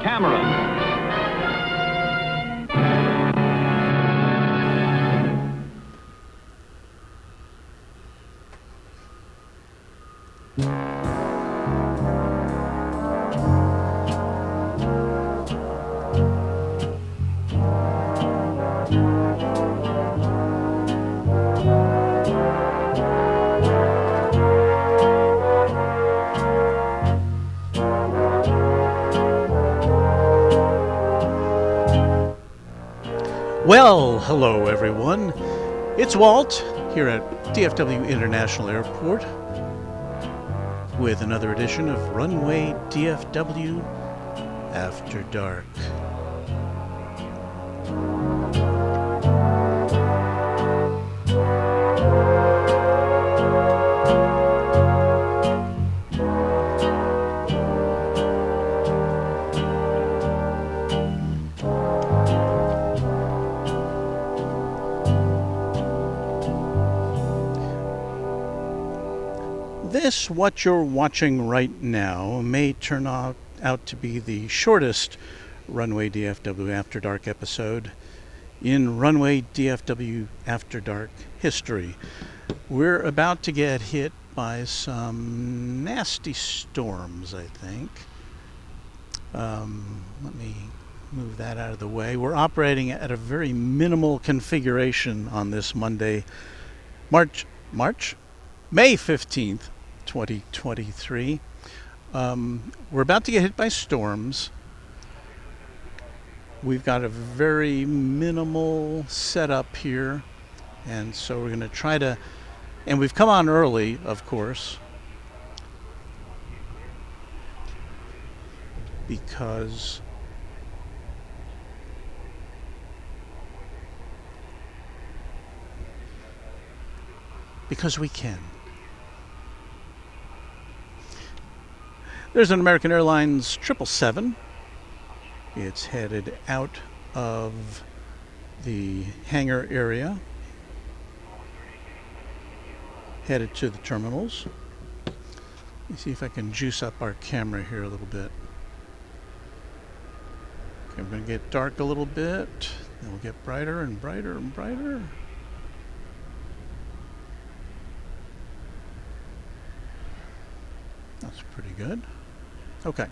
camera. Well, hello everyone. It's Walt here at DFW International Airport with another edition of Runway DFW After Dark. This, what you're watching right now, may turn out to be the shortest Runway DFW After Dark episode in Runway DFW After Dark history. We're about to get hit by some nasty storms, I think. Let me move that out of the way. We're operating at a very minimal configuration on this Monday, May 15th. 2023. We're about to get hit by storms. We've got a very minimal setup here, and so we're going to try to, and we've come on early, of course, because we can. There's an American Airlines 777. It's headed out of the hangar area, headed to the terminals. Let me see if I can juice up our camera here a little bit. Okay, we're going to get dark a little bit, then we'll get brighter and brighter and brighter. That's pretty good. Okay,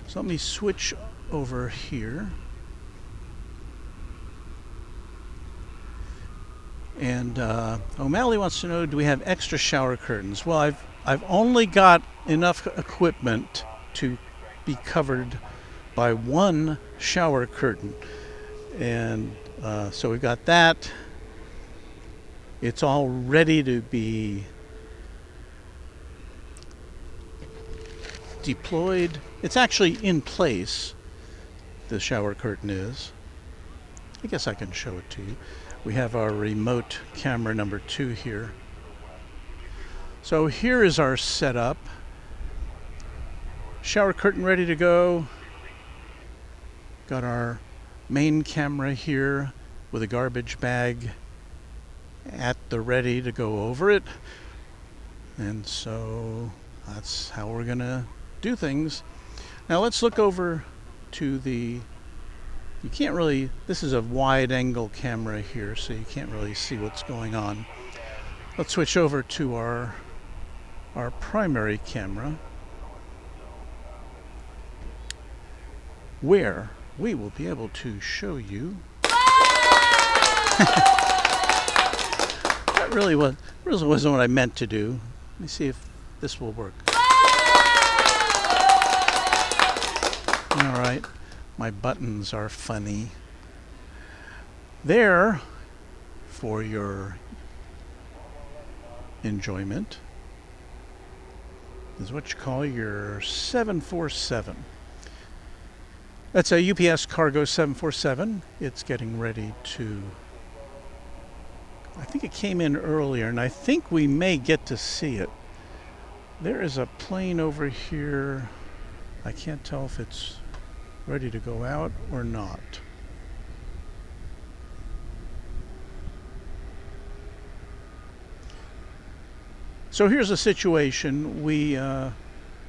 so let me switch over here. And O'Malley wants to know, do we have extra shower curtains? Well, I've only got enough equipment to be covered by one shower curtain. And so we've got that. It's all ready to be deployed. It's actually in place. The shower curtain is. I guess I can show it to you. We have our remote camera number 2 here. So here is our setup. Shower curtain ready to go. Got our main camera here with a garbage bag at the ready to go over it. And so that's how we're gonna do things. Now let's look over to the, you can't really, this is a wide angle camera here, so you can't really see what's going on. Let's switch over to our primary camera, where we will be able to show you that really wasn't what I meant to do. Let me see if this will work. All right, my buttons are funny. There, for your enjoyment, is what you call your 747. That's a UPS Cargo 747. It's getting ready to, I think it came in earlier, and I think we may get to see it. There is a plane over here. I can't tell if it's ready to go out or not. So here's the situation.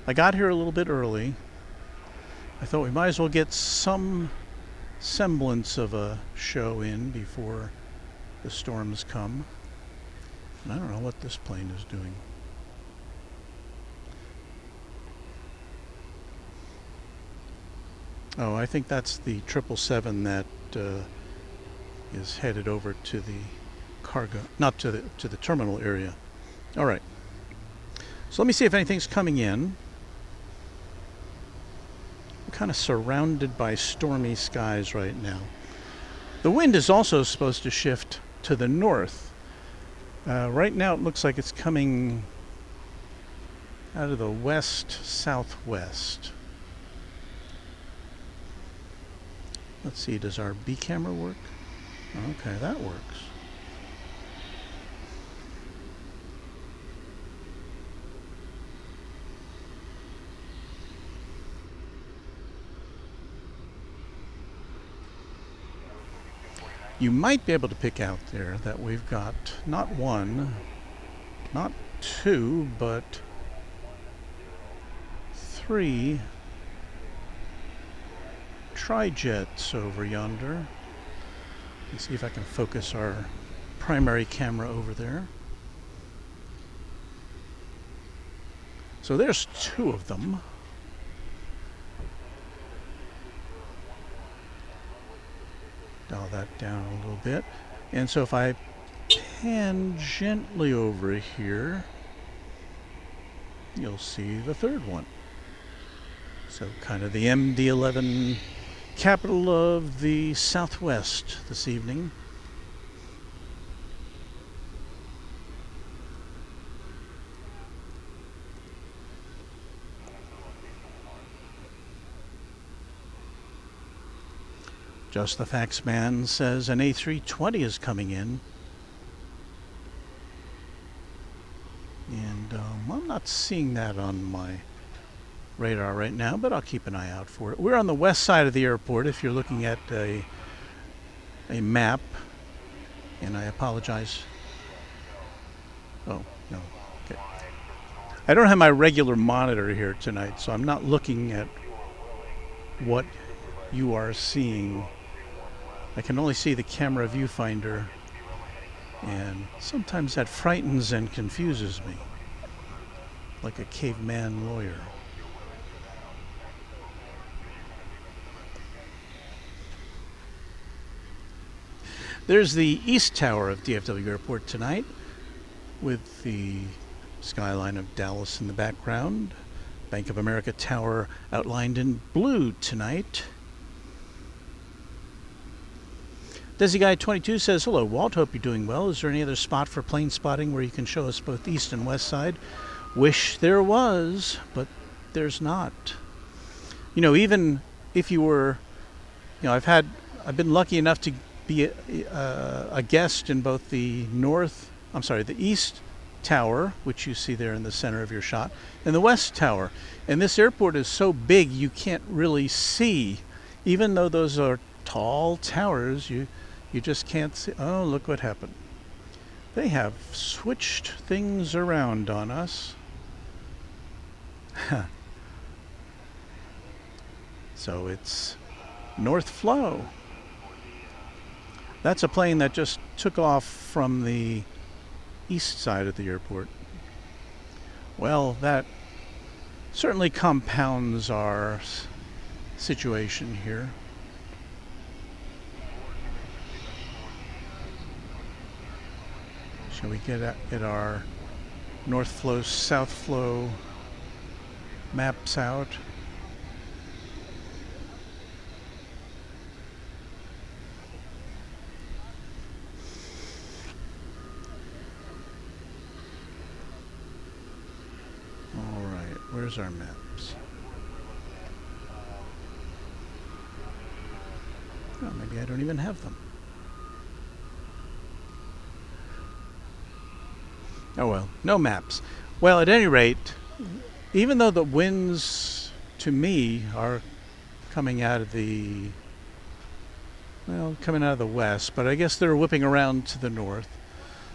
I got here a little bit early, I thought we might as well get some semblance of a show in before the storms come. And I don't know what this plane is doing. Oh, I think that's the 777 that is headed over to the cargo, not to the terminal area. All right. So let me see if anything's coming in. We're kind of surrounded by stormy skies right now. The wind is also supposed to shift to the north. Right now it looks like it's coming out of the west-southwest. Let's see, does our B camera work? Okay, that works. You might be able to pick out there that we've got not one, not two, but three tri-jets over yonder. Let's see if I can focus our primary camera over there. So there's two of them. Dial that down a little bit. And so if I pan gently over here, you'll see the third one. So kind of the MD-11 capital of the Southwest this evening. Just the Facts Man says an A320 is coming in. And I'm not seeing that on my radar right now, but I'll keep an eye out for it. We're on the west side of the airport if you're looking at a map. And I apologize. Oh, no. Okay. I don't have my regular monitor here tonight, so I'm not looking at what you are seeing. I can only see the camera viewfinder, and sometimes that frightens and confuses me, like a caveman lawyer. There's the East Tower of DFW Airport tonight, with the skyline of Dallas in the background. Bank of America Tower outlined in blue tonight. Desi Guy 22 says, hello Walt, hope you're doing well. Is there any other spot for plane spotting where you can show us both east and west side? Wish there was, but there's not. You know, even if you were, you know, I've been lucky enough to be a guest in both the East Tower, which you see there in the center of your shot, and the West Tower. And this airport is so big you can't really see, even though those are tall towers, you just can't see. Oh, look what happened. They have switched things around on us. So it's North Flow. That's a plane that just took off from the east side of the airport. Well, that certainly compounds our situation here. Shall we get our North Flow, South Flow maps out? All right, where's our maps? Oh, maybe I don't even have them. Oh well, no maps. Well, at any rate, even though the winds to me are coming out of the west, but I guess they're whipping around to the north.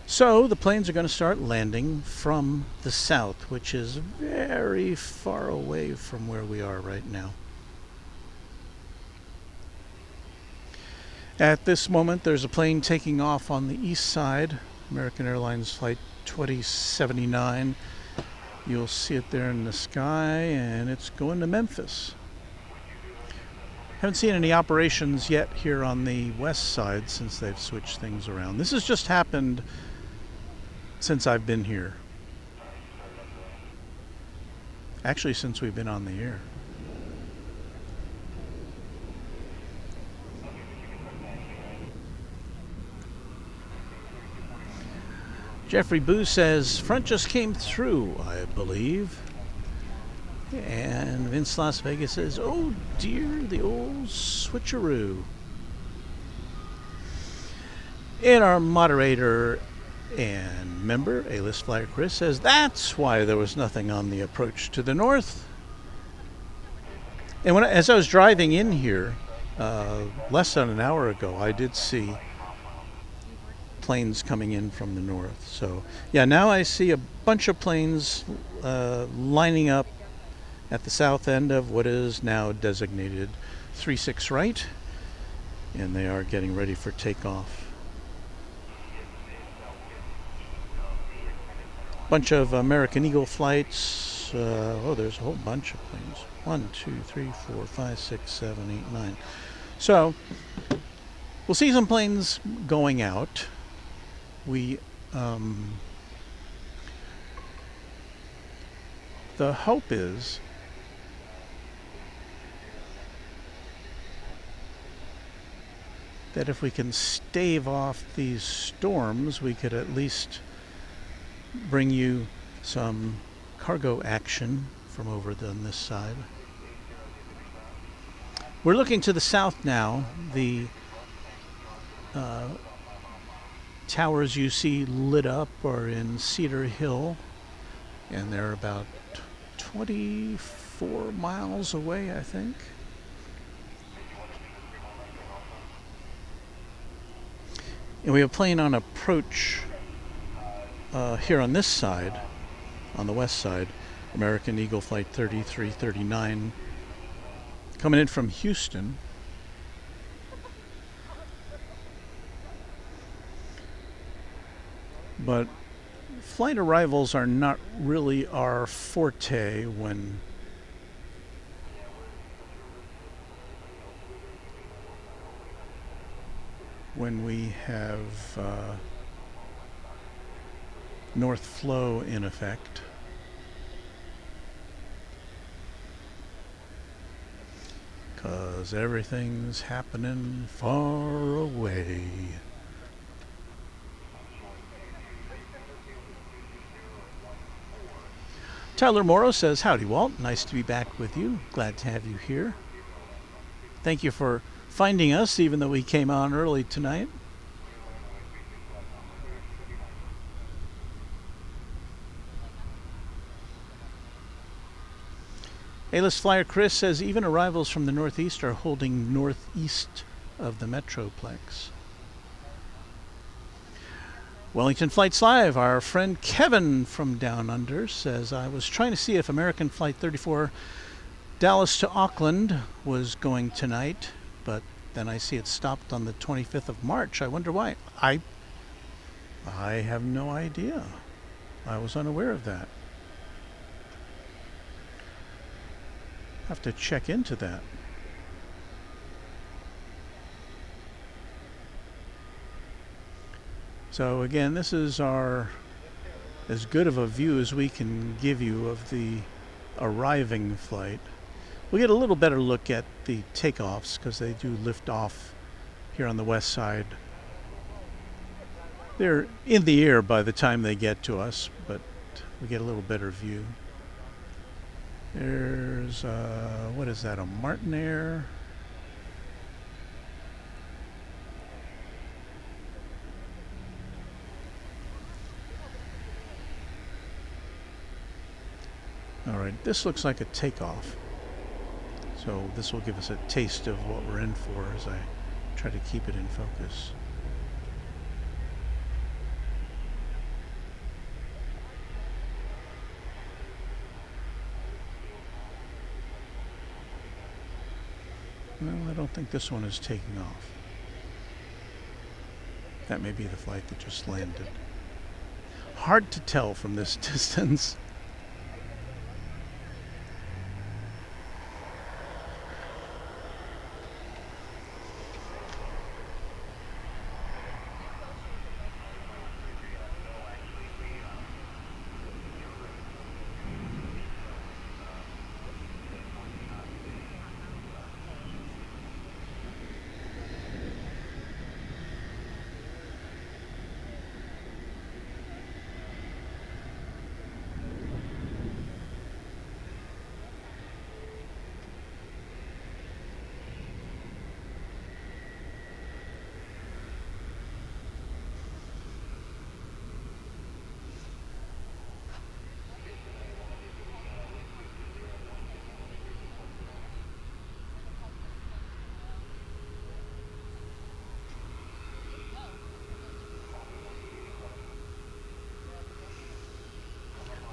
So the planes are going to start landing from the south, which is very far away from where we are right now. At this moment, there's a plane taking off on the east side, American Airlines Flight 2079. You'll see it there in the sky, and it's going to Memphis. Haven't seen any operations yet here on the west side since they've switched things around. This has just happened since I've been here. Actually, since we've been on the air. Jeffrey Boo says, front just came through, I believe. And Vince Las Vegas says, oh dear, the old switcheroo. And our moderator and member, A-List Flyer Chris, says, that's why there was nothing on the approach to the north. And as I was driving in here, less than an hour ago, I did see planes coming in from the north. So yeah, now I see a bunch of planes lining up at the south end of what is now designated 36 right, and they are getting ready for takeoff. Bunch of American Eagle flights. Oh, there's a whole bunch of planes. 1, 2, 3, 4, 5, 6, 7, 8, 9. So we'll see some planes going out. We the hope is that if we can stave off these storms, we could at least bring you some cargo action from over on this side. We're looking to the south now. The towers you see lit up are in Cedar Hill, and they're about 24 miles away, I think. And we have a plane on approach here on this side, on the west side, American Eagle Flight 3339, coming in from Houston. But flight arrivals are not really our forte when we have north flow in effect. Because everything's happening far away. Tyler Morrow says, howdy Walt, nice to be back with you. Glad to have you here. Thank you for finding us, even though we came on early tonight. A-List Flyer Chris says, even arrivals from the northeast are holding northeast of the Metroplex. Wellington Flights Live, our friend Kevin from Down Under says, I was trying to see if American Flight 34 Dallas to Auckland was going tonight, but then I see it stopped on the 25th of March. I wonder why. I have no idea. I was unaware of that. Have to check into that. So again, this is our as good of a view as we can give you of the arriving flight. We'll get a little better look at the takeoffs because they do lift off here on the west side. They're in the air by the time they get to us, but we get a little better view. There's, what is that, a Martinair? All right, this looks like a takeoff. So this will give us a taste of what we're in for as I try to keep it in focus. Well, I don't think this one is taking off. That may be the flight that just landed. Hard to tell from this distance.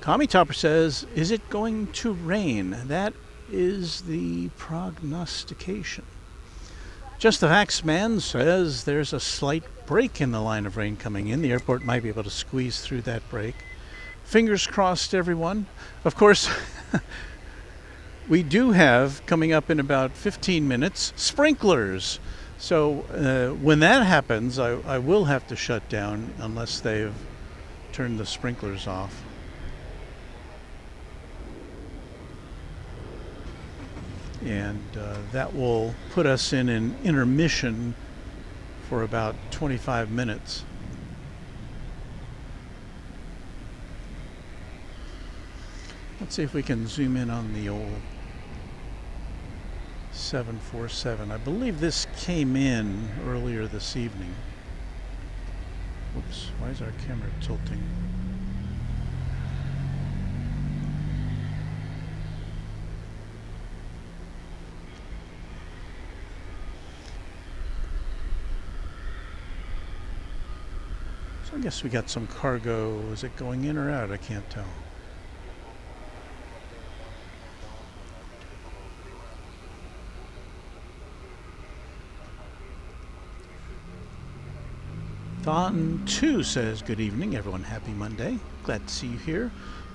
Tommy Topper says, is it going to rain? That is the prognostication. Just the Facts Man says there's a slight break in the line of rain coming in. The airport might be able to squeeze through that break. Fingers crossed, everyone. Of course, we do have, coming up in about 15 minutes, sprinklers. So when that happens, I will have to shut down unless they've turned the sprinklers off. And that will put us in an intermission for about 25 minutes. Let's see if we can zoom in on the old 747. I believe this came in earlier this evening. Whoops, why is our camera tilting? I guess we got some cargo. Is it going in or out? I can't tell. Thon 2 says, good evening, everyone. Happy Monday. Glad to see you here.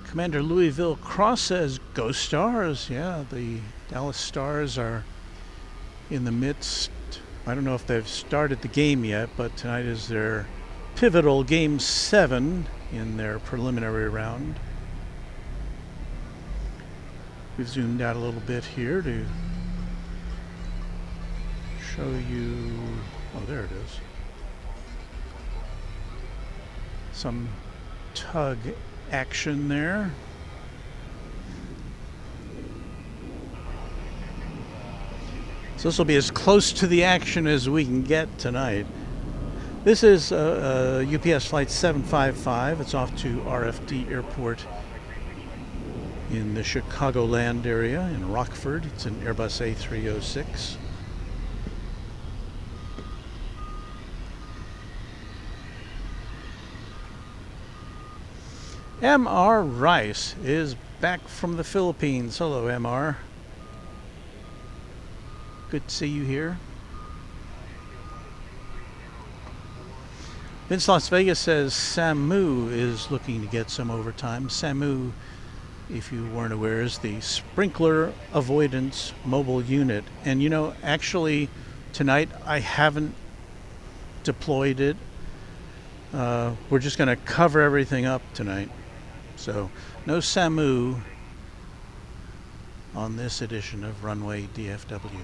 Commander Louisville Cross says, go Stars. Yeah, the Dallas Stars are in the midst. I don't know if they've started the game yet, but tonight is their pivotal Game 7 in their preliminary round. We've zoomed out a little bit here to show you, oh, there it is. Some tug action there. So this will be as close to the action as we can get tonight. This is UPS Flight 755. It's off to RFD Airport in the Chicagoland area in Rockford. It's an Airbus A306. MR Rice is back from the Philippines. Hello, MR. Good to see you here. Vince Las Vegas says SAMU is looking to get some overtime. SAMU, if you weren't aware, is the Sprinkler Avoidance Mobile Unit. And you know, actually, tonight I haven't deployed it. We're just going to cover everything up tonight. So, no SAMU on this edition of Runway DFW.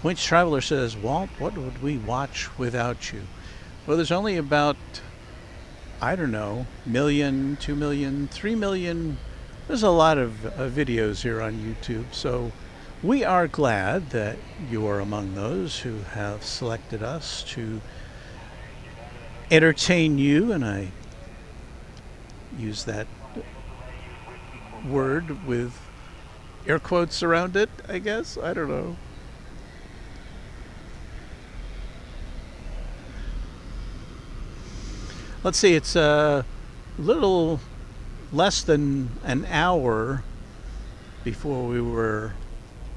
Points Traveler says, Walt, what would we watch without you? Well, there's only about, I don't know, 1 million, 2 million, 3 million. There's a lot of videos here on YouTube. So we are glad that you are among those who have selected us to entertain you. And I use that word with air quotes around it, I guess. I don't know. Let's see, it's a little less than an hour before we were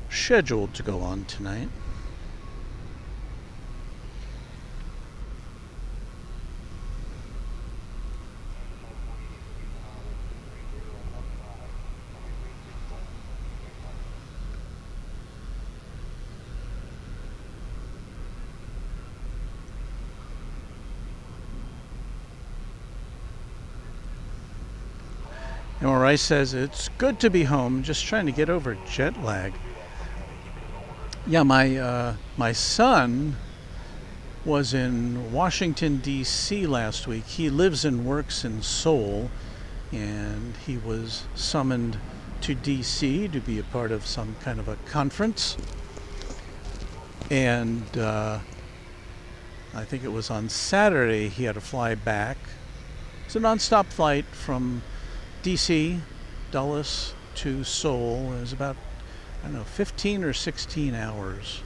scheduled to go on tonight. MRI says it's good to be home, just trying to get over jet lag. Yeah, my son was in Washington, D.C. last week. He lives and works in Seoul, and he was summoned to D.C. to be a part of some kind of a conference. And I think it was on Saturday he had to fly back. It's a non-stop flight from D.C., Dulles to Seoul. It was about, 15 or 16 hours.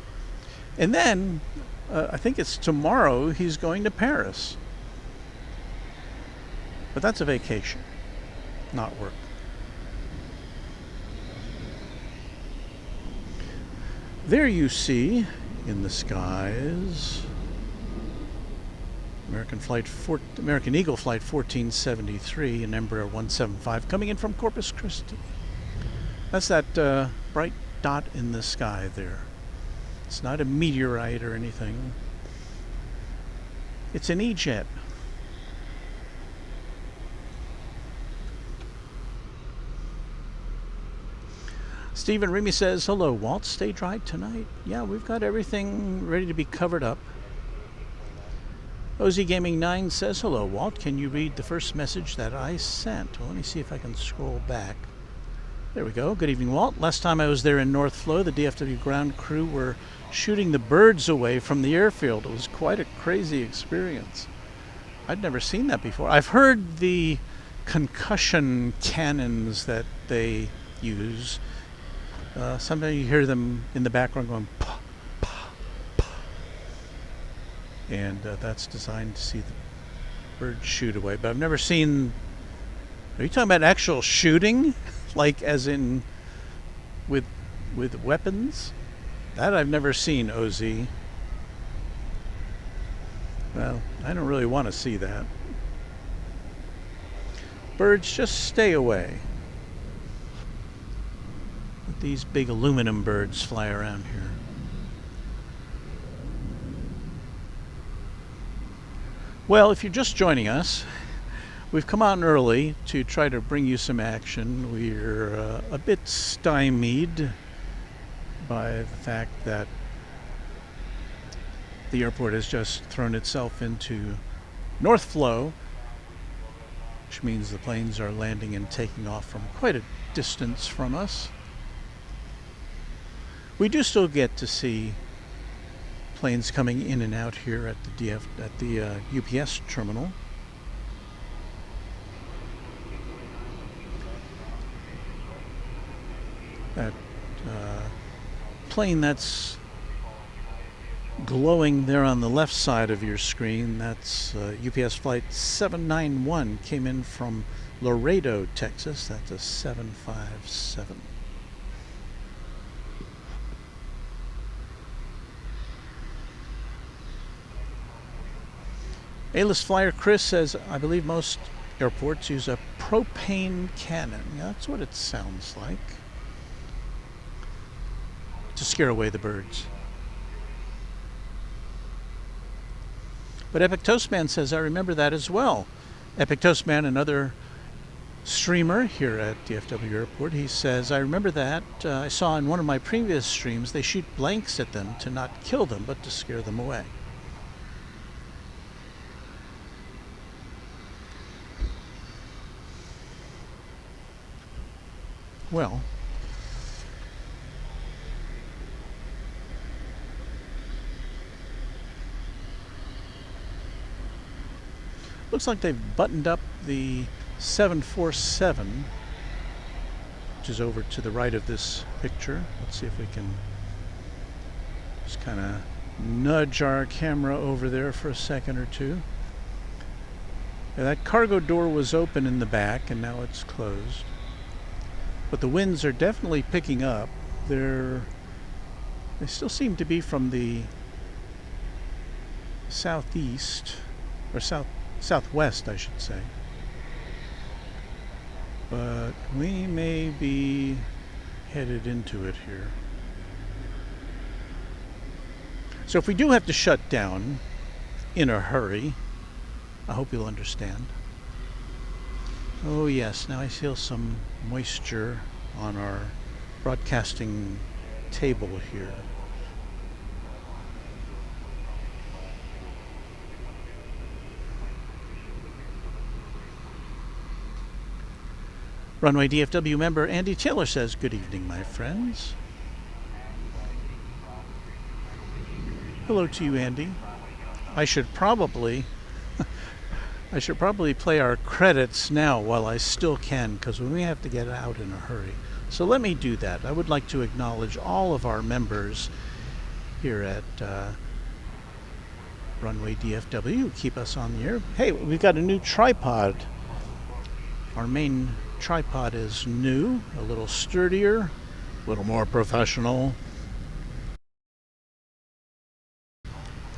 And then, I think it's tomorrow, he's going to Paris. But that's a vacation, not work. There you see, in the skies, American Eagle Flight 1473 and Embraer 175 coming in from Corpus Christi. That's that bright dot in the sky there. It's not a meteorite or anything. It's an E-jet. Stephen Remy says, hello, Walt. Stay dry tonight. Yeah, we've got everything ready to be covered up. OZ Gaming 9 says, hello, Walt. Can you read the first message that I sent? Well, let me see if I can scroll back. There we go. Good evening, Walt. Last time I was there in North Flow, the DFW ground crew were shooting the birds away from the airfield. It was quite a crazy experience. I'd never seen that before. I've heard the concussion cannons that they use. Sometimes you hear them in the background going pa, pa, pa. And that's designed to see the birds shoot away. But I've never seen... Are you talking about actual shooting? Like as in with weapons? That I've never seen, OZ. Well, I don't really want to see that. Birds, just stay away. Let these big aluminum birds fly around here. Well, if you're just joining us, we've come on early to try to bring you some action. We're a bit stymied by the fact that the airport has just thrown itself into North Flow, which means the planes are landing and taking off from quite a distance from us. We do still get to see planes coming in and out here at the UPS terminal. That plane that's glowing there on the left side of your screen, that's UPS flight 791, came in from Laredo, Texas. That's a 757. A-list flyer Chris says, I believe most airports use a propane cannon. Yeah, that's what it sounds like. To scare away the birds. But Epic Toastman says, I remember that as well. Epic Toastman, another streamer here at DFW Airport, he says, I remember that. I saw in one of my previous streams, they shoot blanks at them to not kill them, but to scare them away. Well, looks like they've buttoned up the 747, which is over to the right of this picture. Let's see if we can just kind of nudge our camera over there for a second or two. Yeah, that cargo door was open in the back and now it's closed. But the winds are definitely picking up. They still seem to be from the southeast, or southwest, I should say. But we may be headed into it here. So if we do have to shut down in a hurry, I hope you'll understand. Oh yes, now I feel some moisture on our broadcasting table here. Runway DFW member Andy Taylor says, "Good evening, my friends." Hello to you, Andy. I should probably play our credits now while I still can, because we have to get out in a hurry. So let me do that. I would like to acknowledge all of our members here at Runway DFW who keep us on the air. Hey, we've got a new tripod. Our main tripod is new, a little sturdier, a little more professional.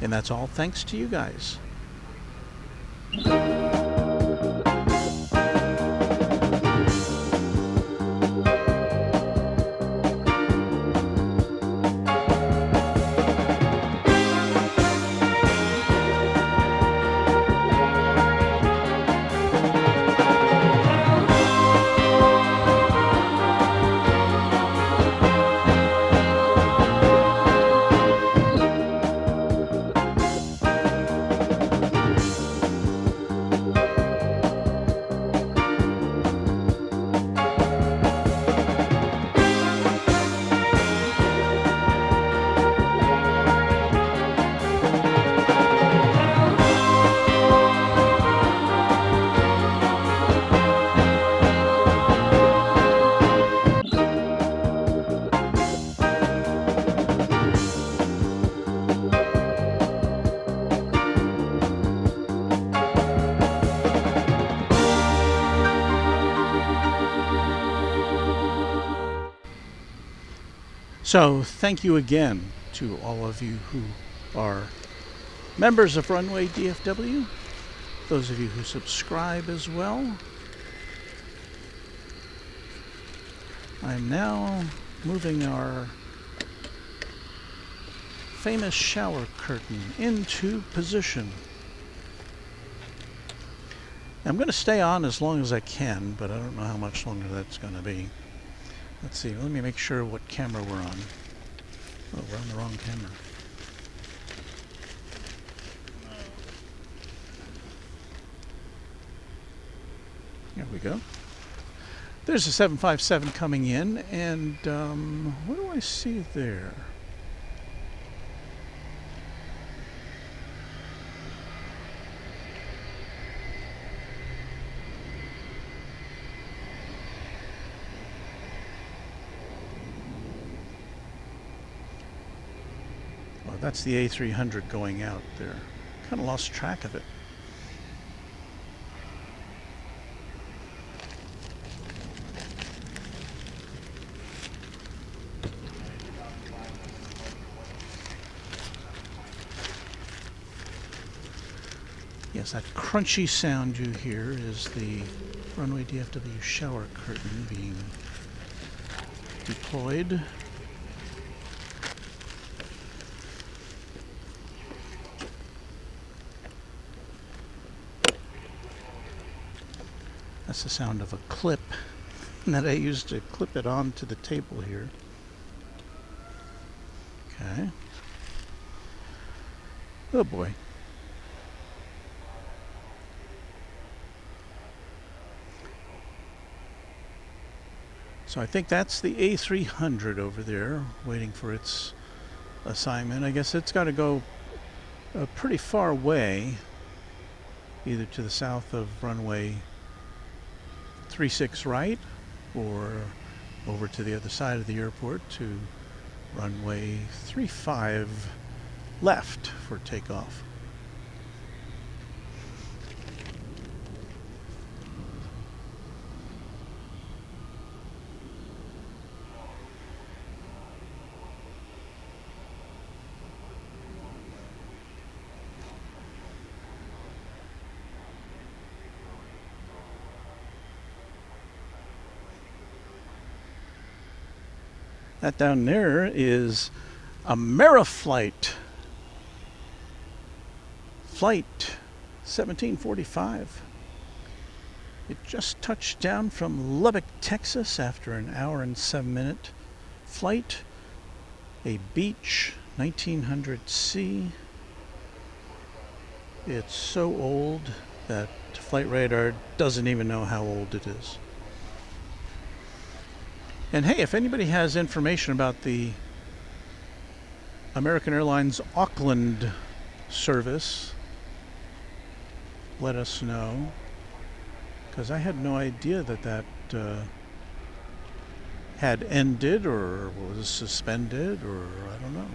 And that's all thanks to you guys. So thank you again to all of you who are members of Runway DFW, those of you who subscribe as well. I'm now moving our famous shower curtain into position. I'm going to stay on as long as I can, but I don't know how much longer that's going to be. Let's see, let me make sure what camera we're on. Oh, we're on the wrong camera. There we go. There's a 757 coming in, and what do I see there? That's the A300 going out there. Kind of lost track of it. Yes, that crunchy sound you hear is the Runway DFW shower curtain being deployed. That's the sound of a clip that I used to clip it onto the table here. Okay. Oh boy. So I think that's the A300 over there waiting for its assignment. I guess it's got to go pretty far away, either to the south of runway 36 right or over to the other side of the airport to runway 35 left for takeoff. That down there is Ameriflight Flight 1745. It just touched down from Lubbock, Texas after an hour and 7-minute flight. A Beech 1900C. It's so old that Flight Radar doesn't even know how old it is. And hey, if anybody has information about the American Airlines Auckland service, let us know, because I had no idea that had ended or was suspended, or I don't know.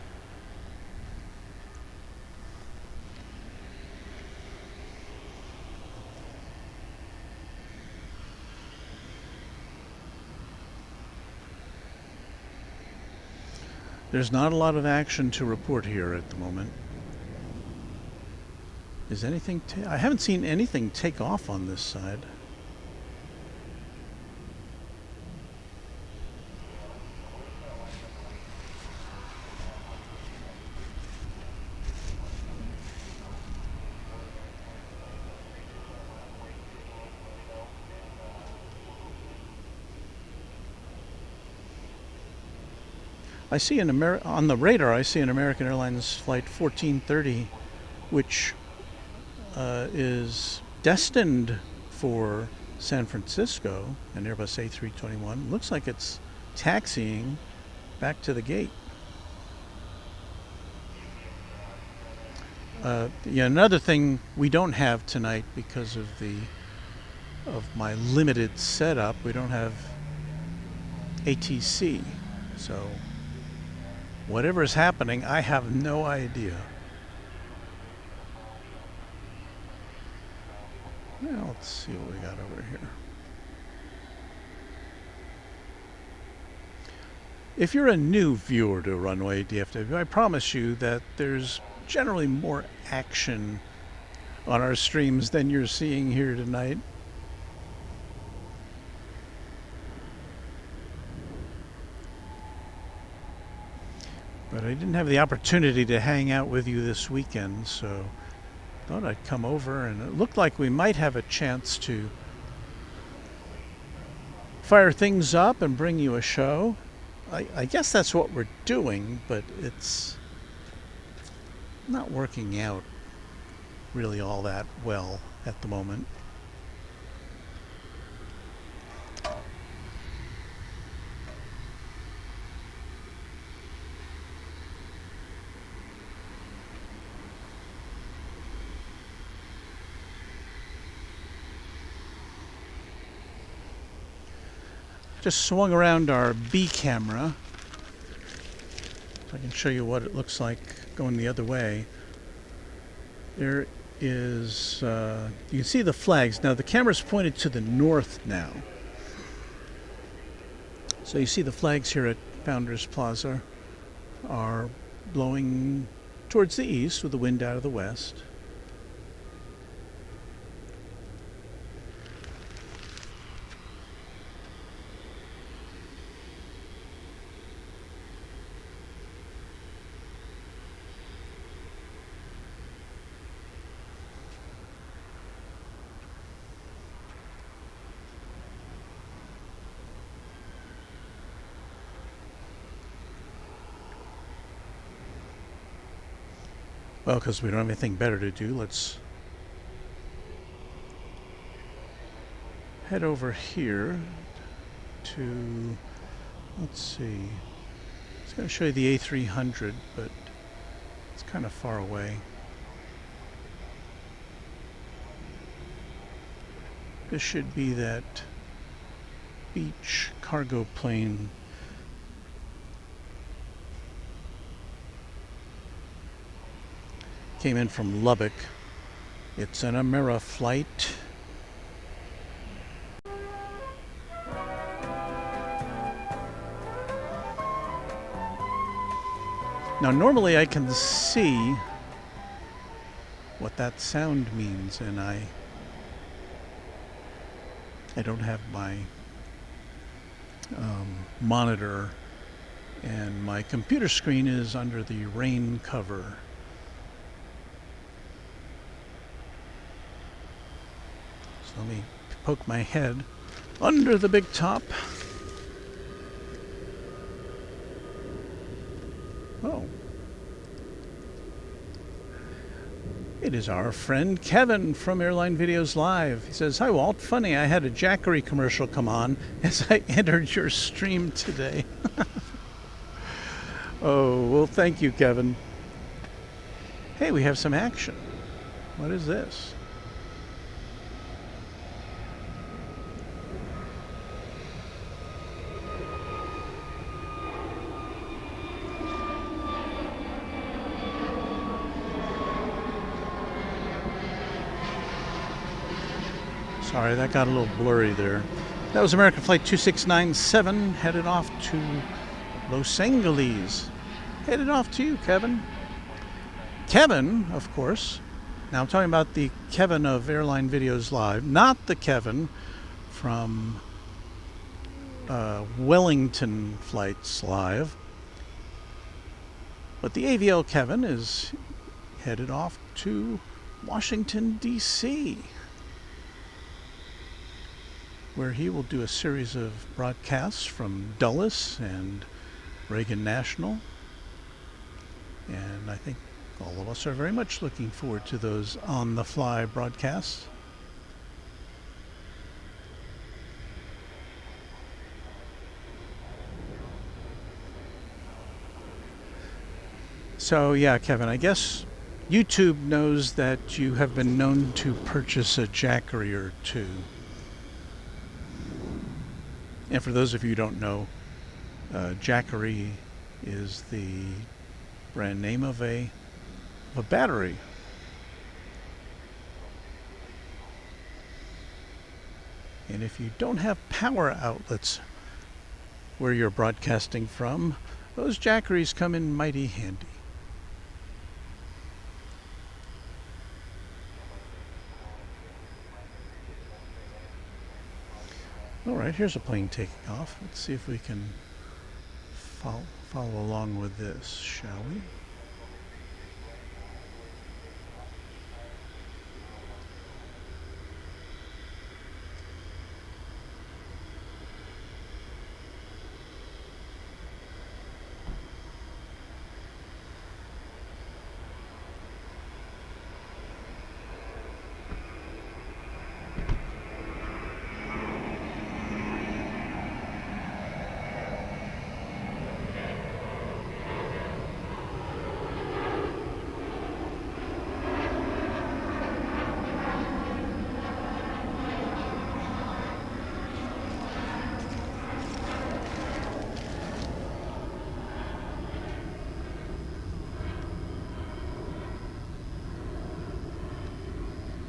There's not a lot of action to report here at the moment. Is anything I haven't seen anything take off on this side. I see on the radar, I see an American Airlines flight 1430, which is destined for San Francisco, an Airbus A321. Looks like it's taxiing back to the gate. Yeah, another thing we don't have tonight because of my limited setup, we don't have ATC. So whatever is happening, I have no idea. Well, let's see what we got over here. If you're a new viewer to Runway DFW, I promise you that there's generally more action on our streams than you're seeing here tonight. But I didn't have the opportunity to hang out with you this weekend, so I thought I'd come over, and it looked like we might have a chance to fire things up and bring you a show. I guess that's what we're doing, but it's not working out really all that well at the moment. Just swung around our B camera so I can show you what it looks like going the other way. There is, you can see the flags. Now the camera's pointed to the north now. So you see the flags here at Founders Plaza are blowing towards the east with the wind out of the west. Well, because we don't have anything better to do, let's head over here to, let's see, it's going to show you the A300, but it's kind of far away. This should be that Beech cargo plane. Came in from Lubbock. It's an Amera flight. Now normally I can see what that sound means, and I don't have my monitor, and my computer screen is under the rain cover. Let me poke my head under the big top. Oh. It is our friend Kevin from Airline Videos Live. He says, "Hi Walt, funny, I had a Jackery commercial come on as I entered your stream today." Oh, well, thank you, Kevin. Hey, we have some action. What is this? Sorry, that got a little blurry there. That was American Flight 2697 headed off to Los Angeles. Headed off to you, Kevin. Kevin, of course. Now I'm talking about the Kevin of Airline Videos Live, not the Kevin from Wellington Flights Live. But the AVL Kevin is headed off to Washington, D.C., where he will do a series of broadcasts from Dulles and Reagan National. And I think all of us are very much looking forward to those on-the-fly broadcasts. So yeah, Kevin, I guess YouTube knows that you have been known to purchase a Jackery or two. And for those of you who don't know, Jackery is the brand name of a battery. And if you don't have power outlets where you're broadcasting from, those Jackeries come in mighty handy. All right, here's a plane taking off. Let's see if we can follow along with this, shall we?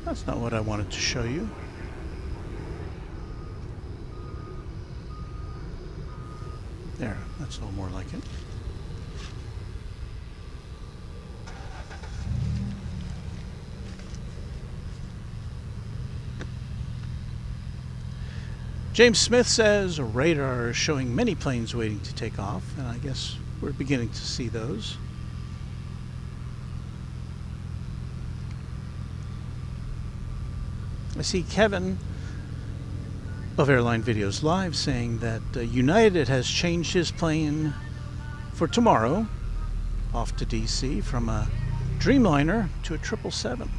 That's not what I wanted to show you. There, that's a little more like it. James Smith says radar is showing many planes waiting to take off, and I guess we're beginning to see those. I see Kevin of Airline Videos Live saying that United has changed his plane for tomorrow off to DC from a Dreamliner to a 777.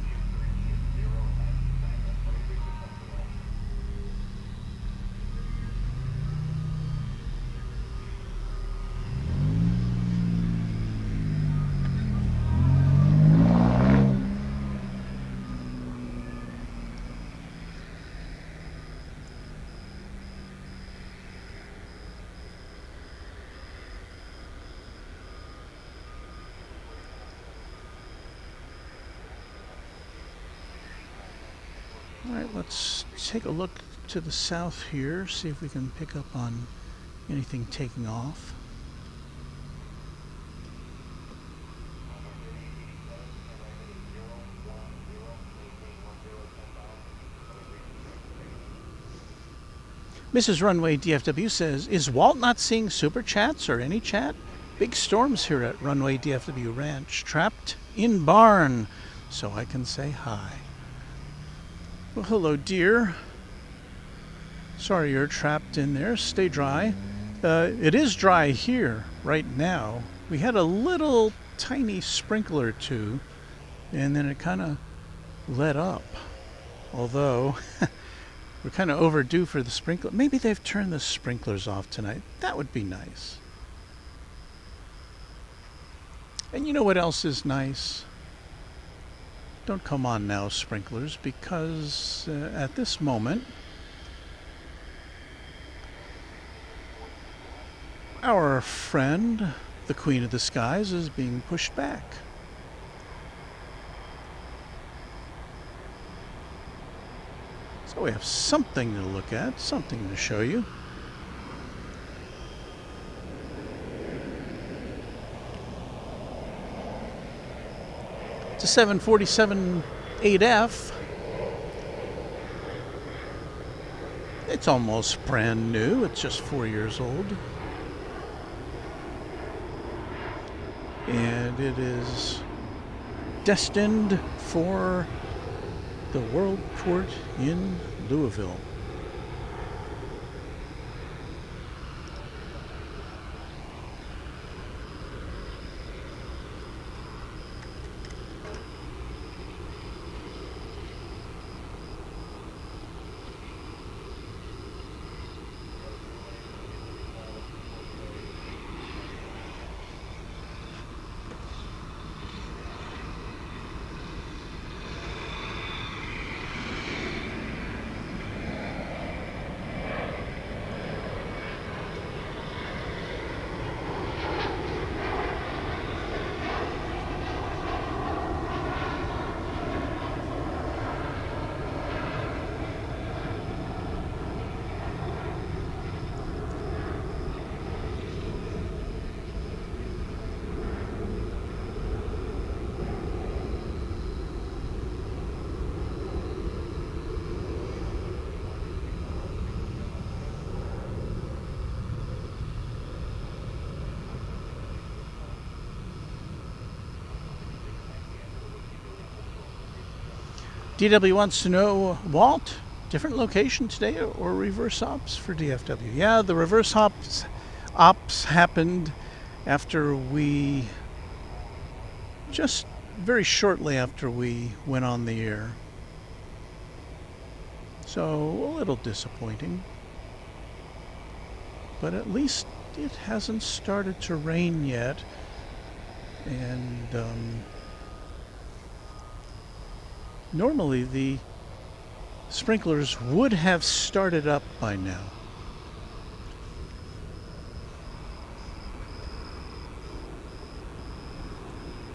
All right, let's take a look to the south here, see if we can pick up on anything taking off. Mrs. Runway DFW says, "Is Walt not seeing super chats or any chat? Big storms here at Runway DFW Ranch. Trapped in barn, so I can say hi." Well, hello, dear. Sorry you're trapped in there. Stay dry. It is dry here right now. We had a little tiny sprinkler or two, and then it kind of let up. Although we're kind of overdue for the sprinkler. Maybe they've turned the sprinklers off tonight. That would be nice. And you know what else is nice? Don't come on now, sprinklers, because at this moment, our friend, the Queen of the Skies, is being pushed back. So we have something to look at, something to show you. It's a 747 8F. It's almost brand new. It's just 4 years old. And it is destined for the World Port in Louisville. DW wants to know, Walt, different location today or reverse ops for DFW? Yeah, the reverse ops happened after we, just very shortly after we went on the air. So a little disappointing. But at least it hasn't started to rain yet. And normally the sprinklers would have started up by now.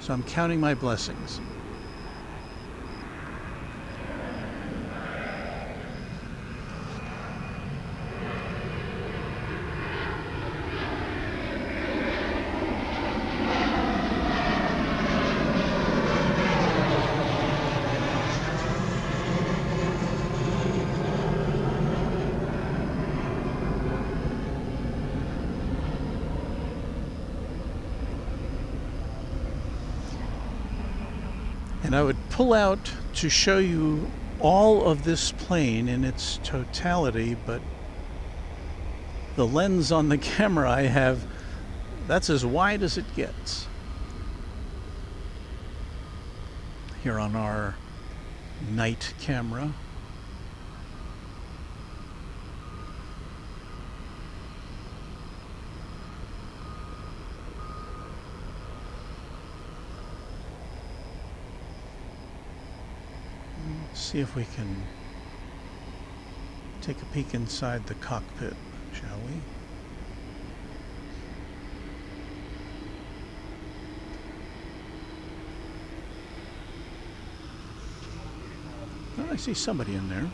So I'm counting my blessings. And I would pull out to show you all of this plane in its totality, but the lens on the camera I have, that's as wide as it gets. Here on our night camera. See if we can take a peek inside the cockpit, shall we? Oh, I see somebody in there.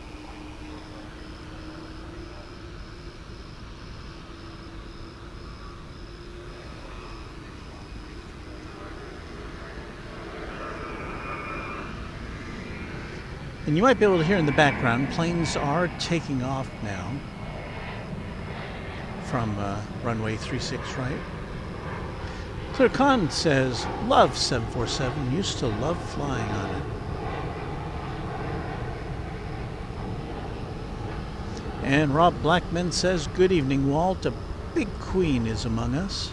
And you might be able to hear in the background, planes are taking off now from runway 36 right. Clear Khan says, love 747, used to love flying on it. And Rob Blackman says, good evening, Walt. A big queen is among us.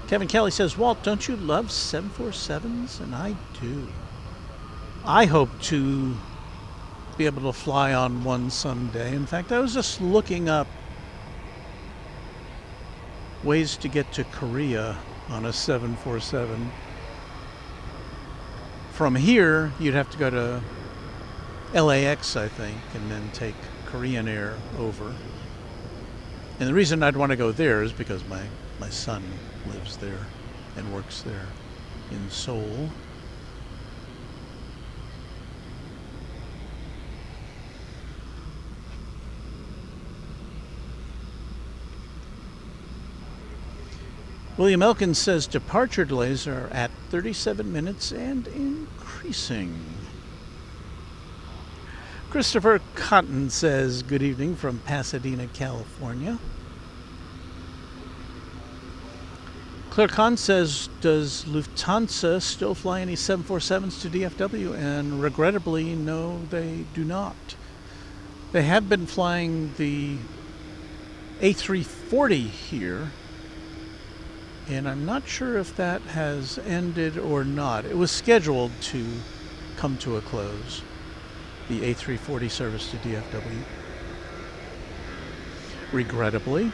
Kevin Kelly says, Walt, don't you love 747s? And I do. I hope to be able to fly on one someday. In fact, I was just looking up ways to get to Korea on a 747. From here, you'd have to go to LAX, I think, and then take Korean Air over. And the reason I'd want to go there is because my son lives there and works there in Seoul. William Elkins says departure delays are at 37 minutes and increasing. Christopher Cotton says good evening from Pasadena, California. Claire Kahn says, does Lufthansa still fly any 747s to DFW? And regrettably, no, they do not. They have been flying the A340 here, and I'm not sure if that has ended or not. It was scheduled to come to a close, the A340 service to DFW. Regrettably.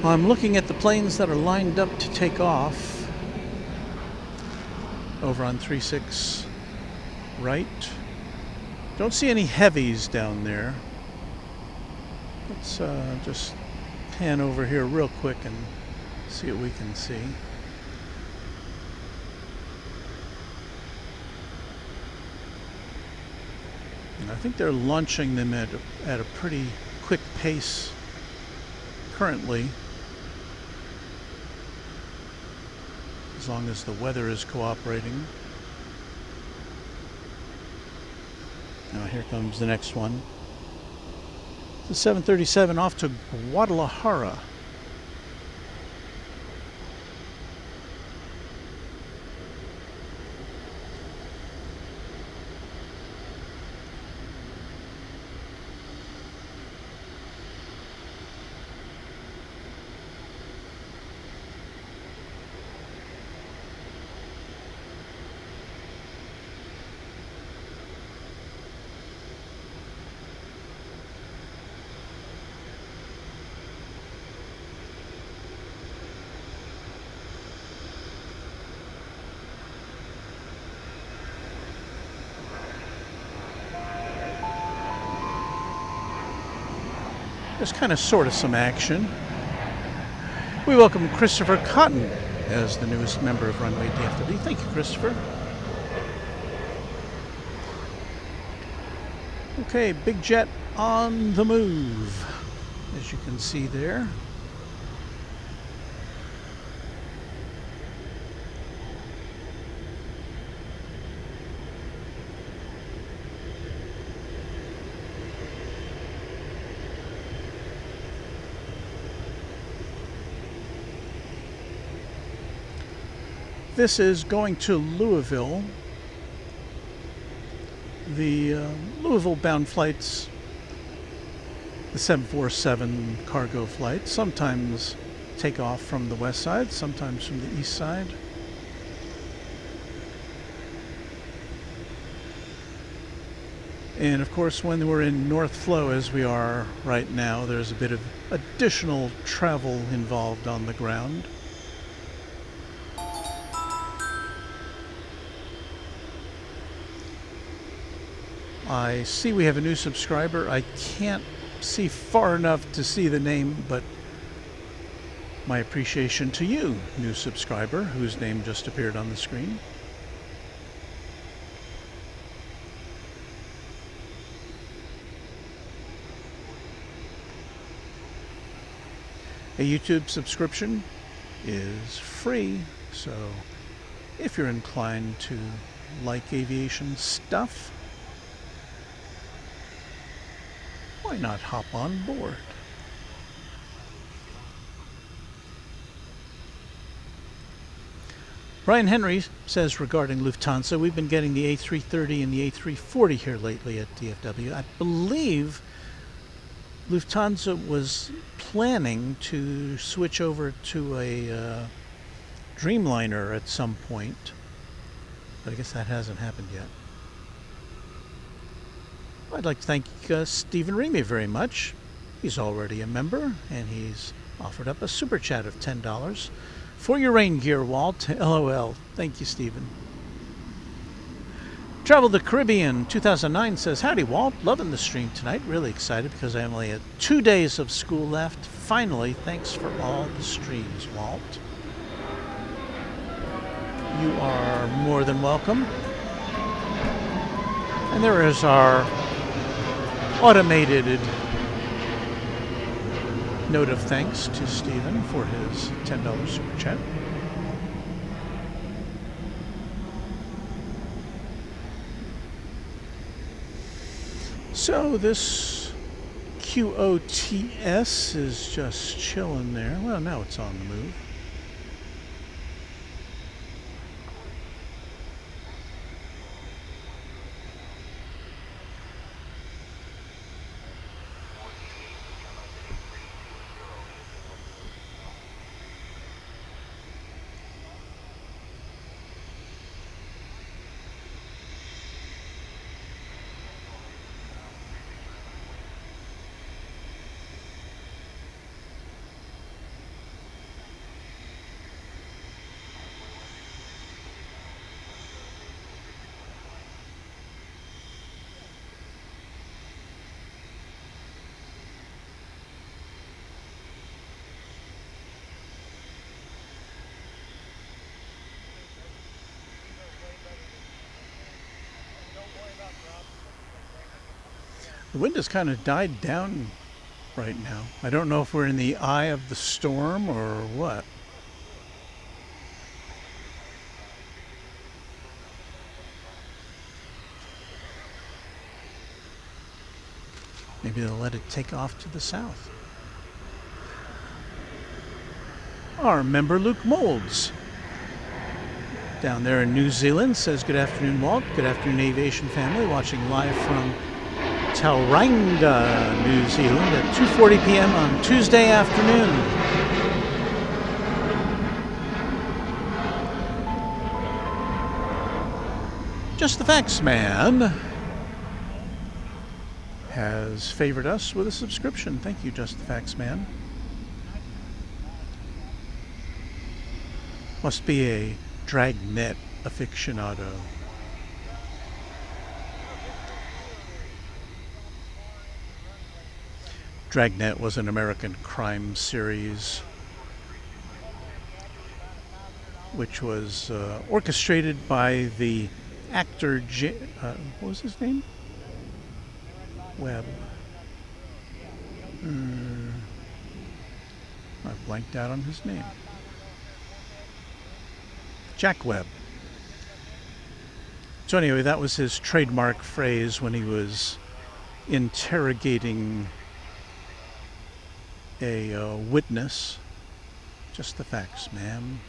I'm looking at the planes that are lined up to take off over on 36 right. Don't see any heavies down there. Let's just pan over here real quick and see what we can see. And I think they're launching them at a pretty quick pace currently, as long as the weather is cooperating. Now here comes the next one. The 737 off to Guadalajara. There's kind of sort of some action. We welcome Christopher Cotton as the newest member of Runway DFW. Thank you, Christopher. Okay, big jet on the move, as you can see there. This is going to Louisville. The Louisville-bound flights, the 747 cargo flight, sometimes take off from the west side, sometimes from the east side. And of course, when we're in North Flow, as we are right now, there's a bit of additional travel involved on the ground. I see we have a new subscriber. I can't see far enough to see the name, but my appreciation to you, new subscriber, whose name just appeared on the screen. A YouTube subscription is free, so if you're inclined to like aviation stuff, why not hop on board? Brian Henry says regarding Lufthansa, we've been getting the A330 and the A340 here lately at DFW. I believe Lufthansa was planning to switch over to a dreamliner at some point, but I guess that hasn't happened yet. I'd like to thank Stephen Remy very much. He's already a member, and he's offered up a super chat of $10 for your rain gear, Walt. LOL. Thank you, Stephen. Travel the Caribbean 2009 says, howdy, Walt. Loving the stream tonight. Really excited because I only had 2 days of school left. Finally, thanks for all the streams, Walt. You are more than welcome. And there is our automated note of thanks to Stephen for his $10 super chat. So this QOTS is just chilling there. Well, now it's on the move. The wind has kind of died down right now. I don't know if we're in the eye of the storm or what. Maybe they'll let it take off to the south. Our member Luke Molds down there in New Zealand says, good afternoon, Walt. Good afternoon, aviation family. Watching live from Tauranga, New Zealand at 2:40 p.m. on Tuesday afternoon. Just the Facts Man has favored us with a subscription. Thank you, Just the Facts Man. Must be a dragnet aficionado. Dragnet was an American crime series which was orchestrated by the actor what was his name? Webb. I've blanked out on his name. Jack Webb. So anyway, that was his trademark phrase when he was interrogating a witness. Just the facts, ma'am.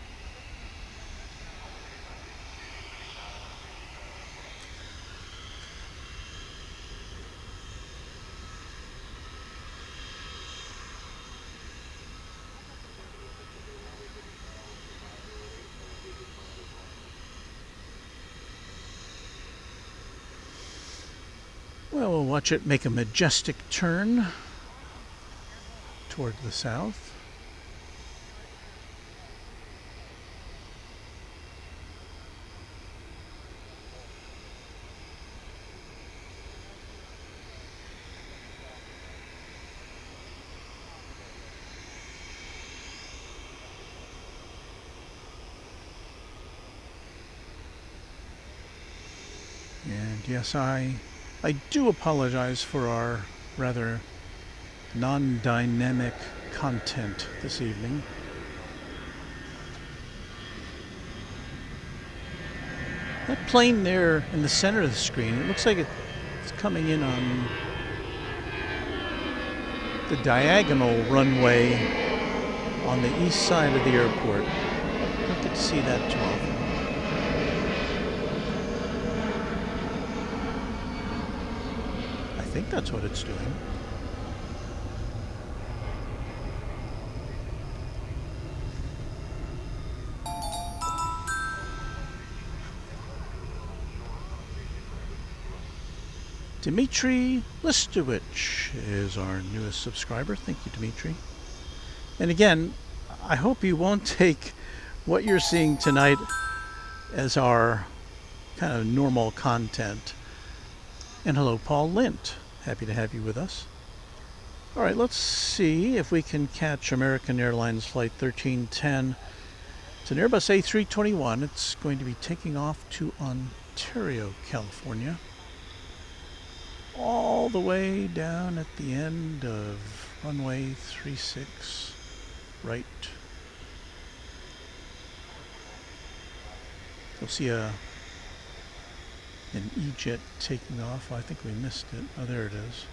Well, we'll watch it make a majestic turn toward the south. And yes, I do apologize for our rather non-dynamic content this evening. That plane there in the center of the screen, it looks like it's coming in on the diagonal runway on the east side of the airport. Don't get to see that too often. I think that's what it's doing. Dmitry Listowich is our newest subscriber. Thank you, Dmitry. And again, I hope you won't take what you're seeing tonight as our kind of normal content. And hello, Paul Lint. Happy to have you with us. All right, let's see if we can catch American Airlines Flight 1310. It's an Airbus A321. It's going to be taking off to Ontario, California, all the way down at the end of runway 36 right. You'll see an E-jet taking off. I think we missed it. Oh, there it is.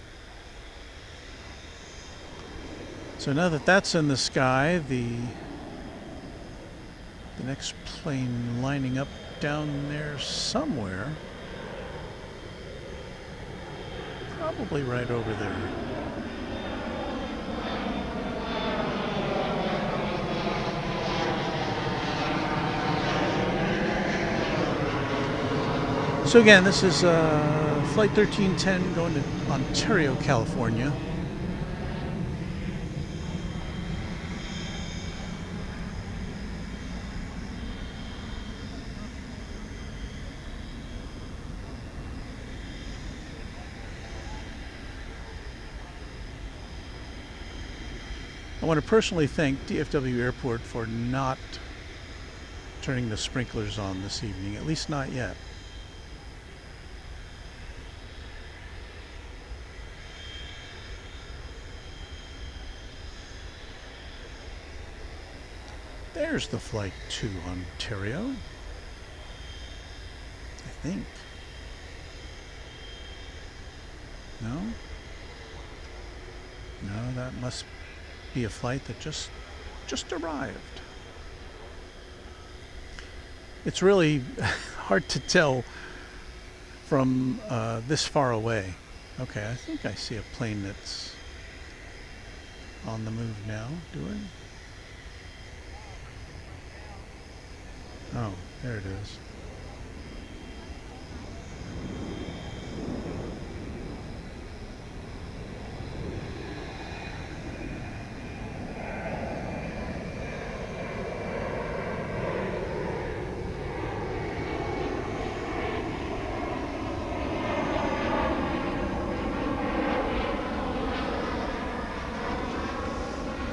So now that that's in the sky, the next plane lining up down there somewhere. Probably right over there. So again, this is Flight 1310 going to Ontario, California. I want to personally thank DFW Airport for not turning the sprinklers on this evening, at least not yet. There's the flight to Ontario, I think. No? No, that must be a flight that just arrived. It's really hard to tell from this far away. Okay, I think I see a plane that's on the move now. Doing? Oh, there it is.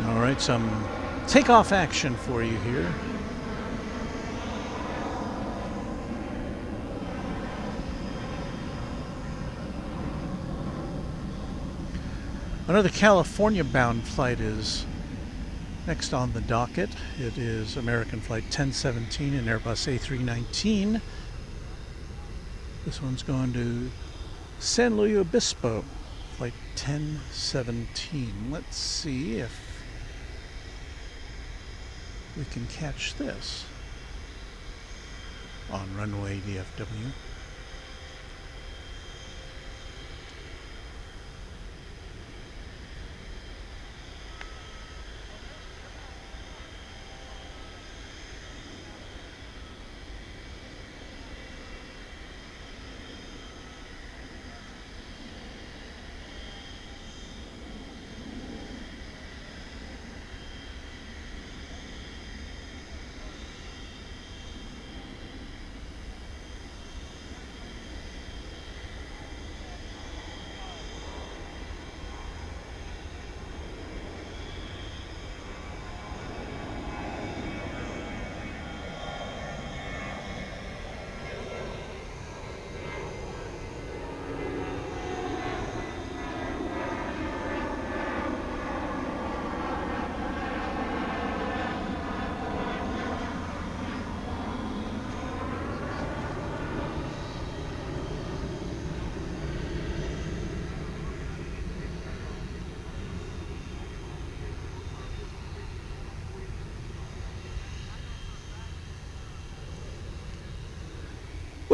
All right, some takeoff action for you here. Another California-bound flight is next on the docket. It is American Flight 1017 and Airbus A319. This one's going to San Luis Obispo, Flight 1017. Let's see if we can catch this on Runway DFW.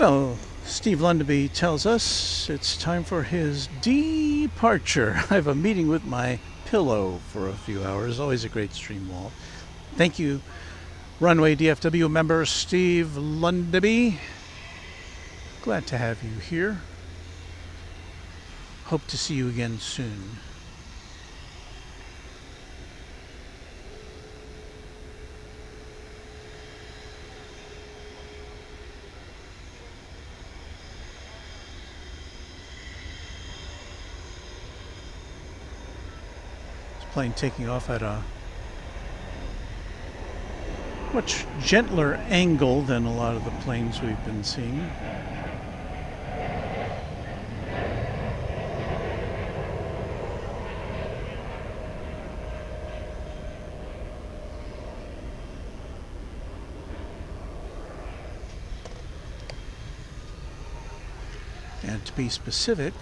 Well, Steve Lundaby tells us it's time for his departure. I have a meeting with my pillow for a few hours. Always a great stream wall. Thank you, Runway DFW member Steve Lundaby. Glad to have you here. Hope to see you again soon. Plane taking off at a much gentler angle than a lot of the planes we've been seeing. And to be specific,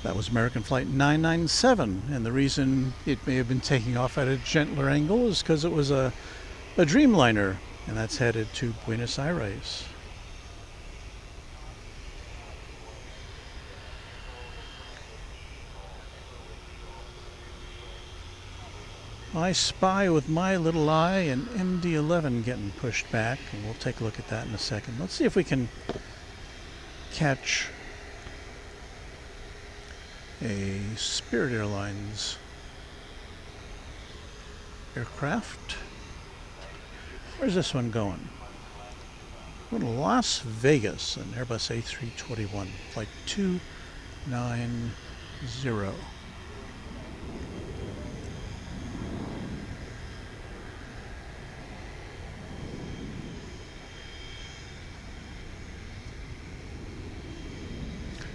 that was American Flight 997, and the reason it may have been taking off at a gentler angle is because it was a dreamliner, and that's headed to Buenos Aires. I spy with my little eye an MD-11 getting pushed back, and we'll take a look at that in a second. Let's see if we can catch a Spirit Airlines aircraft. Where's this one going? Going to Las Vegas, an Airbus A321, flight 290.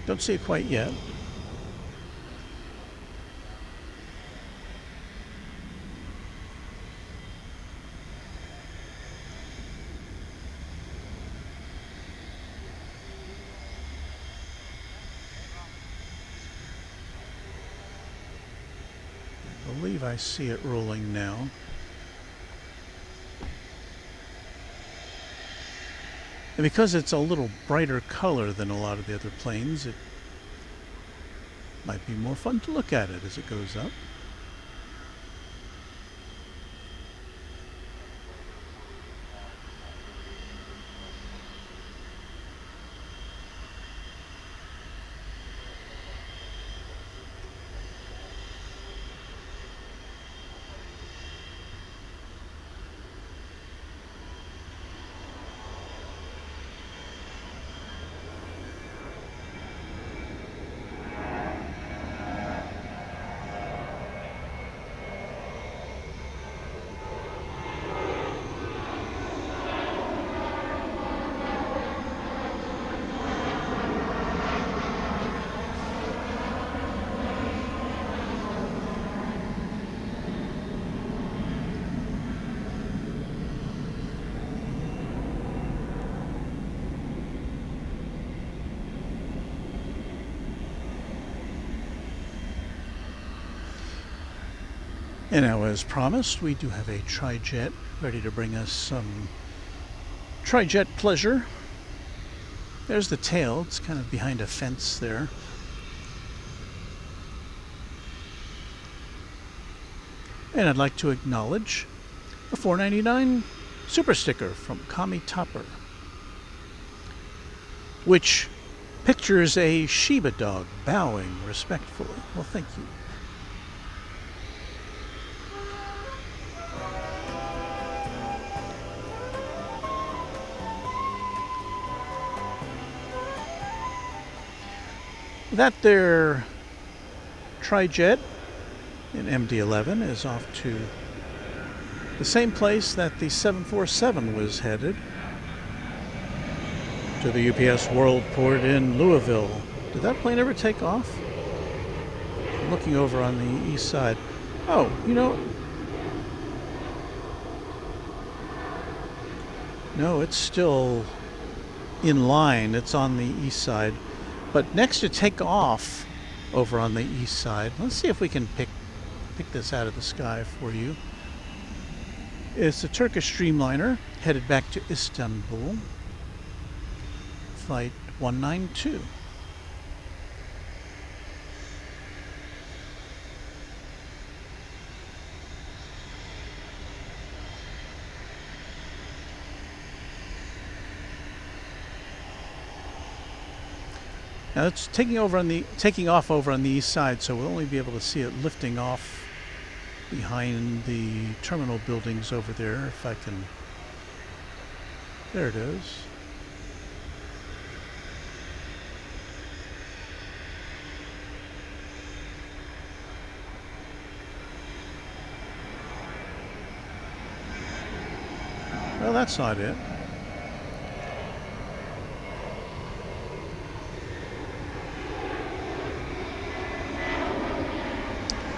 Don't see it quite yet. I believe I see it rolling now. And because it's a little brighter color than a lot of the other planes, it might be more fun to look at it as it goes up. And now, as promised, we do have a tri-jet ready to bring us some tri-jet pleasure. There's the tail. It's kind of behind a fence there. And I'd like to acknowledge the $4.99 super sticker from Kami Topper, which pictures a Shiba dog bowing respectfully. Well, thank you. That there tri-jet in MD-11 is off to the same place that the 747 was headed, to the UPS World Port in Louisville. Did that plane ever take off? I'm looking over on the east side. Oh, you know, no, it's still in line. It's on the east side. But next to take off over on the east side, let's see if we can pick this out of the sky for you, It's a Turkish Dreamliner headed back to Istanbul, flight 192. Now it's taking off over on the east side, so we'll only be able to see it lifting off behind the terminal buildings over there. If I can, there it is. Well, that's not it.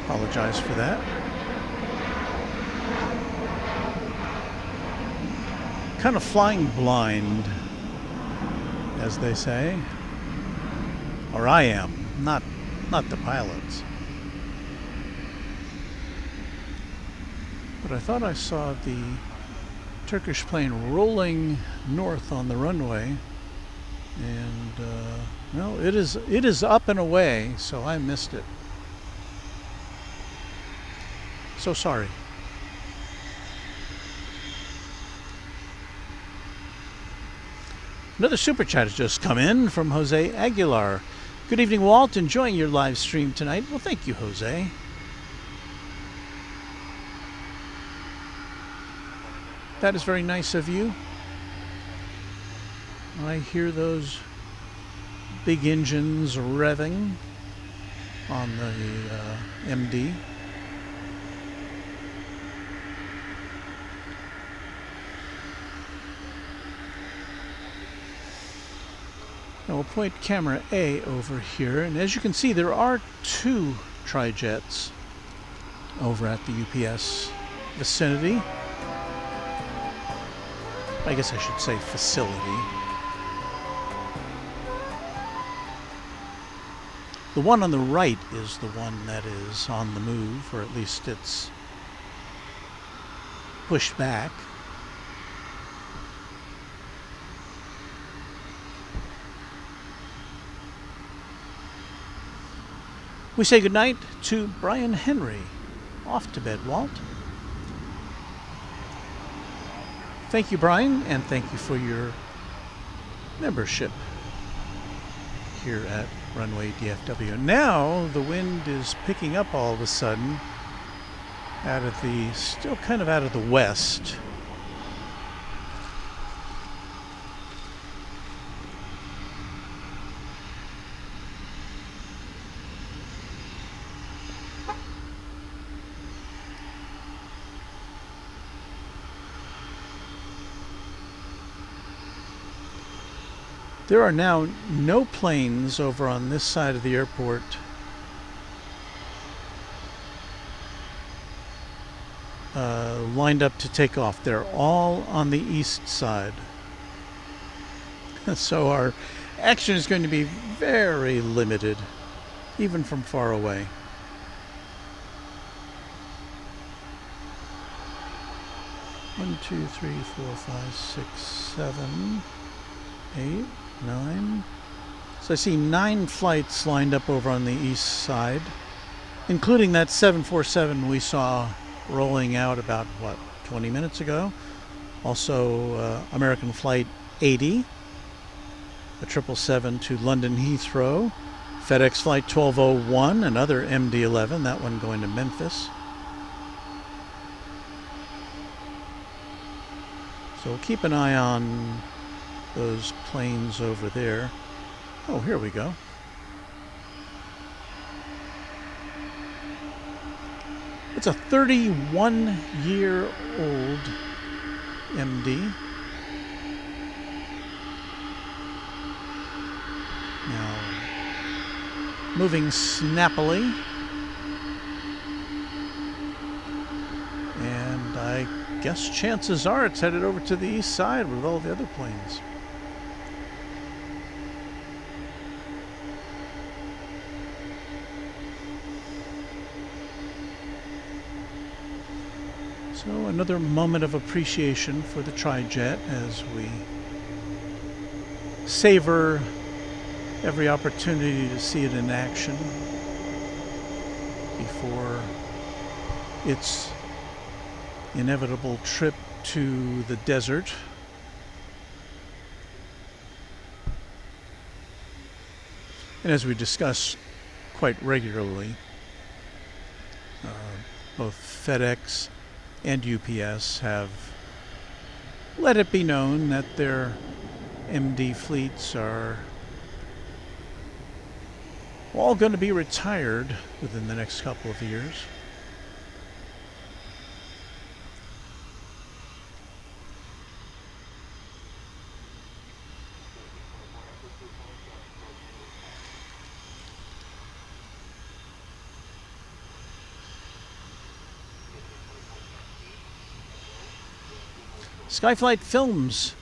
Apologize for that. Kind of flying blind, as they say. Or I am, not the pilots. But I thought I saw the Turkish plane rolling north on the runway, and no, it is up and away, so I missed it. So sorry. Another super chat has just come in from Jose Aguilar. Good evening, Walt. Enjoying your live stream tonight. Well, thank you, Jose. That is very nice of you. I hear those big engines revving on the MD. Now we'll point camera A over here, and as you can see, there are two tri-jets over at the UPS vicinity. I guess I should say facility. The one on the right is the one that is on the move, or at least it's pushed back. We say goodnight to Brian Henry. Off to bed, Walt. Thank you, Brian, and thank you for your membership here at Runway DFW. Now the wind is picking up all of a sudden still kind of out of the west. There are now no planes over on this side of the airport lined up to take off. They're all on the east side. So our action is going to be very limited, even from far away. One, two, three, 4, 5, 6, 7, 8, 9. So I see 9 flights lined up over on the east side, including that 747 we saw rolling out about, 20 minutes ago. Also American Flight 80, a 777 to London Heathrow, FedEx Flight 1201, another MD-11, that one going to Memphis. So we'll keep an eye on those planes over there. Oh, here we go. It's a 31-year-old MD. Now, moving snappily. And I guess chances are it's headed over to the east side with all the other planes. So another moment of appreciation for the tri-jet as we savor every opportunity to see it in action before its inevitable trip to the desert. And as we discuss quite regularly, both FedEx and UPS have let it be known that their MD fleets are all going to be retired within the next couple of years. Skyflight Films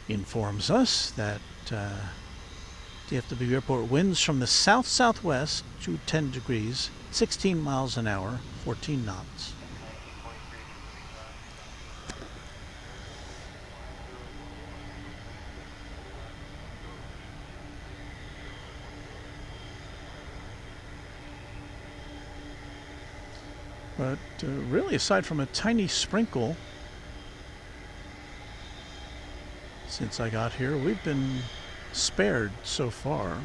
informs us that DFW Airport winds from the south-southwest to 10 degrees, 16 miles an hour, 14 knots. But really, aside from a tiny sprinkle, since I got here, we've been spared so far.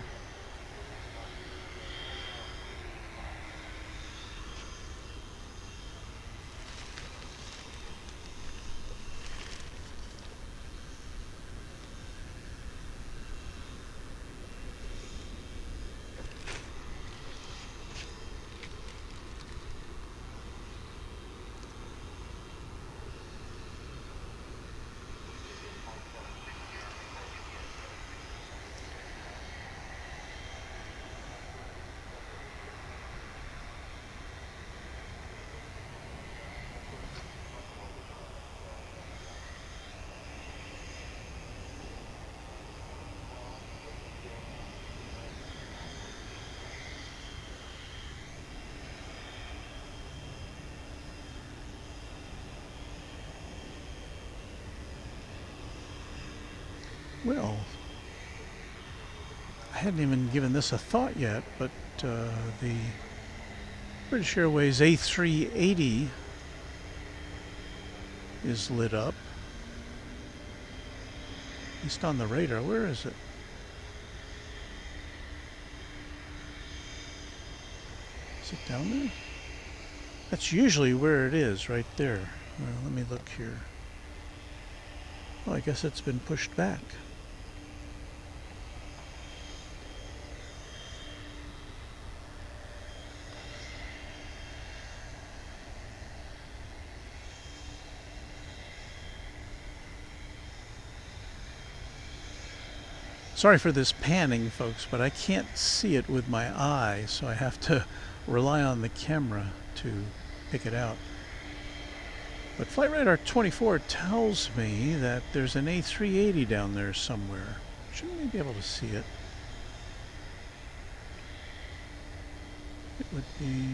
Well, I hadn't even given this a thought yet, but the British Airways A380 is lit up. At least on the radar. Where is it? Is it down there? That's usually where it is, right there. Well, let me look here. Oh, I guess it's been pushed back. Sorry for this panning, folks, but I can't see it with my eye, so I have to rely on the camera to pick it out. But Flight Radar 24 tells me that there's an A380 down there somewhere. Shouldn't we be able to see it? It would be...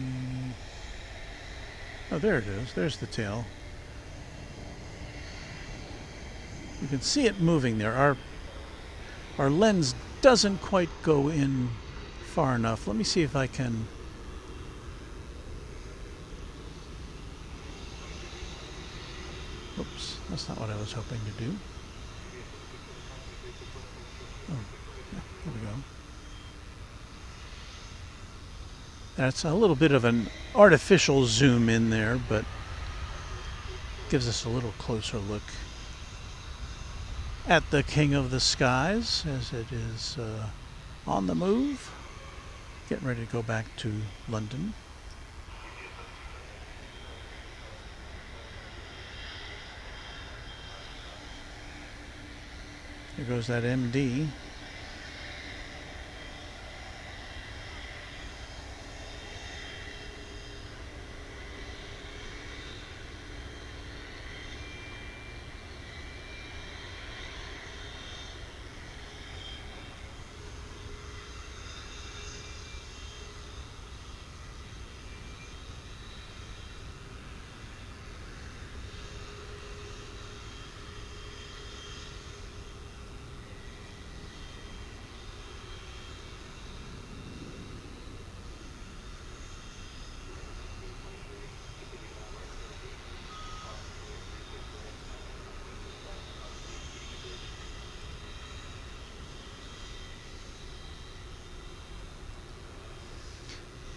Oh, there it is. There's the tail. You can see it moving there. Our lens doesn't quite go in far enough. Let me see if I can... Oops, that's not what I was hoping to do. Oh, yeah, there we go. That's a little bit of an artificial zoom in there, but gives us a little closer look at the King of the Skies as it is on the move, getting ready to go back to London. There goes that MD.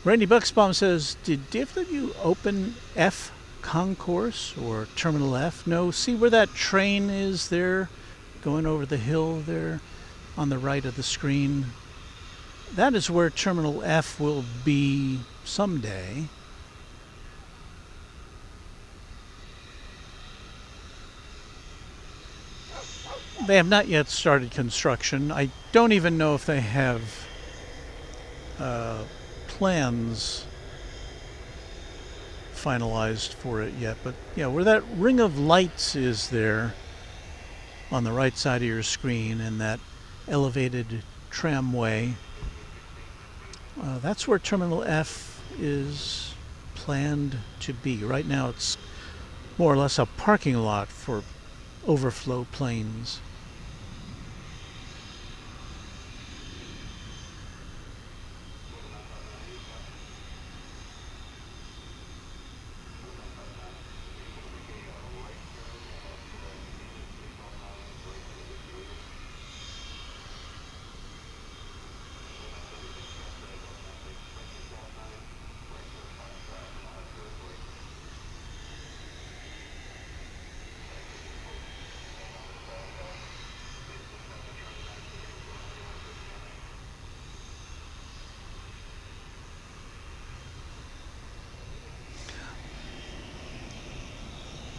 Randy Bucksbaum says, did DFW open F concourse or Terminal F? No, see where that train is there, going over the hill there on the right of the screen? That is where Terminal F will be someday. They have not yet started construction. I don't even know if they have plans finalized for it yet. But yeah, where that ring of lights is there on the right side of your screen and that elevated tramway, that's where Terminal F is planned to be. Right now it's more or less a parking lot for overflow planes.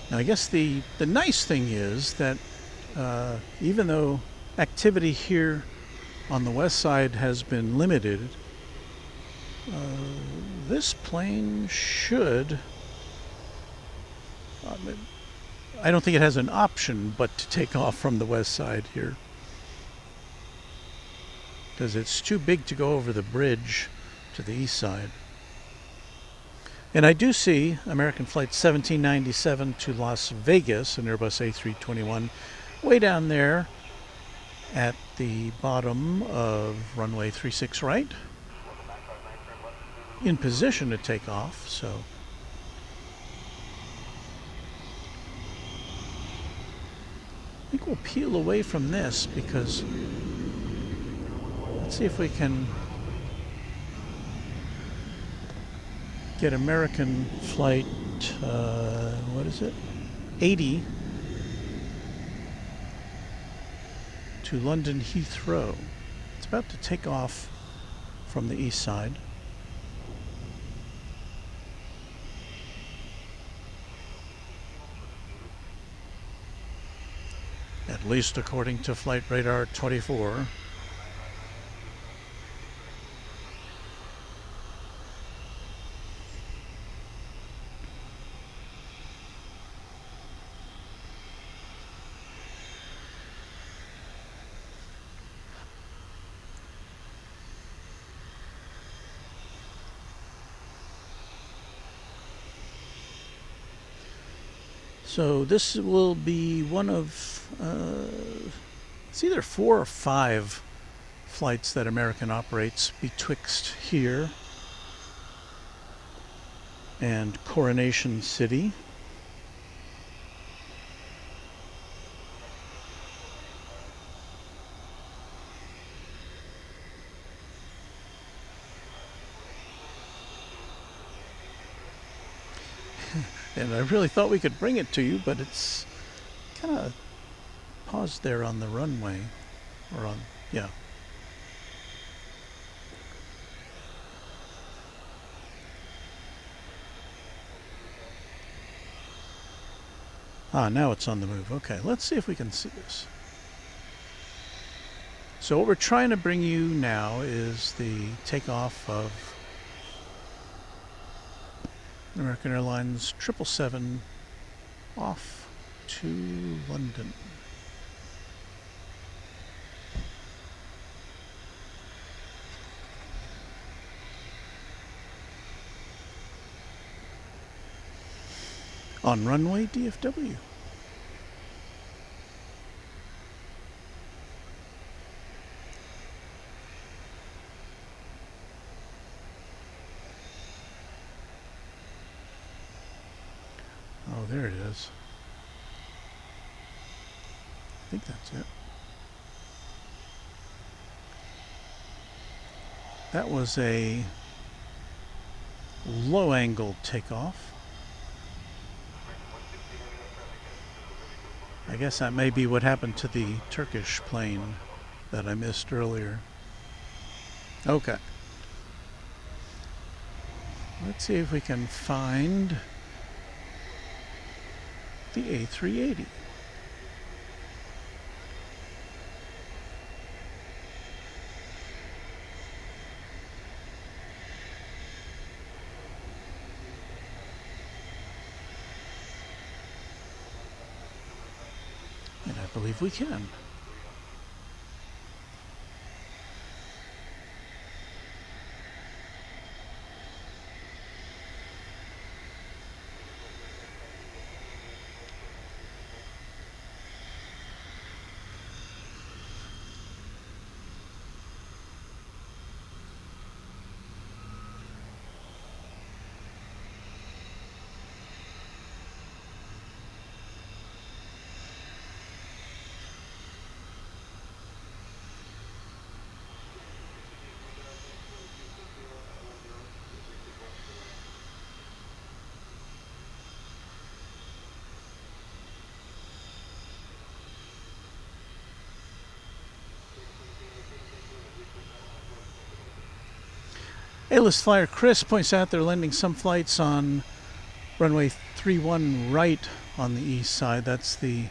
Now, I guess the nice thing is that even though activity here on the west side has been limited, this plane should, I don't think it has an option but to take off from the west side here, because it's too big to go over the bridge to the east side. And I do see American Flight 1797 to Las Vegas, an Airbus A321, way down there at the bottom of runway 36 right, in position to take off. So I think we'll peel away from this because let's see if we can get American Flight, what is it? 80 to London Heathrow. It's about to take off from the east side. At least according to Flight Radar 24. So this will be one of, it's either 4 or 5 flights that American operates betwixt here and Coronation City. And I really thought we could bring it to you, but it's kind of paused there on the runway. Or on, yeah. Ah, now it's on the move. Okay, let's see if we can see this. So what we're trying to bring you now is the takeoff of American Airlines 777 off to London. On runway DFW. Oh, there it is. I think that's it. That was a low angle takeoff. I guess that may be what happened to the Turkish plane that I missed earlier. Okay. Let's see if we can find the A380. And I believe we can. A-list flyer Chris points out they're landing some flights on runway 31 right on the east side. That's the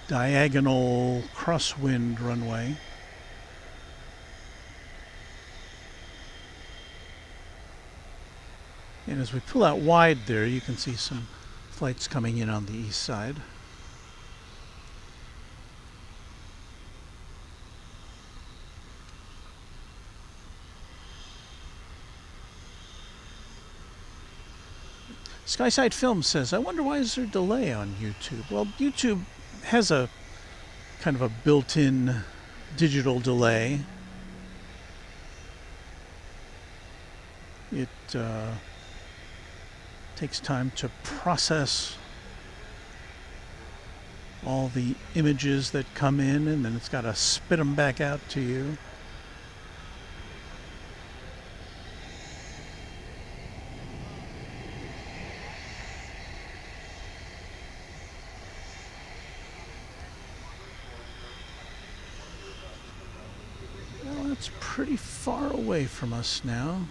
diagonal crosswind runway. And as we pull out wide there, you can see some flights coming in on the east side. Skyside Film says, I wonder why is there a delay on YouTube? Well, YouTube has a kind of a built-in digital delay. It takes time to process all the images that come in, and then it's got to spit them back out to you. It's pretty far away from us now.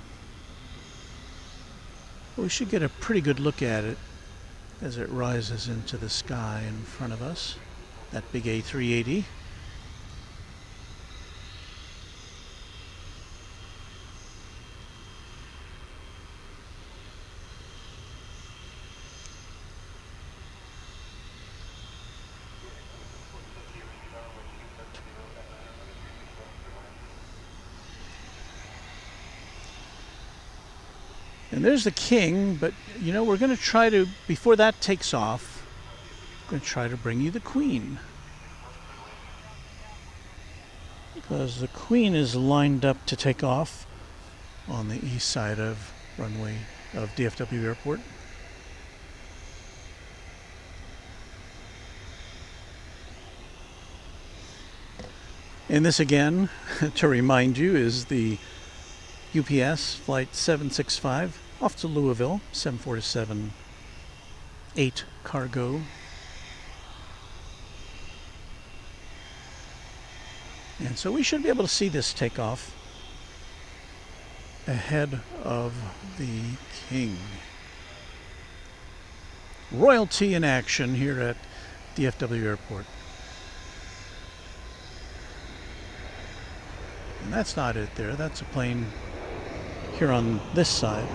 We should get a pretty good look at it as it rises into the sky in front of us. That big A380. And there's the King, but you know, we're going to try to, before that takes off, we're going to try to bring you the Queen. Because the Queen is lined up to take off on the east side of runway of DFW Airport. And this again, to remind you, is the UPS flight 765 off to Louisville, 747-8 cargo. And so we should be able to see this take off ahead of the King. Royalty in action here at DFW Airport. And that's not it there, that's a plane here on this side.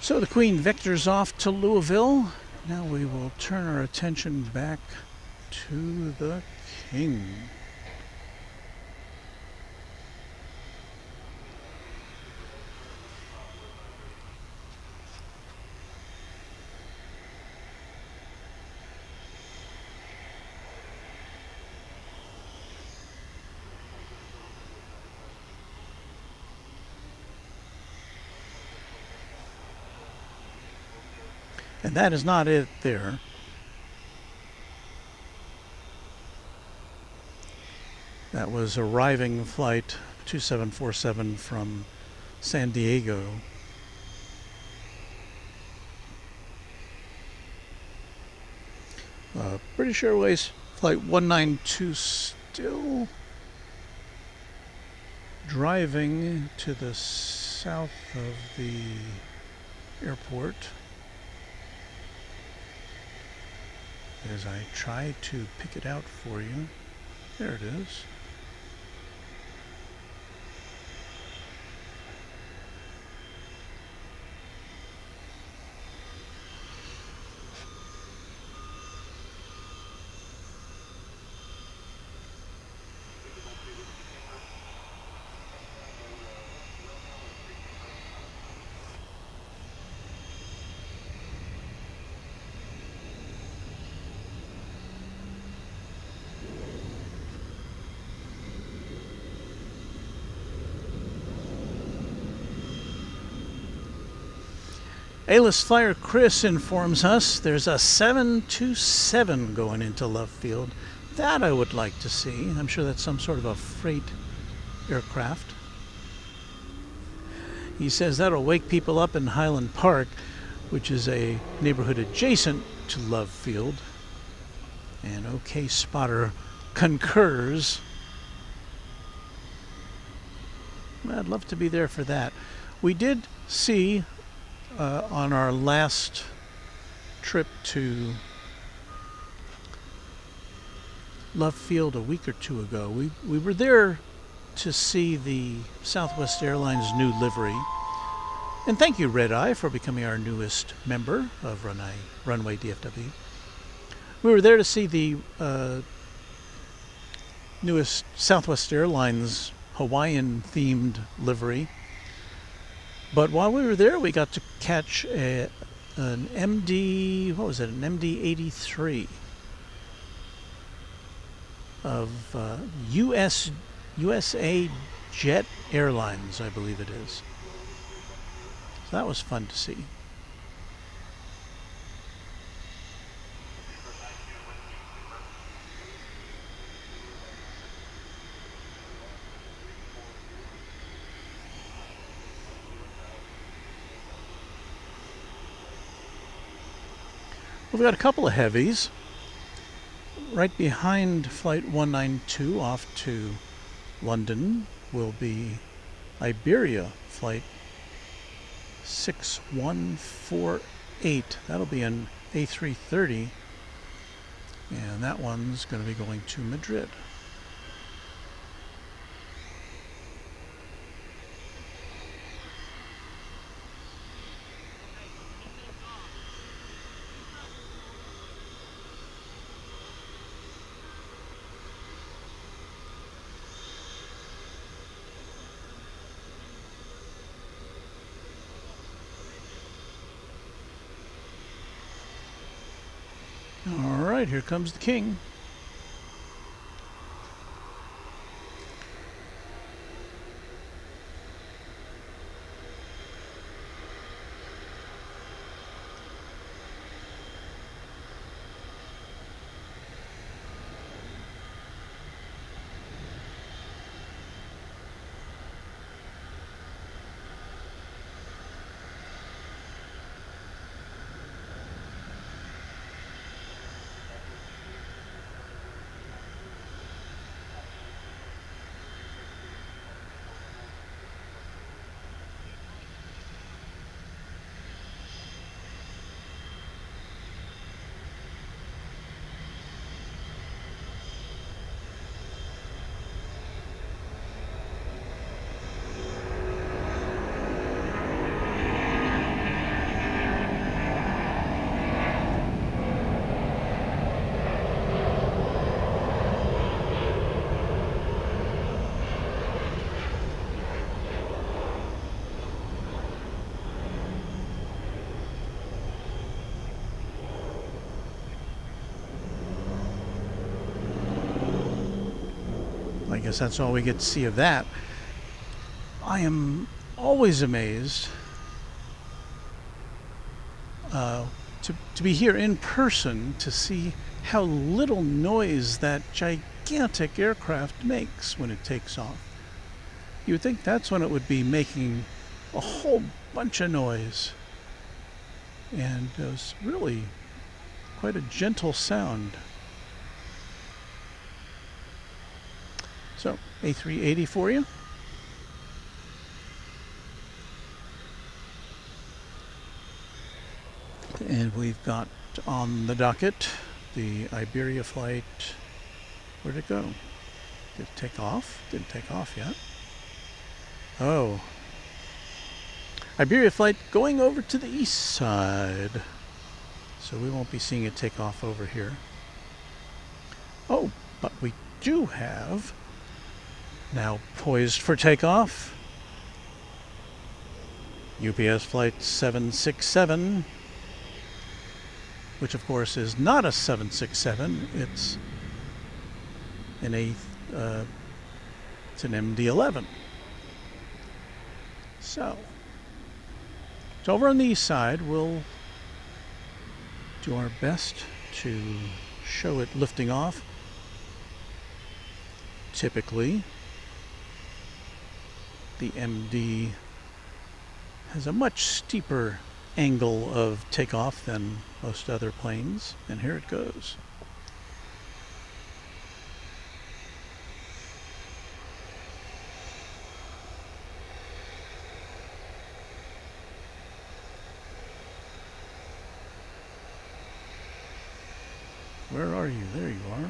So the Queen vectors off to Louisville. Now we will turn our attention back to the King. And that is not it there. That was arriving flight 2747 from San Diego. British Airways flight 192 still driving to the south of the airport as I try to pick it out for you. There it is. A-list flyer Chris informs us there's a 727 going into left field. That I would like to see. I'm sure that's some sort of a freight aircraft. He says that'll wake people up in Highland Park, which is a neighborhood adjacent to Love Field. And OK Spotter concurs. I'd love to be there for that. We did see on our last trip to Love Field a week or two ago, we were there to see the Southwest Airlines new livery. And thank you, Red Eye, for becoming our newest member of Runway DFW. We were there to see the newest Southwest Airlines Hawaiian-themed livery. But while we were there, we got to catch an MD, what was it, an MD-83 of USA Jet Airlines, I believe it is. So that was fun to see. We've got a couple of heavies. Right behind Flight 192 off to London will be Iberia Flight 6148. That'll be an A330. And that one's going to be going to Madrid. All right, here comes the King. guess that's all we get to see of that. I am always amazed to be here in person to see how little noise that gigantic aircraft makes when it takes off. You would think that's when it would be making a whole bunch of noise. And it was really quite a gentle sound. So, A380 for you. And we've got on the docket the Iberia flight. Where'd it go? Did it take off? Didn't take off yet. Oh. Iberia flight going over to the east side. So we won't be seeing it take off over here. Oh, but we do have, now poised for takeoff, UPS flight 767. Which of course is not a 767, it's an it's an MD-11. So over on the east side, we'll do our best to show it lifting off. Typically, the MD has a much steeper angle of takeoff than most other planes, and here it goes. Where are you? There you are.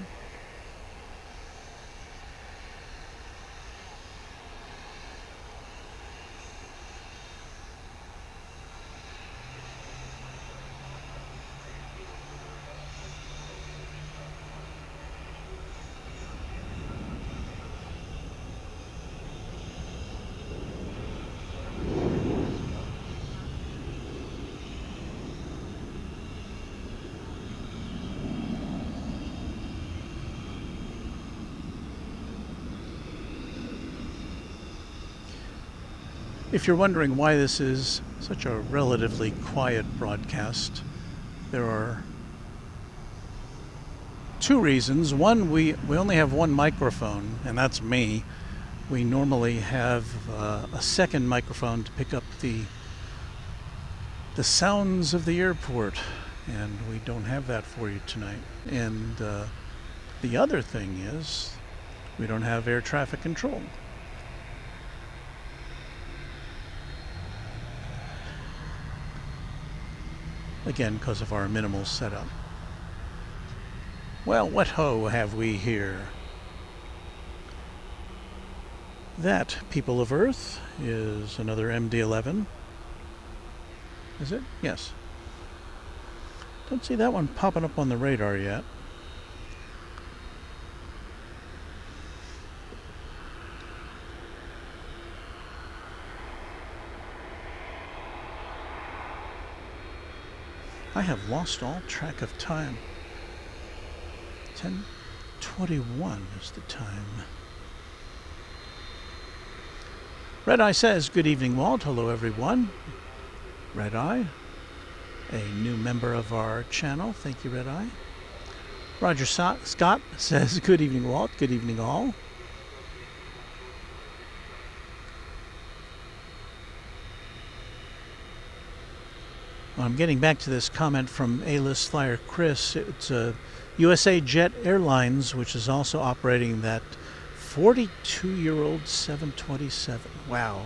If you're wondering why this is such a relatively quiet broadcast, there are two reasons. One, we only have one microphone, and that's me. We normally have a second microphone to pick up the sounds of the airport, and we don't have that for you tonight. And the other thing is we don't have air traffic control. Again, because of our minimal setup. Well, what ho have we here? That, people of Earth, is another MD-11. Is it? Yes. Don't see that one popping up on the radar yet. I have lost all track of time. 10:21 is the time. Red Eye says, good evening, Walt. Hello, everyone. Red Eye, a new member of our channel. Thank you, Red Eye. Roger Scott says, good evening, Walt. Good evening, all. Well, I'm getting back to this comment from A-list flyer Chris. It's USA Jet Airlines, which is also operating that 42-year-old 727. Wow.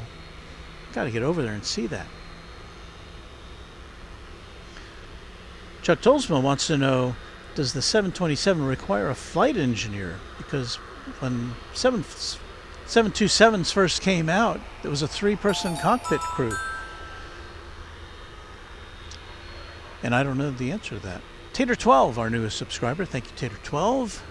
Got to get over there and see that. Chuck Tolsma wants to know, does the 727 require a flight engineer? Because when 727s first came out, there was a 3-person cockpit crew. And I don't know the answer to that. Tater12, our newest subscriber. Thank you, Tater12.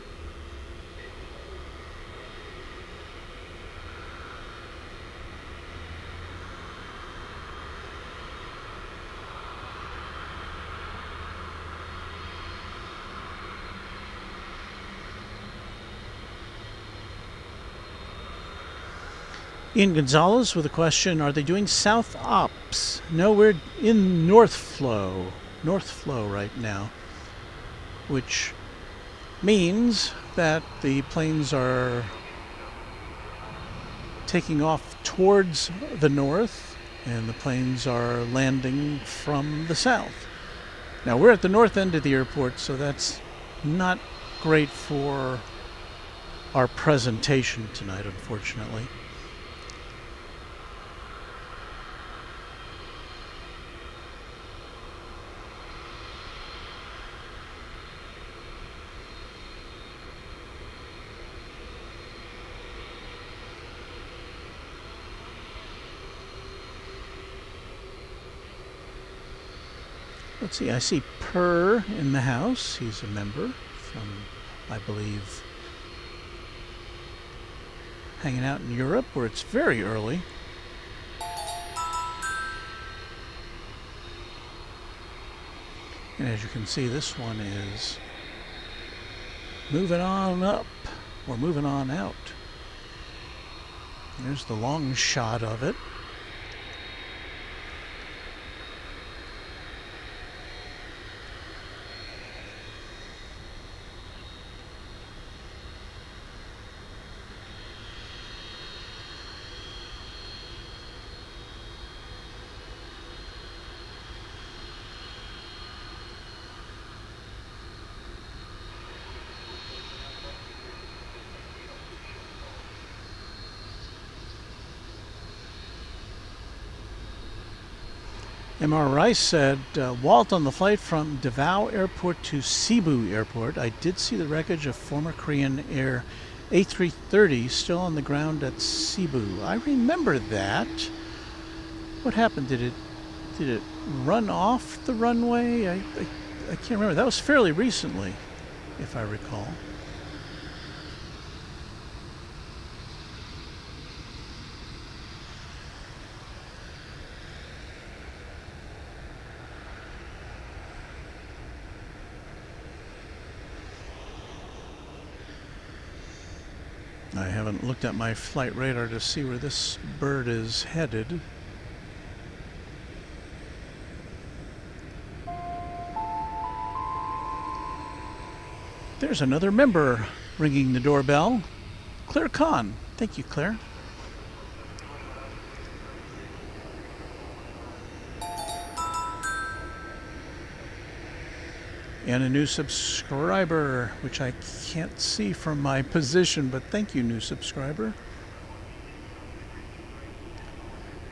Ian Gonzalez with a question, are they doing South Ops? No, we're in North Flow right now, which means that the planes are taking off towards the north and the planes are landing from the south. Now we're at the north end of the airport, so that's not great for our presentation tonight, unfortunately. Let's see, I see Per in the house. He's a member from, I believe, hanging out in Europe where it's very early. And as you can see, this one is moving on up or moving on out. There's the long shot of it. MR Rice said, Walt, on the flight from DFW Airport to Cebu Airport, I did see the wreckage of former Korean Air A330 still on the ground at Cebu. I remember that. What happened? Did it run off the runway? I can't remember. That was fairly recently, if I recall. I haven't looked at my flight radar to see where this bird is headed. There's another member ringing the doorbell. Claire Kahn. Thank you, Claire. And a new subscriber, which I can't see from my position, but thank you, new subscriber.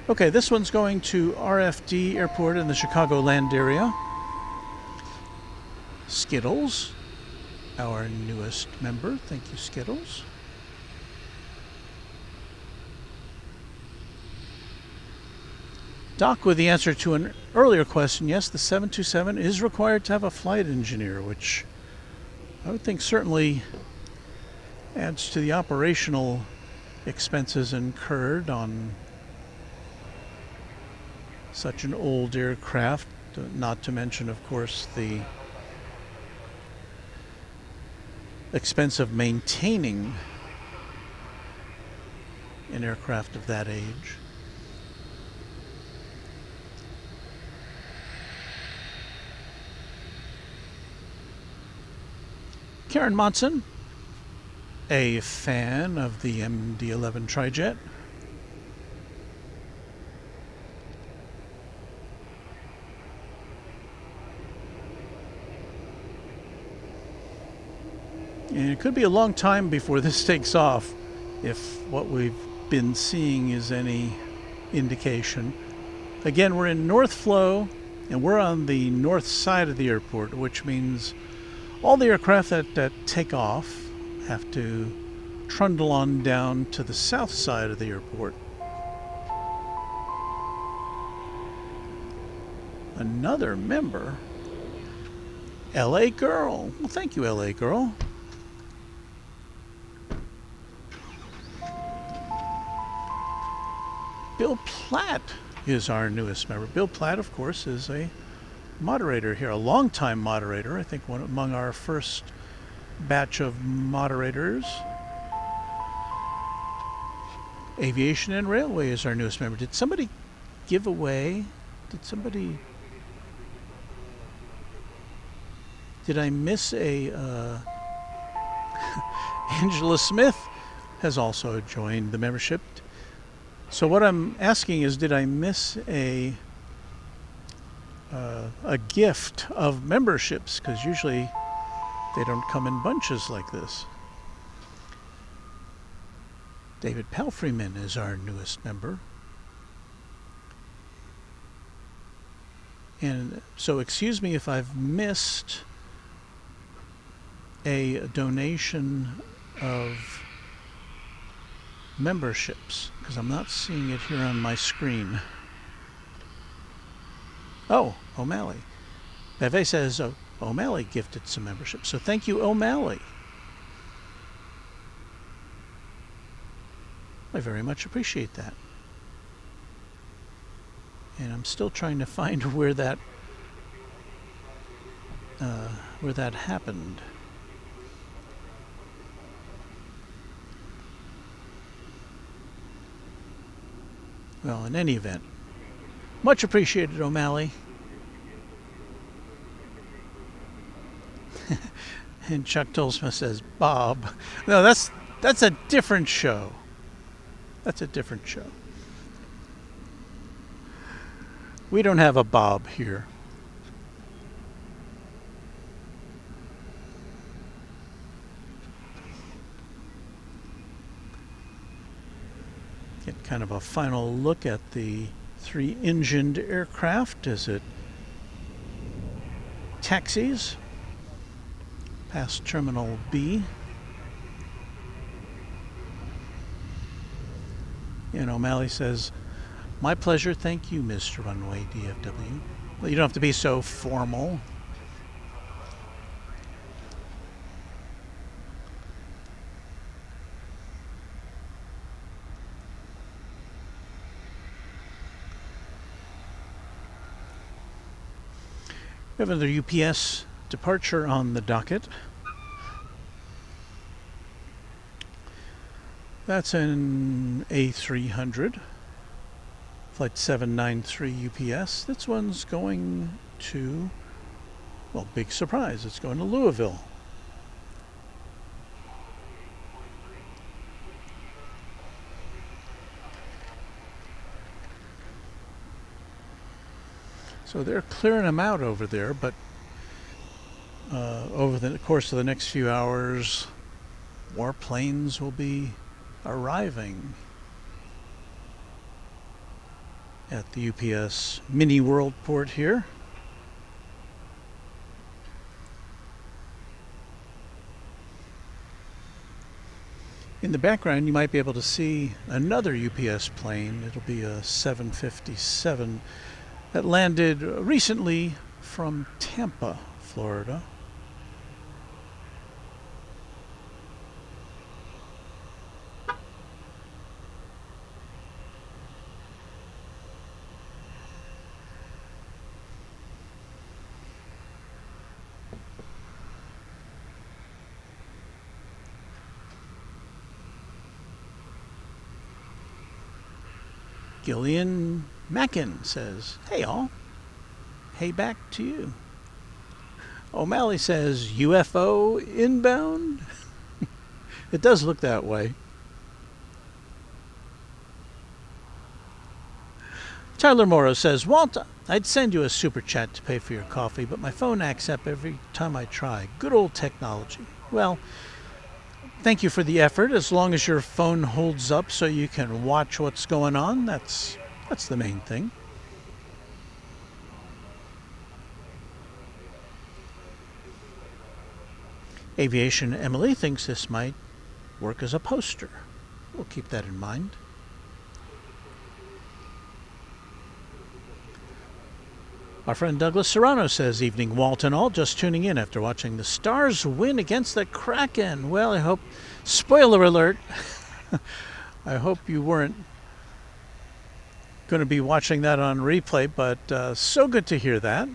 Okay, this one's going to RFD Airport in the Chicagoland area. Skittles, our newest member. Thank you, Skittles. Doc, with the answer to an earlier question, yes, the 727 is required to have a flight engineer, which I would think certainly adds to the operational expenses incurred on such an old aircraft, not to mention, of course, the expense of maintaining an aircraft of that age. Karen Monson, a fan of the MD-11 Trijet. And it could be a long time before this takes off, if what we've been seeing is any indication. Again, we're in North Flow, and we're on the north side of the airport, which means all the aircraft that take off have to trundle on down to the south side of the airport. Another member, LA Girl. Well, thank you, LA Girl. Bill Platt is our newest member. Bill Platt, of course, is a moderator here, a longtime moderator. I think one among our first batch of moderators. Aviation and Railway is our newest member. Did somebody give away? Did I miss a... Angela Smith has also joined the membership. So what I'm asking is, did I miss a gift of memberships? Because usually they don't come in bunches like this. David Palfreyman is our newest member. And so excuse me if I've missed a donation of memberships, because I'm not seeing it here on my screen. Oh, O'Malley. Beve says O'Malley gifted some memberships. So thank you, O'Malley. I very much appreciate that. And I'm still trying to find where that happened. Well, in any event, much appreciated, O'Malley. And Chuck Tolsma says, Bob. No, that's a different show. That's a different show. We don't have a Bob here. Get kind of a final look at the 3-engined aircraft as it taxis past Terminal B. And O'Malley says, my pleasure, thank you, Mr. Runway DFW. Well, you don't have to be so formal. We have another UPS departure on the docket. That's an A300, flight 793 UPS. This one's going to, well, big surprise, it's going to Louisville. So they're clearing them out over there, but over the course of the next few hours, more planes will be arriving at the UPS mini world port here. In the background, you might be able to see another UPS plane. It'll be a 757 that landed recently from Tampa, Florida. Gillian Mackin says, hey all, hey back to you. O'Malley says, UFO inbound? It does look that way. Tyler Morrow says, Walt, I'd send you a super chat to pay for your coffee, but my phone acts up every time I try. Good old technology. Well, thank you for the effort. As long as your phone holds up so you can watch what's going on, that's the main thing. Aviation Emily thinks this might work as a poster. We'll keep that in mind. Our friend Douglas Serrano says, evening Walt and all, just tuning in after watching the Stars win against the Kraken. Well, I hope, spoiler alert, I hope you weren't going to be watching that on replay, but so good to hear that.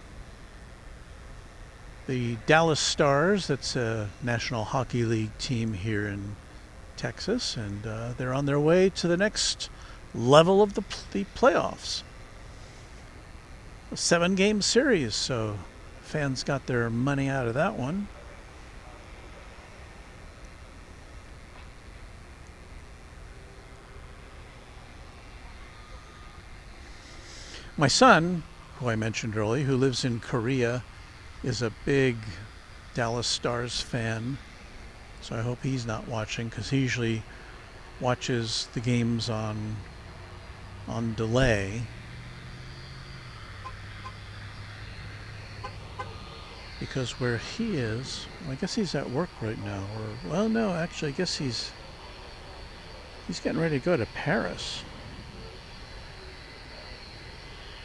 The Dallas Stars, that's a National Hockey League team here in Texas, and they're on their way to the next level of the playoffs. A 7-game series, so fans got their money out of that one. My son, who I mentioned earlier, who lives in Korea, is a big Dallas Stars fan. So I hope he's not watching, because he usually watches the games on delay. Because where he is, well, I guess he's at work right now. Or, well, no, actually, I guess he's getting ready to go to Paris.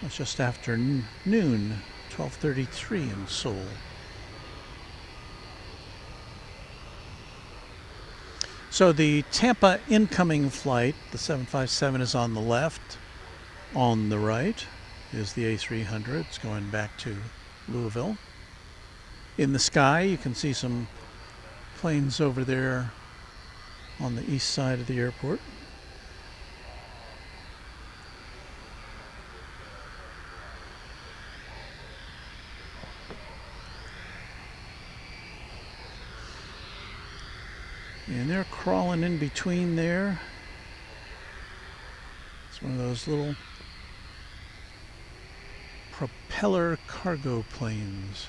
It's just after noon, 12:33 in Seoul. So the Tampa incoming flight, the 757, is on the left. On the right is the A300. It's going back to Louisville. In the sky, you can see some planes over there on the east side of the airport. And they're crawling in between there. It's one of those little propeller cargo planes.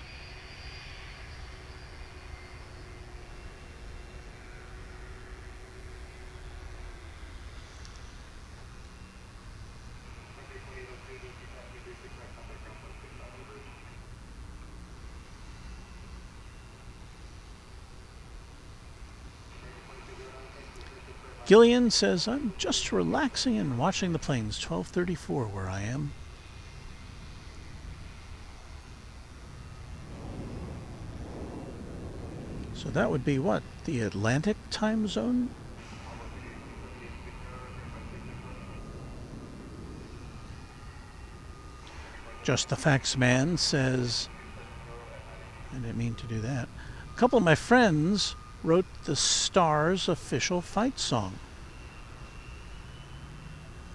Gillian says, I'm just relaxing and watching the planes. 12:34 where I am. So that would be what? The Atlantic time zone? Just the Facts Man says, I didn't mean to do that. A couple of my friends wrote the Stars' official fight song.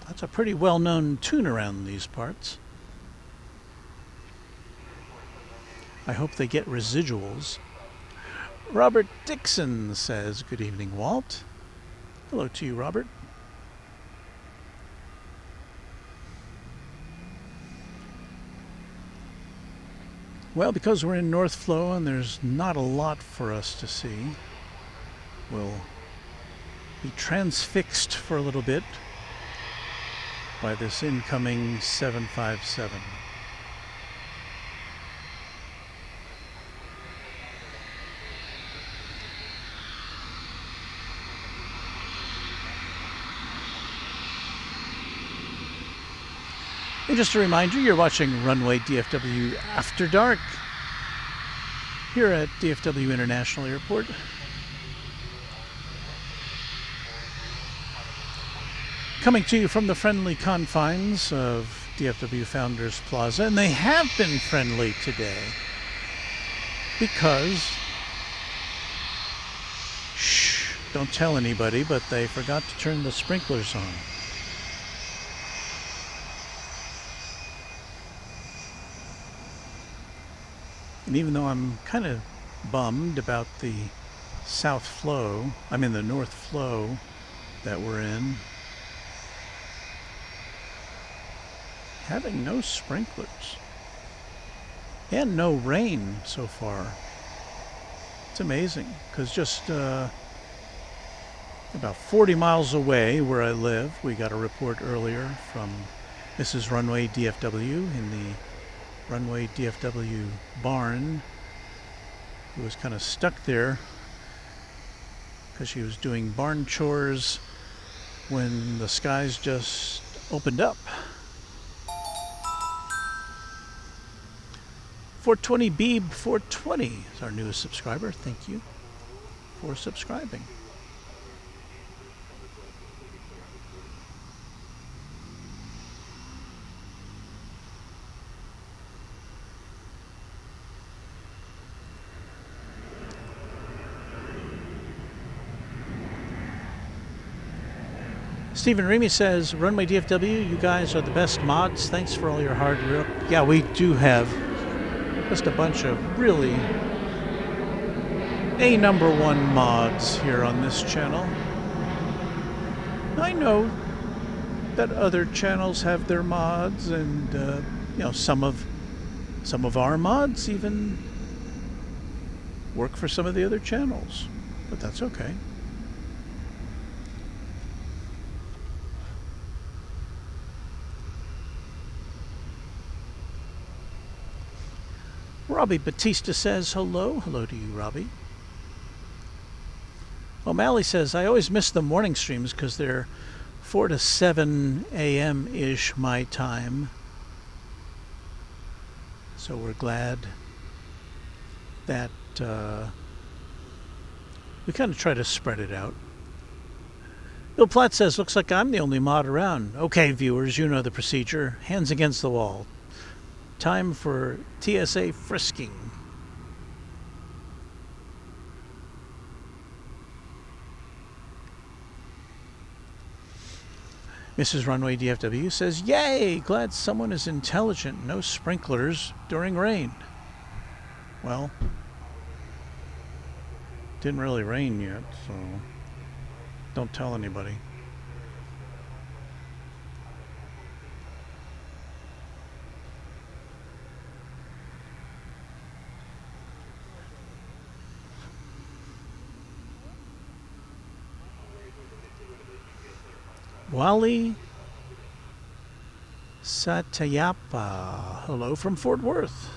That's a pretty well-known tune around these parts. I hope they get residuals. Robert Dixon says, good evening, Walt. Hello to you, Robert. Well, because we're in North Flow and there's not a lot for us to see, we'll be transfixed for a little bit by this incoming 757. And just a reminder, you're watching Runway DFW After Dark here at DFW International Airport. Coming to you from the friendly confines of DFW Founders Plaza, and they have been friendly today because, shh, don't tell anybody, but they forgot to turn the sprinklers on. And even though I'm kind of bummed about the north flow that we're in, having no sprinklers and no rain so far, it's amazing. Because just about 40 miles away where I live, we got a report earlier from Mrs. Runway DFW in the Runway DFW barn, who was kind of stuck there because she was doing barn chores when the skies just opened up. 420 Beeb 420 is our newest subscriber. Thank you for subscribing. Stephen Remy says, Runway DFW, you guys are the best mods. Thanks for all your hard work. Yeah, we do have just a bunch of really #1 mods here on this channel. I know that other channels have their mods, and you know, some of our mods even work for some of the other channels, but that's okay. Robbie Batista says hello. Hello to you, Robbie. O'Malley says, I always miss the morning streams because they're 4 to 7 a.m.-ish my time. So we're glad that we kind of try to spread it out. Bill Platt says, looks like I'm the only mod around. Okay, viewers, you know the procedure. Hands against the wall. Time for TSA frisking. Mrs. Runway DFW says, yay, glad someone is intelligent. No sprinklers during rain. Well, didn't really rain yet, so don't tell anybody. Wally Satayapa, hello from Fort Worth.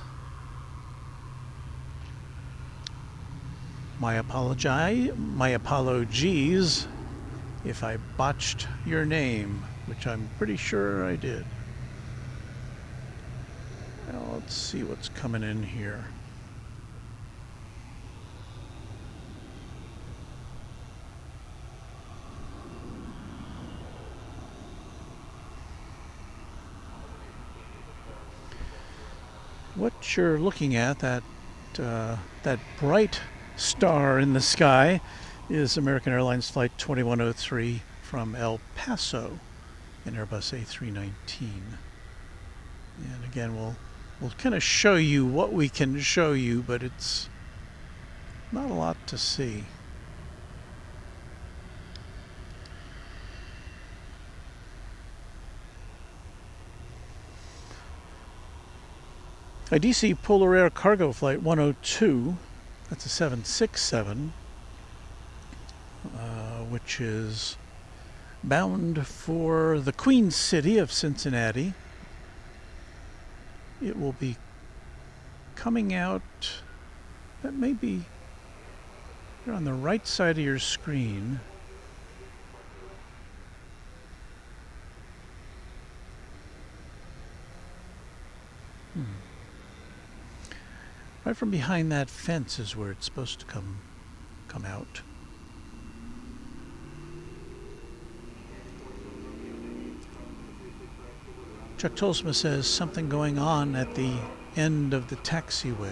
My apologies if I botched your name, which I'm pretty sure I did. Now let's see what's coming in here. What you're looking at, that bright star in the sky, is American Airlines Flight 2103 from El Paso, an Airbus A319. And again, we'll kind of show you what we can show you, but it's not a lot to see. A DC Polar Air Cargo Flight 102, that's a 767, which is bound for the Queen City of Cincinnati. It will be coming out, that may be here on the right side of your screen. Right from behind that fence is where it's supposed to come out. Chuck Tolsma says something going on at the end of the taxiway.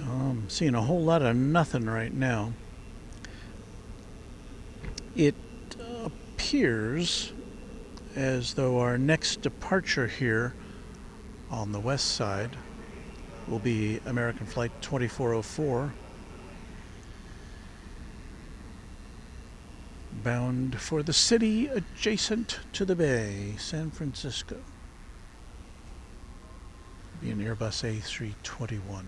I'm seeing a whole lot of nothing right now. It appears as though our next departure here on the west side will be American Flight 2404, bound for the city adjacent to the bay, San Francisco. It'll be an Airbus A321.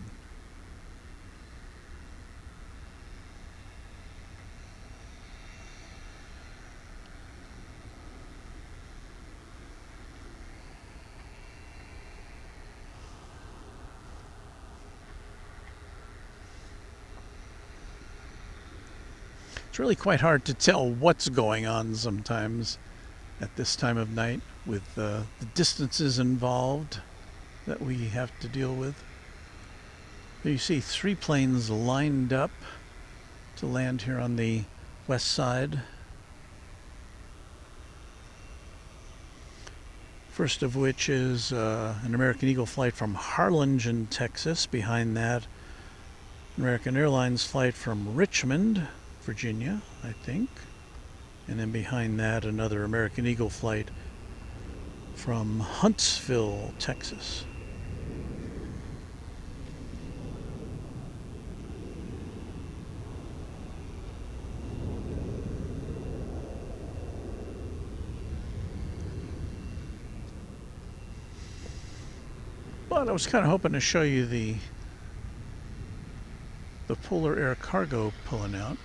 It's really quite hard to tell what's going on sometimes at this time of night. with the distances involved that we have to deal with. Here you see 3 planes lined up to land here on the west side. First of which is an American Eagle flight from Harlingen, Texas. Behind that, American Airlines flight from Richmond, Virginia, I think. And then behind that, another American Eagle flight from Huntsville, Texas. But I was kind of hoping to show you the Polar Air cargo pulling out.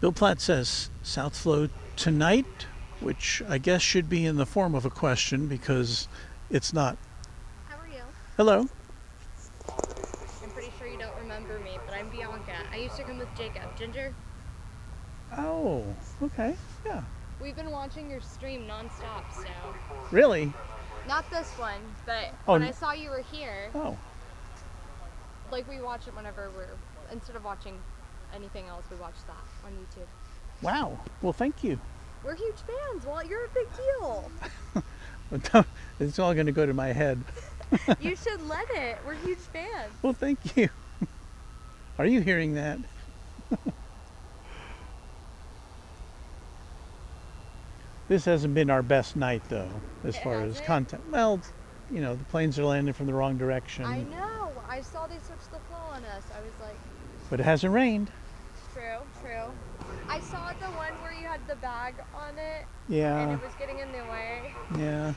Bill Platt says South Flow tonight, which I guess should be in the form of a question because it's not. How are you? Hello. I'm pretty sure you don't remember me, but I'm Bianca. I used to come with Jacob. Ginger? Oh, okay. Yeah. We've been watching your stream nonstop, so. Really? Not this one, but Oh, when I saw you were here, Oh. like we watch it whenever instead of watching anything else, we watch that on YouTube. Wow. Well, thank you. We're huge fans. Well, you're a big deal. It's all going to go to my head. You should let it. We're huge fans. Well, thank you. Are you hearing that? This hasn't been our best night, though, as far as hasn't? content. Well, you know, the planes are landing from the wrong direction. I know. I saw they switched the flow on us. I was like, But it hasn't rained. true. I saw the one where you had the bag on it and Yeah. it was getting in the way. Yeah.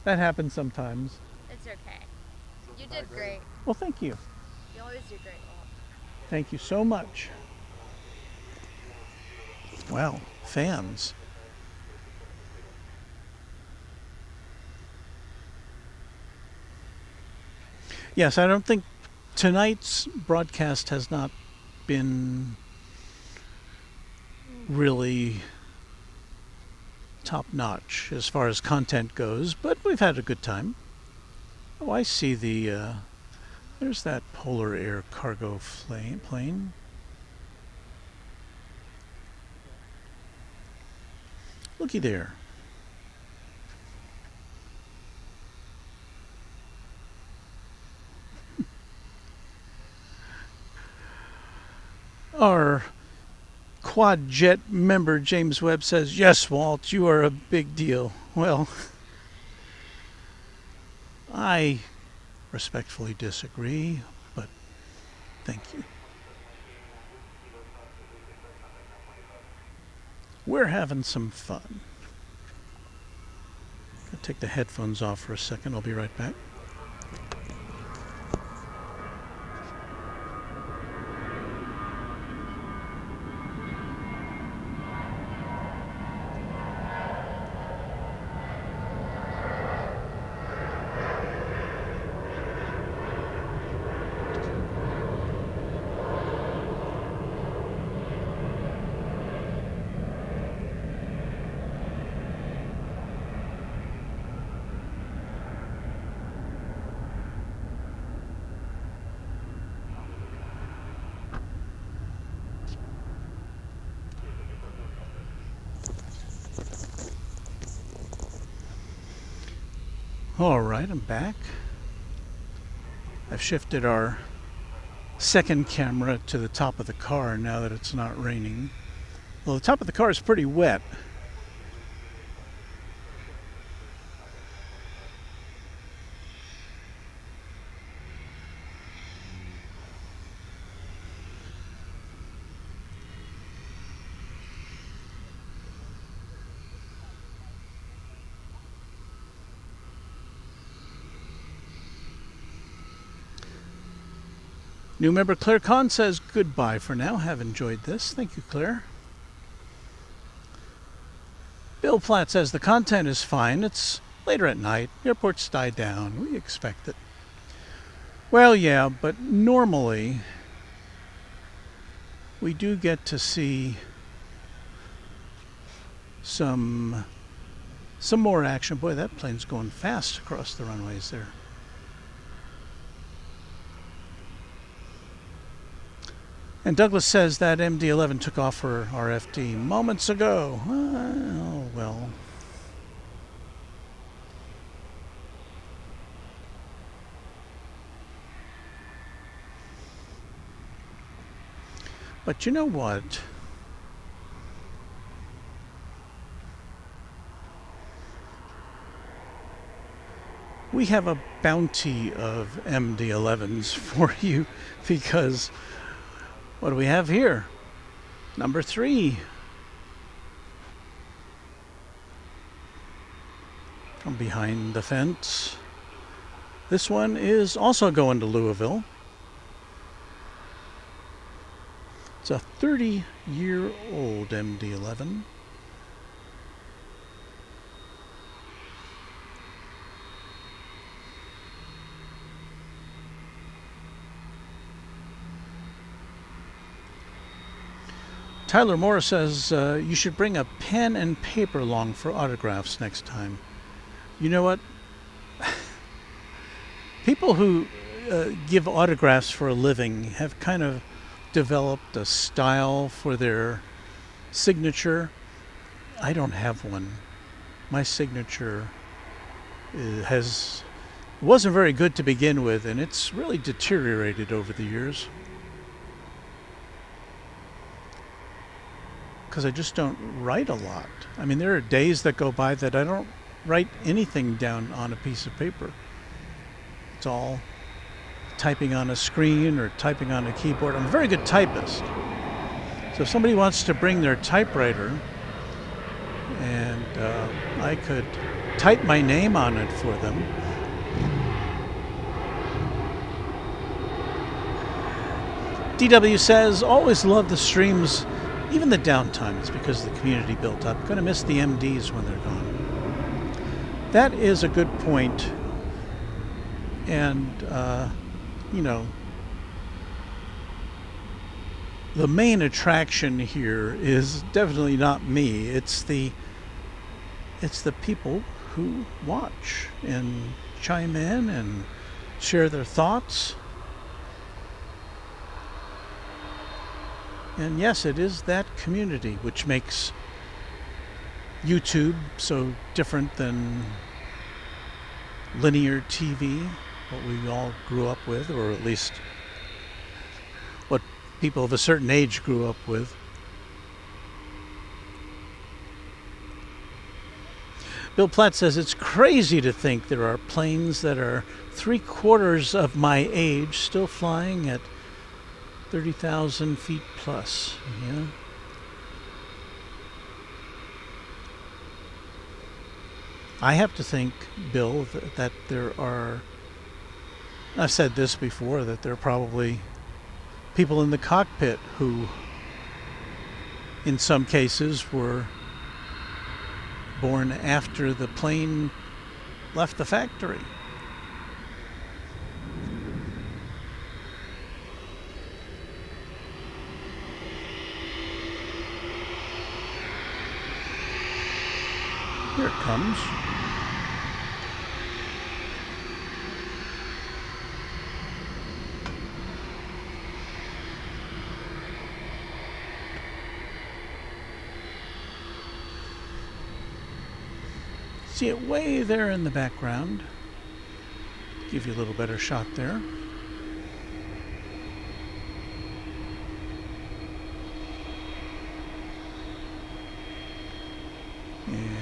That happens sometimes. It's okay. You did great. Well, thank you. You always do great. Thank you so much. Wow, fans. Yes, I don't think tonight's broadcast has not been really top notch as far as content goes, but we've had a good time. Oh, I see there's that Polar Air cargo plane. Looky there. Our quad jet member James Webb says, "Yes, Walt, you are a big deal." Well, I respectfully disagree, but thank you. We're having some fun. I'll take the headphones off for a second. I'll be right back. All right, I'm back. I've shifted our second camera to the top of the car now that it's not raining. Well, the top of the car is pretty wet. New member Claire Kahn says goodbye for now. Have enjoyed this. Thank you, Claire. Bill Platt says the content is fine. It's later at night. Airports die down. We expect it. Well, yeah, but normally we do get to see some more action. Boy, that plane's going fast across the runways there. And Douglas says that MD-11 took off for RFD moments ago. Oh, well. But you know what? We have a bounty of MD-11s for you because what do we have here? Number 3. From behind the fence. This one is also going to Louisville. It's a 30-year-old MD-11. Tyler Moore says you should bring a pen and paper along for autographs next time. You know what? People who give autographs for a living have kind of developed a style for their signature. I don't have one. My signature wasn't very good to begin with, and it's really deteriorated over the years. Because I just don't write a lot. I mean, there are days that go by that I don't write anything down on a piece of paper. It's all typing on a screen or typing on a keyboard. I'm a very good typist. So if somebody wants to bring their typewriter and I could type my name on it for them. DW says, always love the streams, even the downtime. It's because the community built up. Going to miss the MDs when they're gone. That is a good point. And, you know, the main attraction here is definitely not me. It's the people who watch and chime in and share their thoughts. And yes, it is that community which makes YouTube so different than linear TV, what we all grew up with, or at least what people of a certain age grew up with. Bill Platt says it's crazy to think there are planes that are 3/4 of my age still flying at 30,000 feet plus. Yeah. I have to think, Bill, that there are, I've said this before, that there are probably people in the cockpit who, in some cases, were born after the plane left the factory. Here it comes. See it way there in the background. Give you a little better shot there. And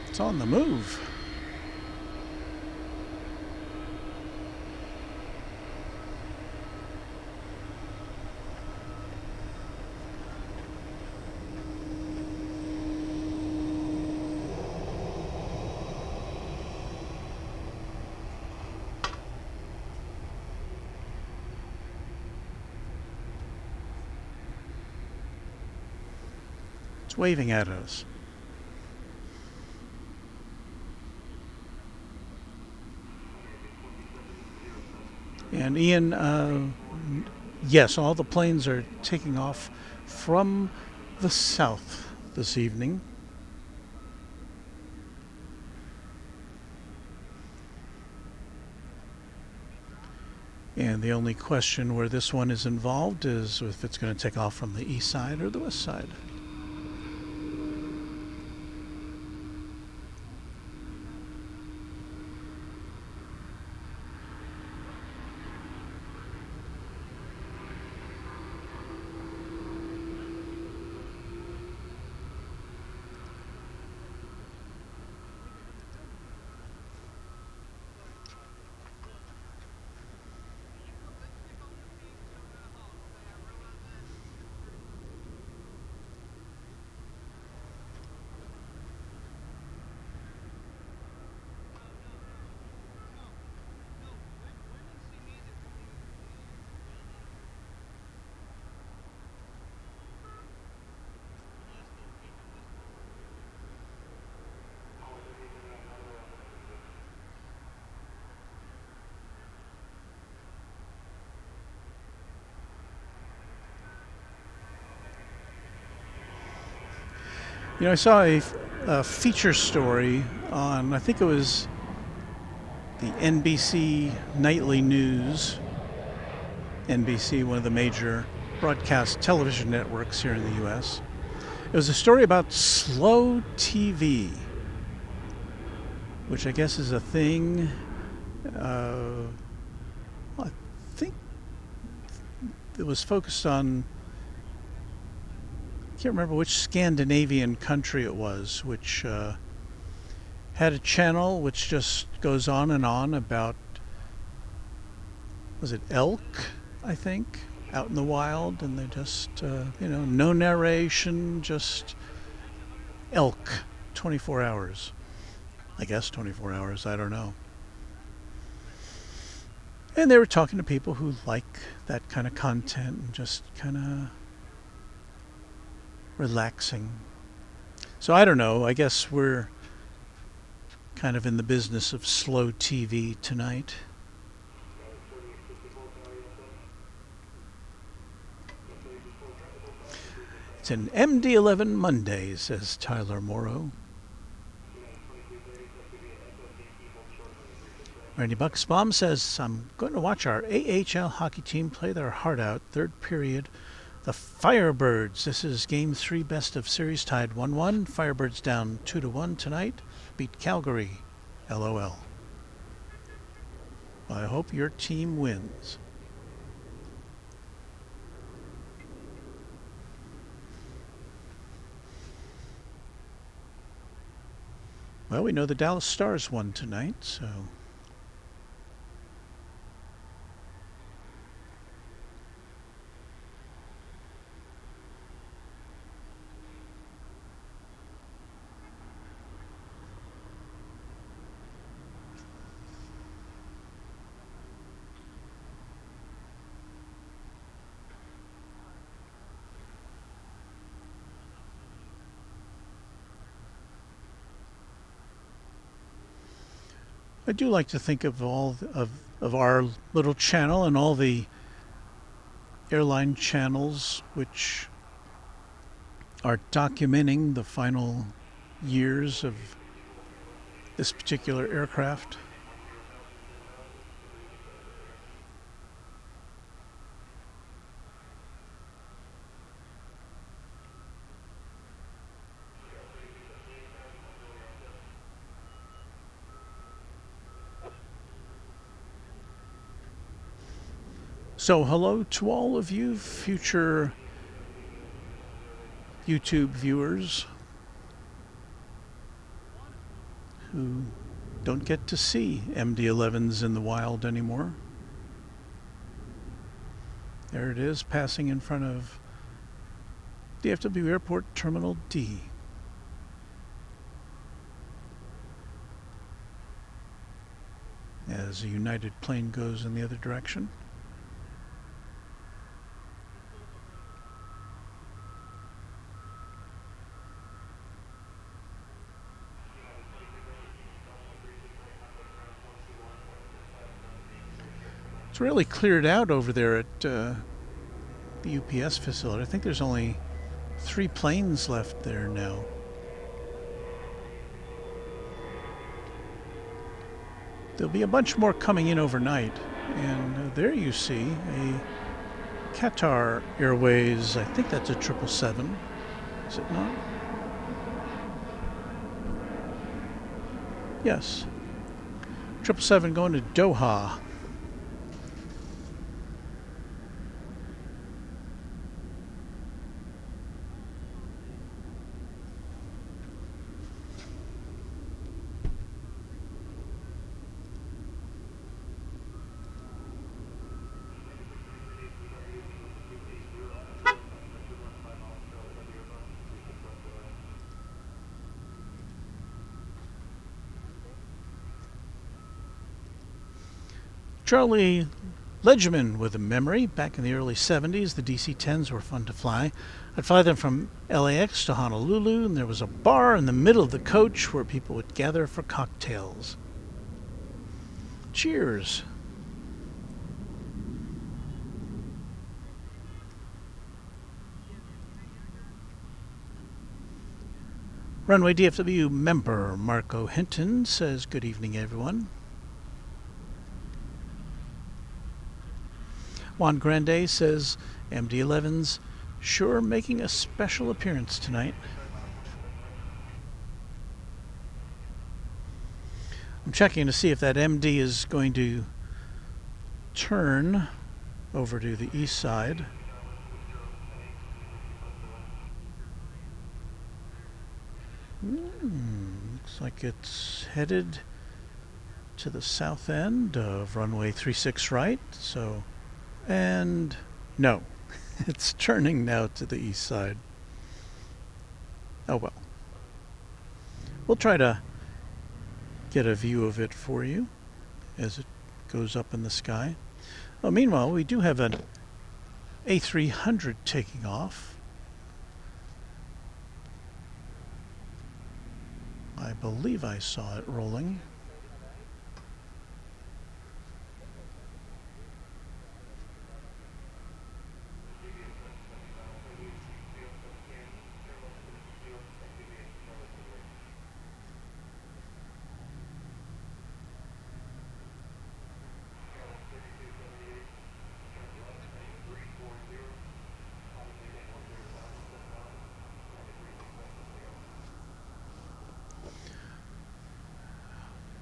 it's on the move. waving at us. And Ian, yes, all the planes are taking off from the south this evening. And the only question where this one is involved is if it's going to take off from the east side or the west side. You know, I saw a feature story on, I think it was the NBC Nightly News. NBC, one of the major broadcast television networks here in the U.S. It was a story about slow TV, which I guess is a thing. I think it was focused on, I can't remember which Scandinavian country it was, which had a channel which just goes on and on about, was it elk, I think, out in the wild, and they just, no narration, just elk, 24 hours. I guess 24 hours, I don't know. And they were talking to people who like that kind of content and just kind of relaxing. So I don't know, I guess we're kind of in the business of slow TV tonight. It's an MD-11 Monday, says Tyler Morrow. Randy Bucksbaum says, I'm going to watch our AHL hockey team play their heart out, third period. The Firebirds. This is Game 3 best of series, tied 1-1. Firebirds down 2-1 tonight. Beat Calgary. LOL. I hope your team wins. Well, we know the Dallas Stars won tonight, so... I do like to think of all of our little channel and all the airline channels which are documenting the final years of this particular aircraft. So hello to all of you future YouTube viewers who don't get to see MD-11s in the wild anymore. There it is, passing in front of DFW Airport Terminal D. As a United plane goes in the other direction. It's really cleared out over there at the UPS facility. I think there's only 3 planes left there now. There'll be a bunch more coming in overnight. And there you see a Qatar Airways, I think that's a 777. Is it not? Yes. 777 going to Doha. Charlie Ledgerman with a memory. Back in the early 70s, the DC-10s were fun to fly. I'd fly them from LAX to Honolulu, and there was a bar in the middle of the coach where people would gather for cocktails. Cheers. Runway DFW member Marco Hinton says, good evening, everyone. Juan Grande says, MD-11's sure making a special appearance tonight. I'm checking to see if that MD is going to turn over to the east side. Looks like it's headed to the south end of runway 36 right, so... And no, it's turning now to the east side. Oh well. We'll try to get a view of it for you as it goes up in the sky. Well, meanwhile, we do have an A300 taking off. I believe I saw it rolling.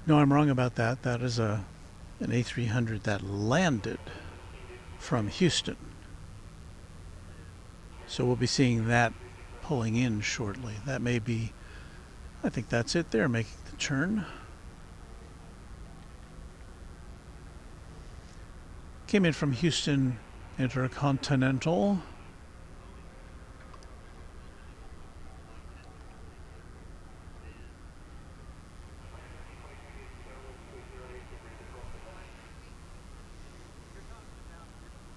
No, I'm wrong about that. That is an A300 that landed from Houston. So we'll be seeing that pulling in shortly. That may be, I think that's it there, making the turn. Came in from Houston Intercontinental.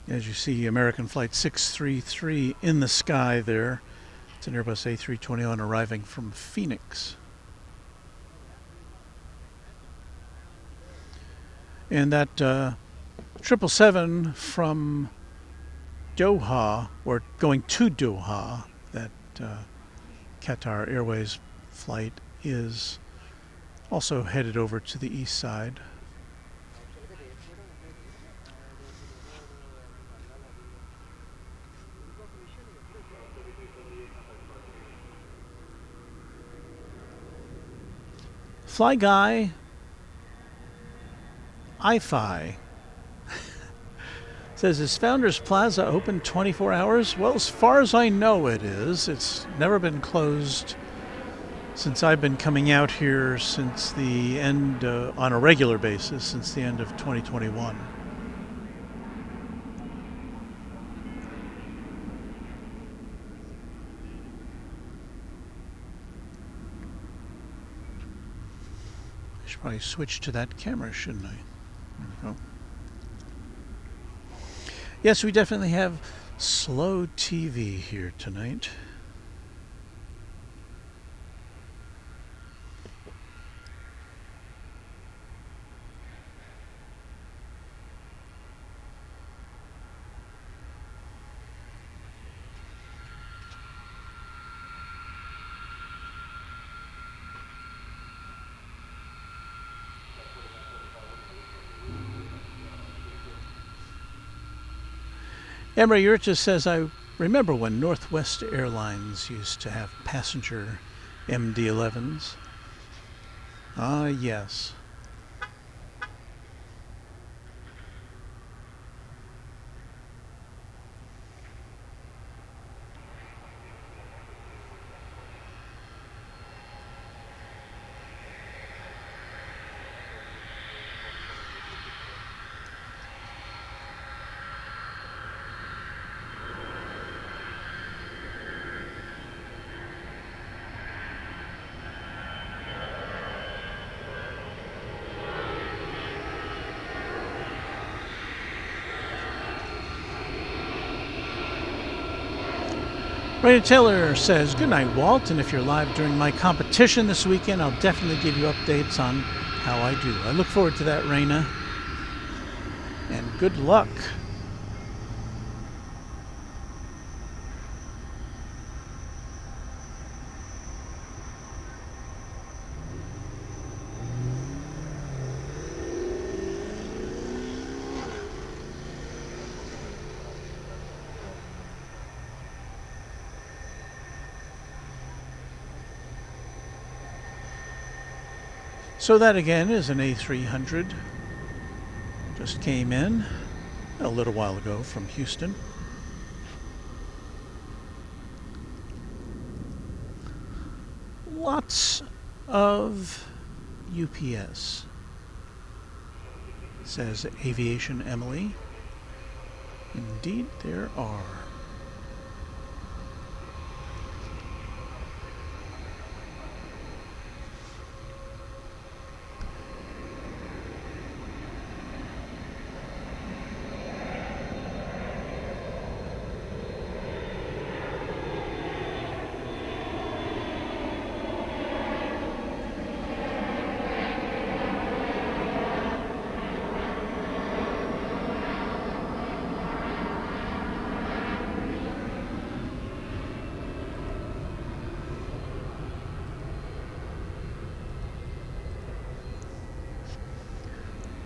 As you see, American Flight 633 in the sky there. It's an Airbus A321 arriving from Phoenix. And that 777 from Doha, or going to Doha, that Qatar Airways flight is also headed over to the east side. Fly Guy iFi says, is Founders Plaza open 24 hours? Well, as far as I know it is. It's never been closed since I've been coming out here since the end, on a regular basis, since the end of 2021. I should probably switch to that camera, shouldn't I? There we go. Yes, we definitely have slow TV here tonight. Emery Urcha says, I remember when Northwest Airlines used to have passenger MD-11s. Ah, yes. Ray Taylor says, good night, Walt, and if you're live during my competition this weekend, I'll definitely give you updates on how I do. I look forward to that, Raina, and good luck. So that again is an A300. Just came in a little while ago from Houston. Lots of UPS, says Aviation Emily. Indeed there are.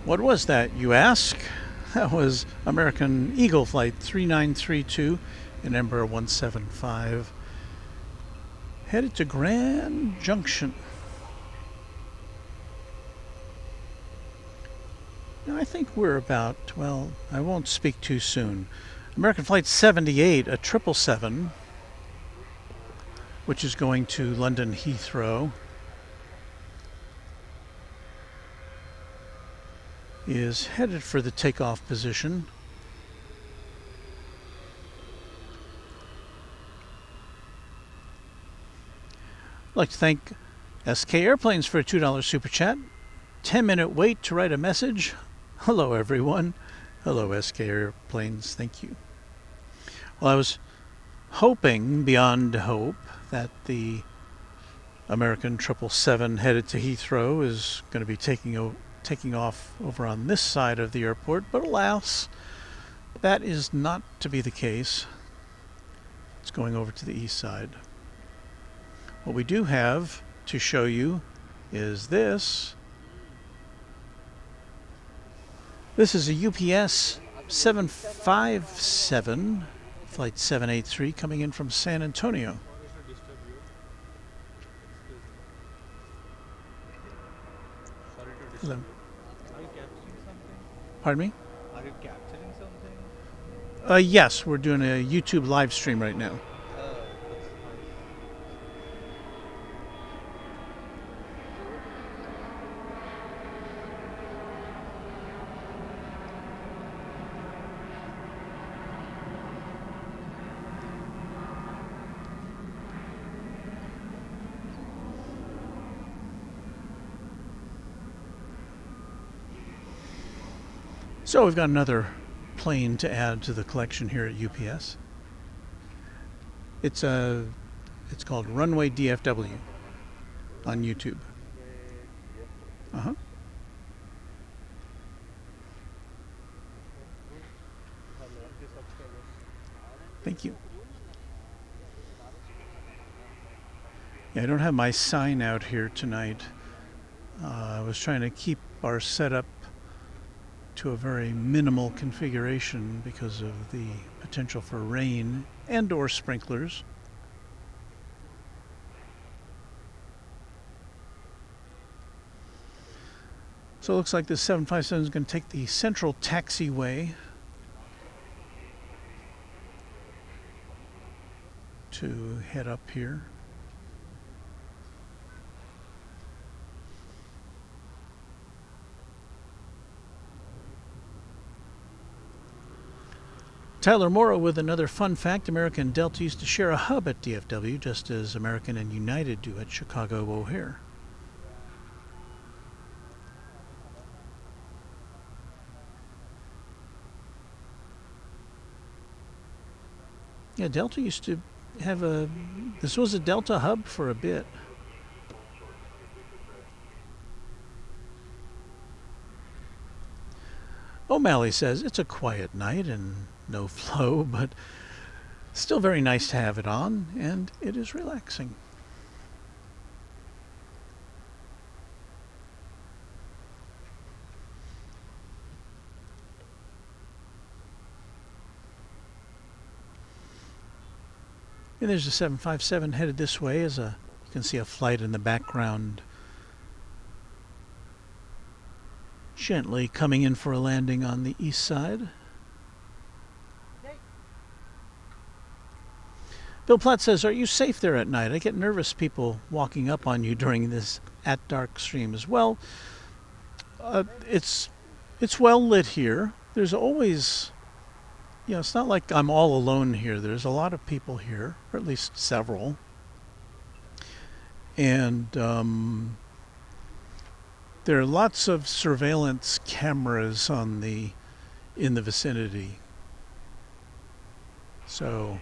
What was that, you ask? That was American Eagle Flight 3932 in Embraer 175, headed to Grand Junction. Now, I think we're about, well, I won't speak too soon. American Flight 78, a 777, which is going to London Heathrow, is headed for the takeoff position. I'd like to thank SK Airplanes for a $2 super chat. 10-minute wait to write a message. Hello, everyone. Hello, SK Airplanes. Thank you. Well, I was hoping beyond hope that the American 777 headed to Heathrow is going to be taking off over on this side of the airport, but alas, that is not to be the case. It's going over to the east side. What we do have to show you is this. This is a UPS 757, flight 783, coming in from San Antonio. Hello. Pardon me? Are you capturing something? Yes, we're doing a YouTube live stream right now. That's So we've got another plane to add to the collection here at UPS. It's called Runway DFW on YouTube. Uh-huh. Thank you. Yeah, I don't have my sign out here tonight. I was trying to keep our setup to a very minimal configuration because of the potential for rain and or sprinklers. So it looks like this 757 is going to take the central taxiway to head up here. Tyler Morrow with another fun fact. American and Delta used to share a hub at DFW, just as American and United do at Chicago O'Hare. Yeah, Delta used to have this was a Delta hub for a bit. O'Malley says it's a quiet night and no flow, but still very nice to have it on, and it is relaxing. And there's a 757 headed this way as you can see a flight in the background gently coming in for a landing on the east side. Bill Platt says, are you safe there at night? I get nervous people walking up on you during this at dark streams. Well, it's well lit here. There's always, it's not like I'm all alone here. There's a lot of people here, or at least several. And there are lots of surveillance cameras in the vicinity. So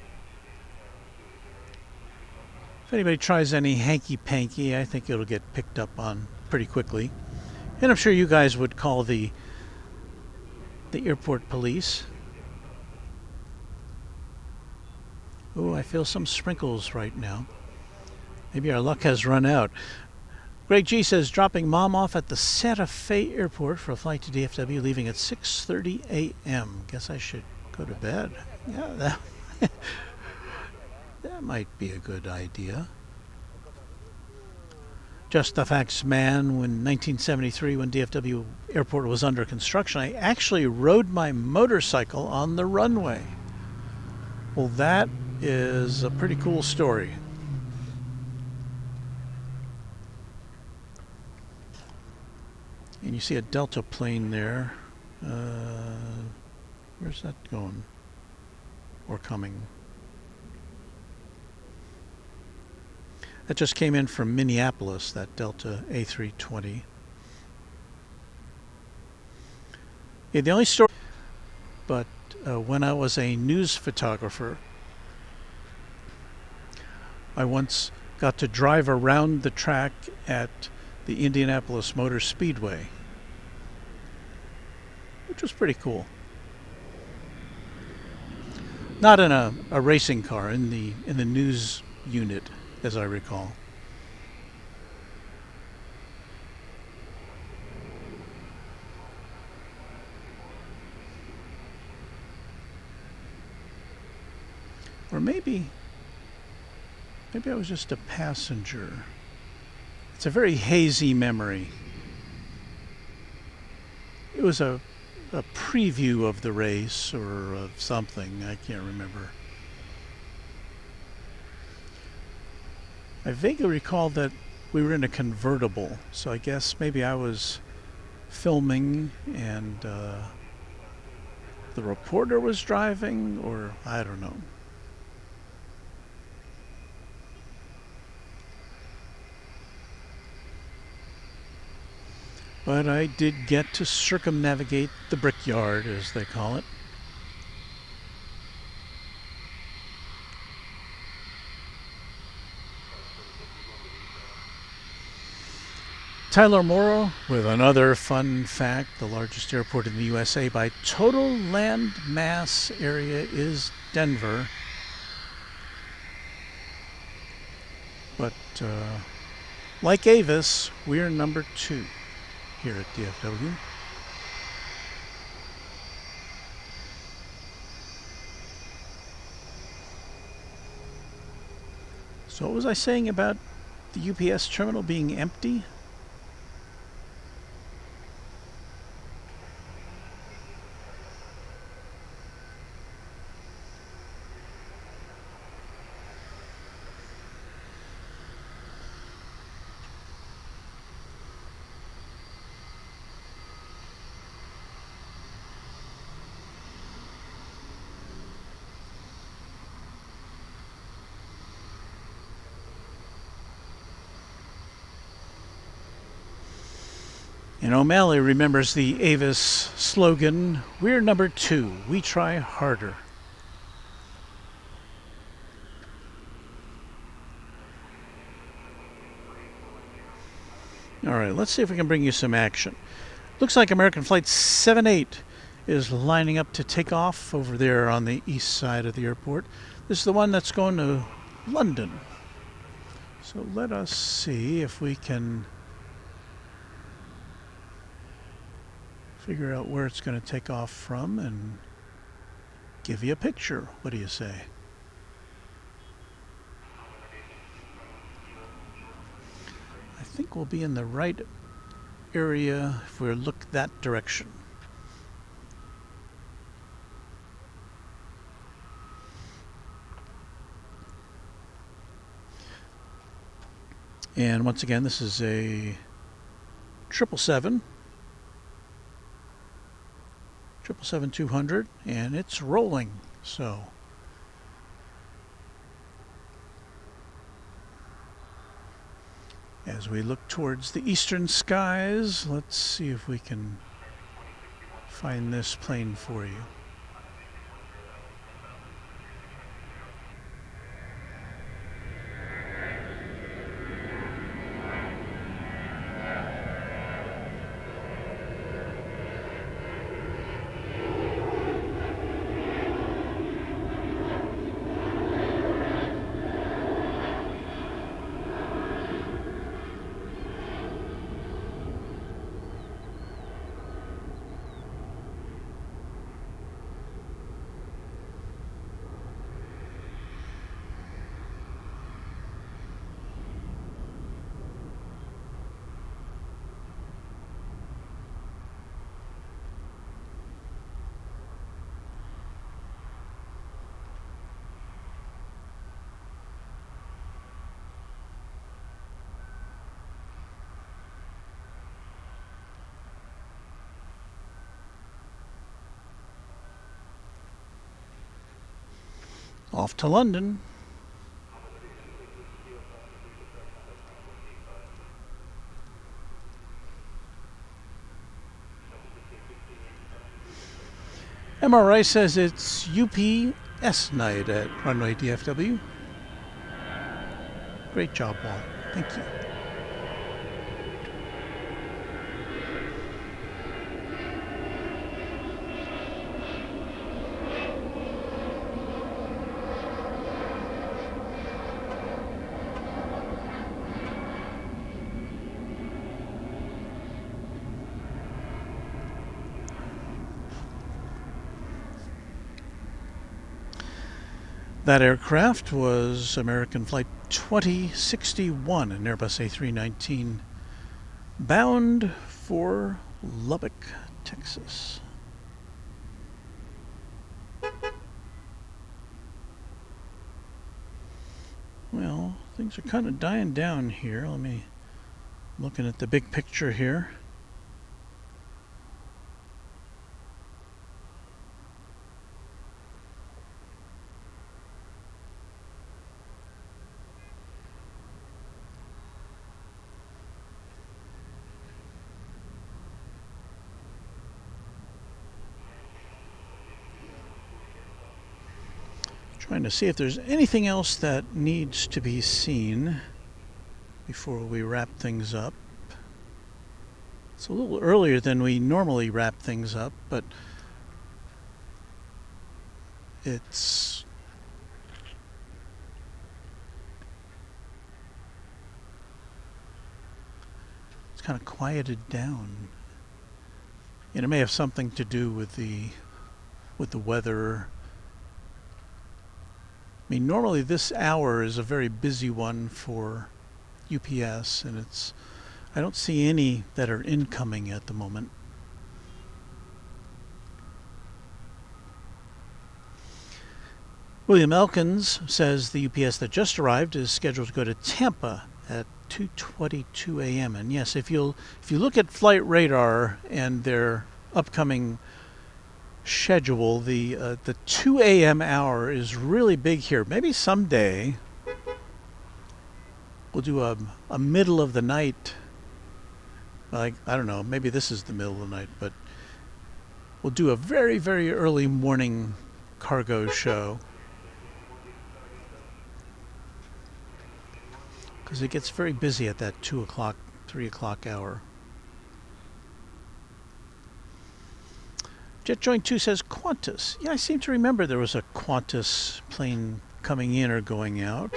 if anybody tries any hanky-panky, I think it'll get picked up on pretty quickly. And I'm sure you guys would call the airport police. Oh, I feel some sprinkles right now. Maybe our luck has run out. Greg G says, dropping mom off at the Santa Fe Airport for a flight to DFW, leaving at 6:30 a.m. Guess I should go to bed. Yeah, that might be a good idea. Just the facts, man. When 1973, when DFW Airport was under construction, I actually rode my motorcycle on the runway. Well, that is a pretty cool story. And you see a Delta plane there. Where's that going? Or coming? That just came in from Minneapolis, that Delta A320. Yeah, the only story, but when I was a news photographer, I once got to drive around the track at the Indianapolis Motor Speedway, which was pretty cool. Not in a racing car, in the news unit, as I recall. Or maybe I was just a passenger. It's a very hazy memory. It was a preview of the race or of something. I can't remember. I vaguely recall that we were in a convertible, so I guess maybe I was filming and the reporter was driving, or I don't know. But I did get to circumnavigate the brickyard, as they call it. Tyler Morrow with another fun fact. The largest airport in the USA by total land mass area is Denver. But like Avis, we're number 2 here at DFW. So what was I saying about the UPS terminal being empty? And O'Malley remembers the Avis slogan, "We're number 2, we try harder." All right, let's see if we can bring you some action. Looks like American Flight 78 is lining up to take off over there on the east side of the airport. This is the one that's going to London. So let us see if we can figure out where it's going to take off from and give you a picture. What do you say? I think we'll be in the right area if we look that direction. And once again, this is a 777. 777-200, and it's rolling. So as we look towards the eastern skies, let's see if we can find this plane for you. Off to London. MRI says it's UPS night at Runway DFW. Great job, Walt. Thank you. That aircraft was American Flight 2061, an Airbus A319, bound for Lubbock, Texas. Well, things are kind of dying down here. Looking at the big picture here. Trying to see if there's anything else that needs to be seen before we wrap things up. It's a little earlier than we normally wrap things up, but it's kind of quieted down. And it may have something to do with the weather. mean, normally this hour is a very busy one for UPS, and I don't see any that are incoming at the moment. William Elkins says the UPS that just arrived is scheduled to go to Tampa at 2:22 a.m. And yes, if you look at Flight Radar and their upcoming schedule, the 2 a.m. hour is really big here. Maybe someday we'll do a middle of the night. Like, I don't know, maybe this is the middle of the night, but we'll do a very, very early morning cargo show. Because it gets very busy at that 2 o'clock, 3 o'clock hour. JetJoin2 says Qantas. Yeah, I seem to remember there was a Qantas plane coming in or going out.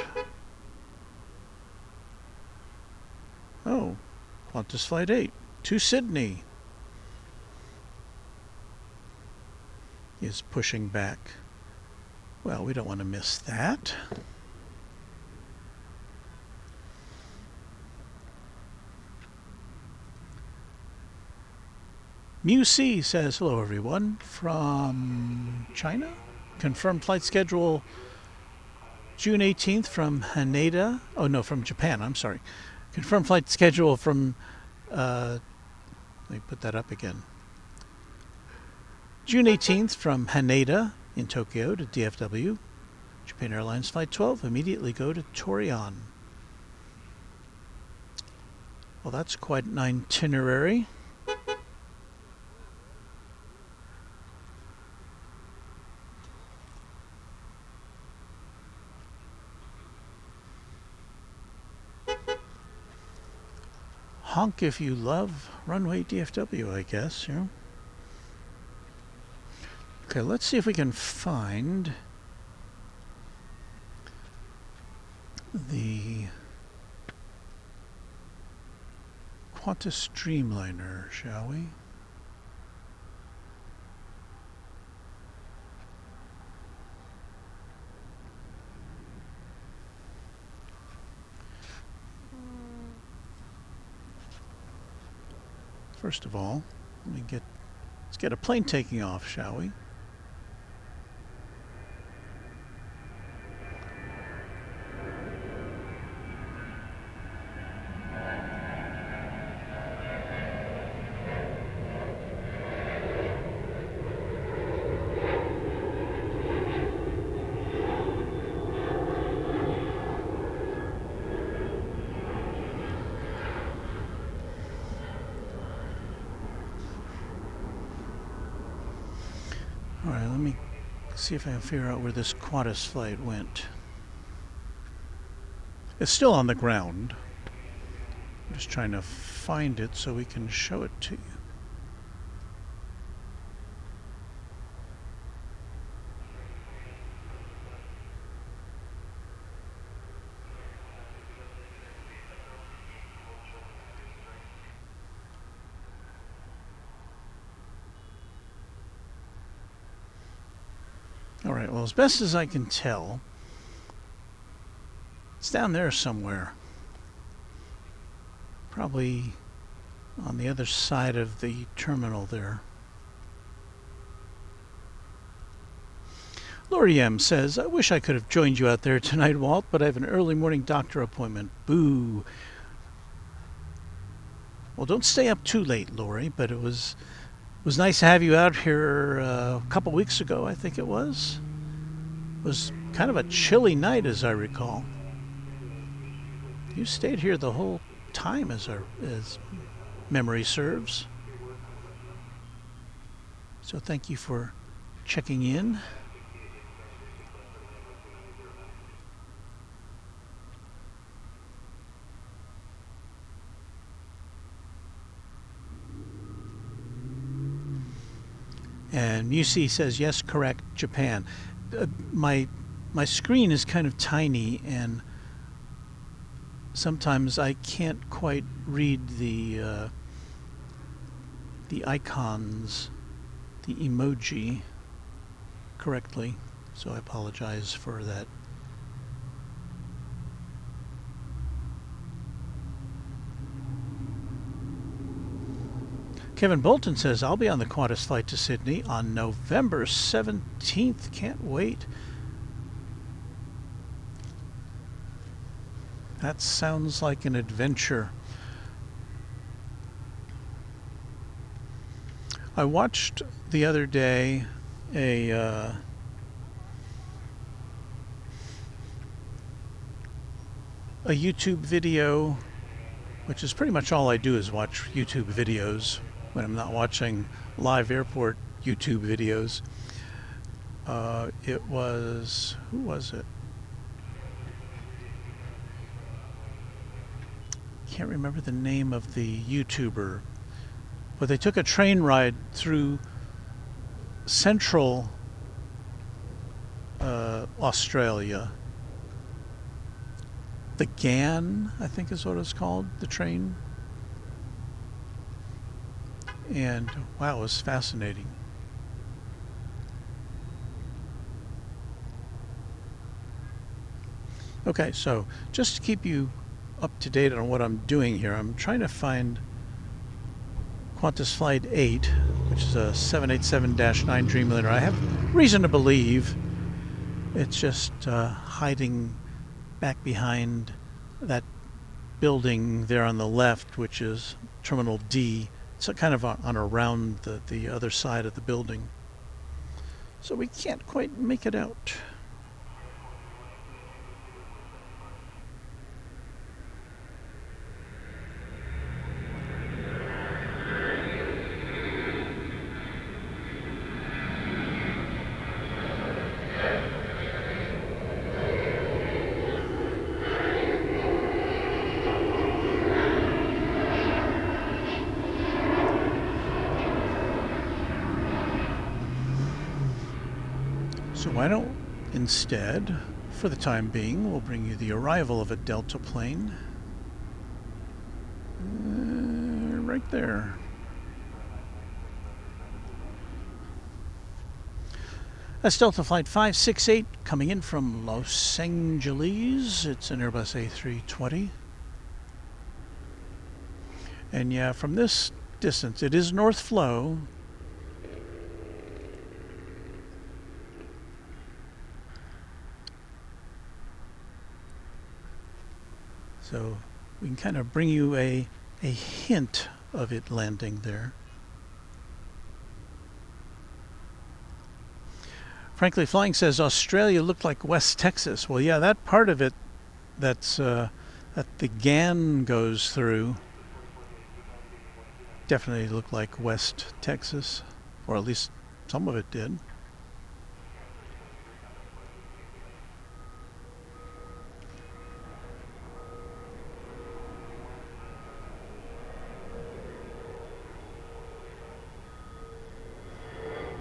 Oh, Qantas Flight 8 to Sydney is pushing back. Well, we don't want to miss that. MuC says, hello everyone, from China. Confirmed flight schedule June 18th from Haneda. Oh no, from Japan, I'm sorry. Confirmed flight schedule from, let me put that up again. June 18th from Haneda in Tokyo to DFW. Japan Airlines Flight 12, immediately go to Torian. Well, that's quite an itinerary. Honk if you love Runway DFW, I guess, yeah. Okay, let's see if we can find the Qantas Dreamliner, shall we? First of all, let's get a plane taking off, shall we? All right, let me see if I can figure out where this Qantas flight went. It's still on the ground. I'm just trying to find it so we can show it to you. All right, well, as best as I can tell, it's down there somewhere. Probably on the other side of the terminal there. Lori M says, I wish I could have joined you out there tonight, Walt, but I have an early morning doctor appointment. Boo. Well, don't stay up too late, Lori, but it was nice to have you out here a couple weeks ago, I think it was. It was kind of a chilly night, as I recall. You stayed here the whole time, as memory serves. So thank you for checking in. And MuC says, yes, correct, Japan. My screen is kind of tiny, and sometimes I can't quite read the icons, the emoji correctly, so I apologize for that Kevin Bolton says, I'll be on the Qantas flight to Sydney on November 17th. Can't wait. That sounds like an adventure. I watched the other day a YouTube video, which is pretty much all I do is watch YouTube videos when I'm not watching live airport YouTube videos. It was, who was it? Can't remember the name of the YouTuber, but they took a train ride through central Australia. The GAN, I think is what it's called, the train. And wow, it was fascinating. Okay, so just to keep you up to date on what I'm doing here, I'm trying to find Qantas Flight 8, which is a 787-9 Dreamliner. I have reason to believe it's just hiding back behind that building there on the left, which is Terminal D. It's kind of on around the other side of the building. So we can't quite make it out. So why don't instead, for the time being, we'll bring you the arrival of a Delta plane. Right there. That's Delta Flight 568 coming in from Los Angeles. It's an Airbus A320. And yeah, from this distance, it is North Flow. So we can kind of bring you a hint of it landing there. Frankly Flying says Australia looked like West Texas. Well, yeah, that part of it that the GAN goes through definitely looked like West Texas, or at least some of it did.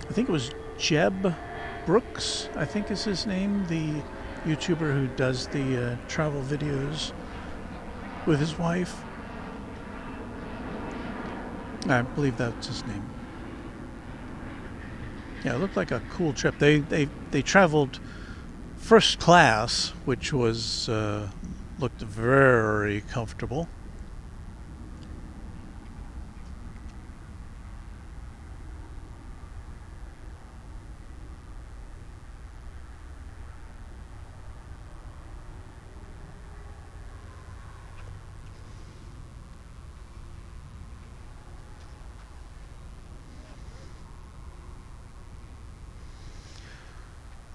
I think it was Jeb Brooks, I think is his name, the YouTuber who does the travel videos with his wife. I believe that's his name. Yeah, it looked like a cool trip. They traveled first class, which was looked very comfortable.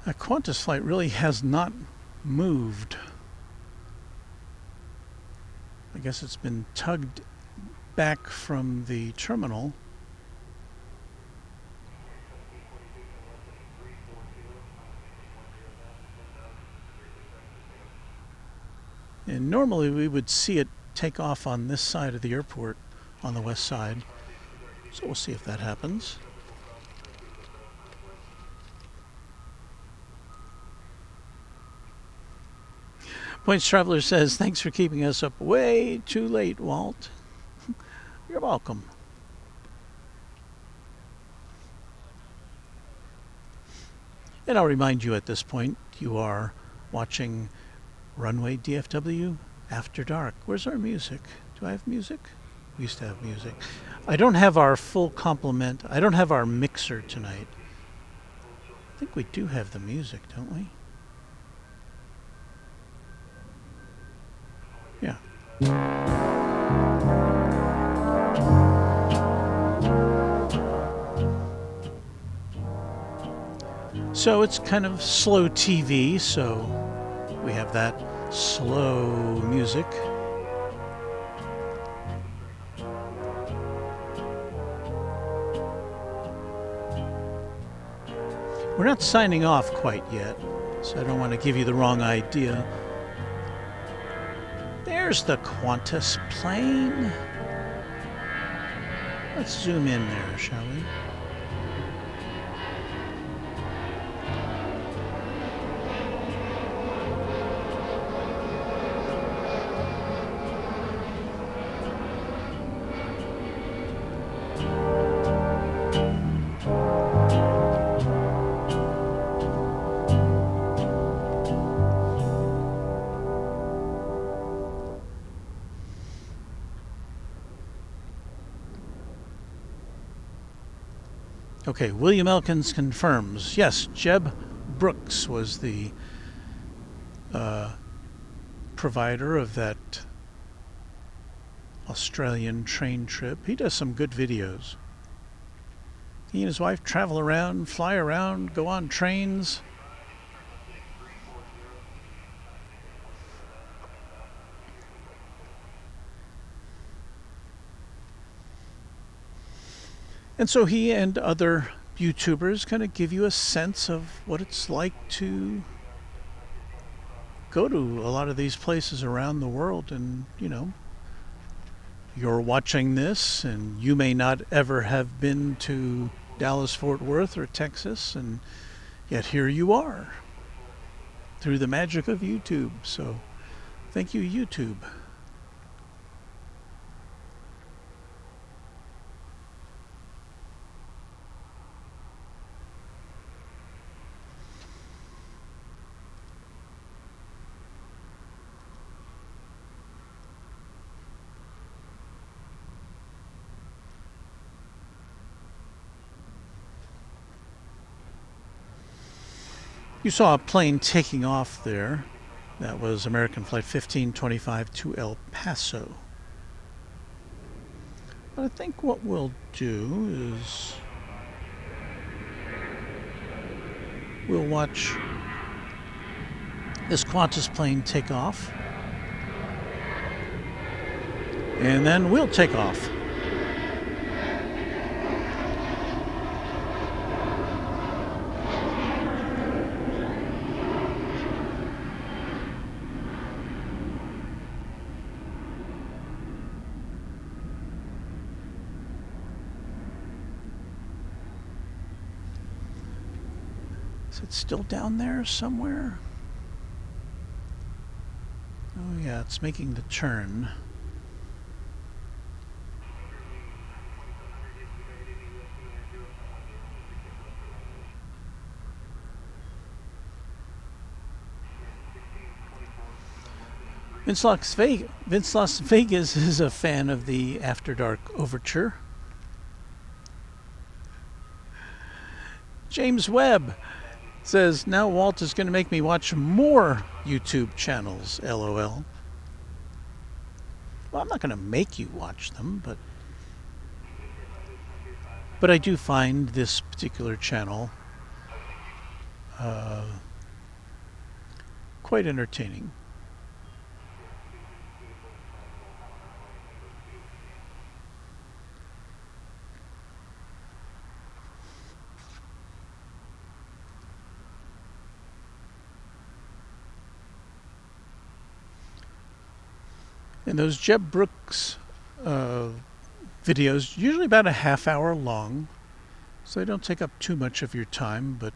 A Qantas flight really has not moved. I guess it's been tugged back from the terminal. And normally we would see it take off on this side of the airport, on the west side. So we'll see if that happens. Points Traveler says, thanks for keeping us up way too late, Walt. You're welcome. And I'll remind you at this point, you are watching Runway DFW After Dark. Where's our music? Do I have music? We used to have music. I don't have our full complement. I don't have our mixer tonight. I think we do have the music, don't we? Yeah. So it's kind of slow TV, so we have that slow music. We're not signing off quite yet, so I don't want to give you the wrong idea. There's the Qantas plane. Let's zoom in there, shall we? Okay, William Elkins confirms. Yes, Jeb Brooks was the provider of that Australian train trip. He does some good videos. He and his wife travel around, fly around, go on trains. And so he and other YouTubers kind of give you a sense of what it's like to go to a lot of these places around the world. And, you know, you're watching this and you may not ever have been to Dallas, Fort Worth, or Texas, and yet here you are through the magic of YouTube. So thank you, YouTube. You saw a plane taking off there. That was American Flight 1525 to El Paso. But I think what we'll do is we'll watch this Qantas plane take off. And then we'll take off. Is it still down there somewhere? Oh yeah, it's making the turn. Vince Las Vegas is a fan of the After Dark Overture. James Webb says, now Walt is going to make me watch more YouTube channels, LOL. Well, I'm not going to make you watch them, but I do find this particular channel quite entertaining. And those Jeb Brooks videos, usually about a half hour long, so they don't take up too much of your time, but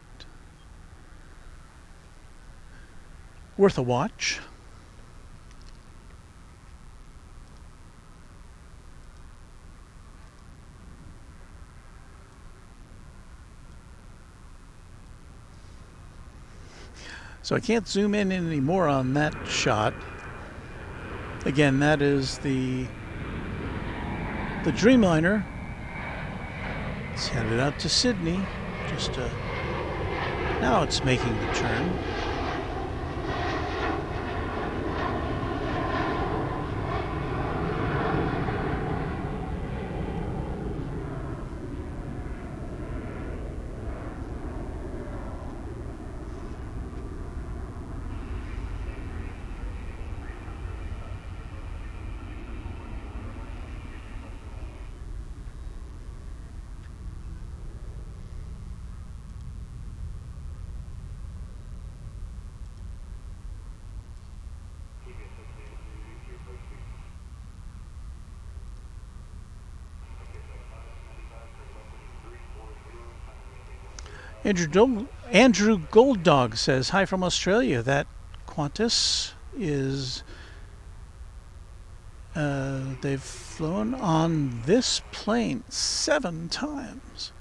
worth a watch. So I can't zoom in any more on that shot. Again, that is the Dreamliner It's headed out to Sydney. Now it's making the turn. Andrew Gold Dog says, hi from Australia. That Qantas is, they've flown on this plane 7 times.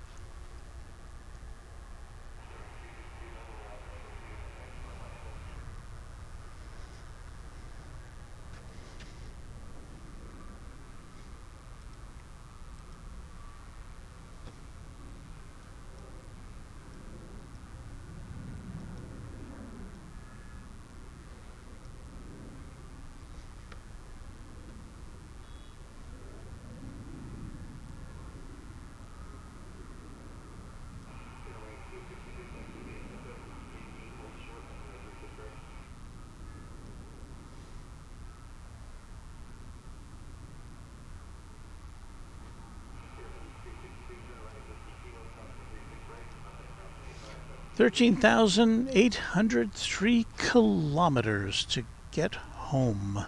$13,803 kilometers to get home.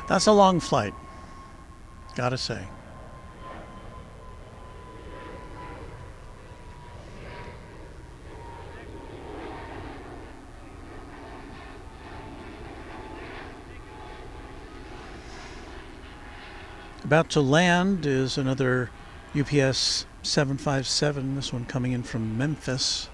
That's a long flight, gotta say. About to land is another UPS 757, this one coming in from Memphis.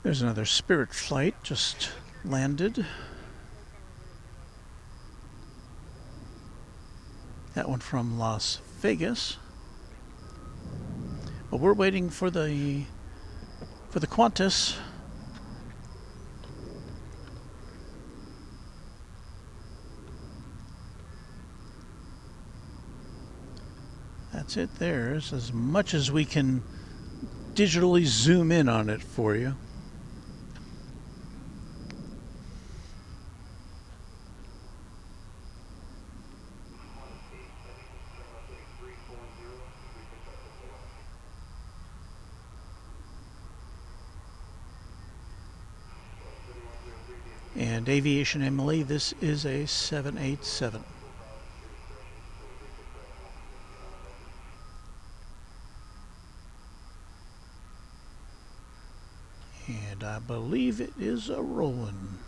There's another Spirit flight just landed. That one from Las Vegas. But we're waiting for the Qantas. That's it. There's as much as we can digitally zoom in on it for you. And Aviation Emily, this is a 787. And I believe it is a rolling.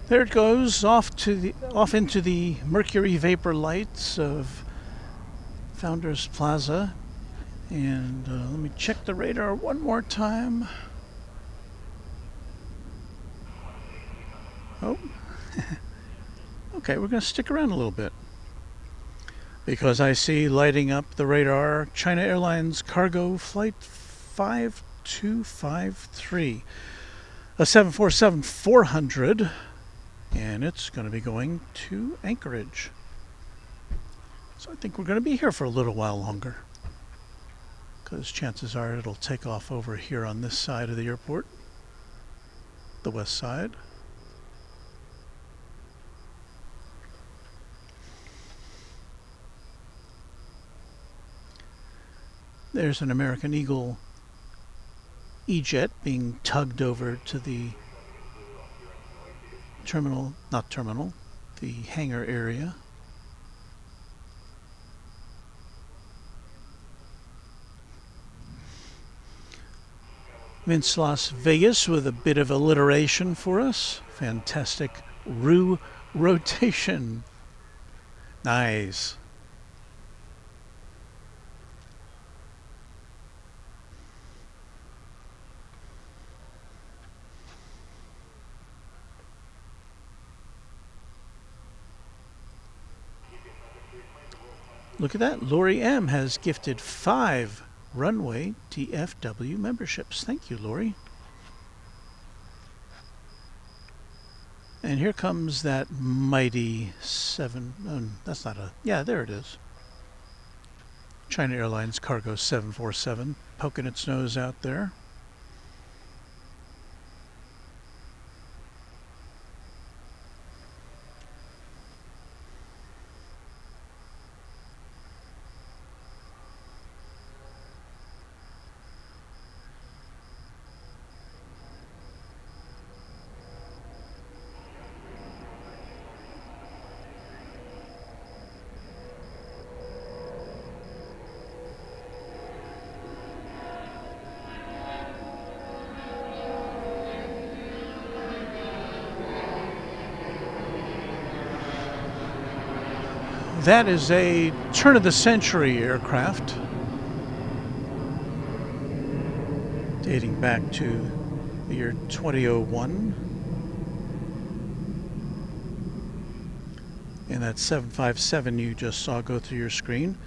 There it goes off into the mercury vapor lights of Founders Plaza. And let me check the radar one more time. Oh, okay, we're going to stick around a little bit because I see lighting up the radar China Airlines cargo flight 5253, a 747-400, and it's going to be going to Anchorage. So I think we're going to be here for a little while longer, because chances are it'll take off over here on this side of the airport, the west side. There's an American Eagle E-Jet being tugged over to the the hangar area. Vince Las Vegas with a bit of alliteration for us. Fantastic roux rotation. Nice. Look at that. Lori M has gifted 5 Runway DFW memberships. Thank you, Lori. And here comes that mighty 7. Oh, that's not a. Yeah, there it is. China Airlines Cargo 747 poking its nose out there. That is a turn-of-the-century aircraft dating back to the year 2001. And that 757 you just saw go through your screen.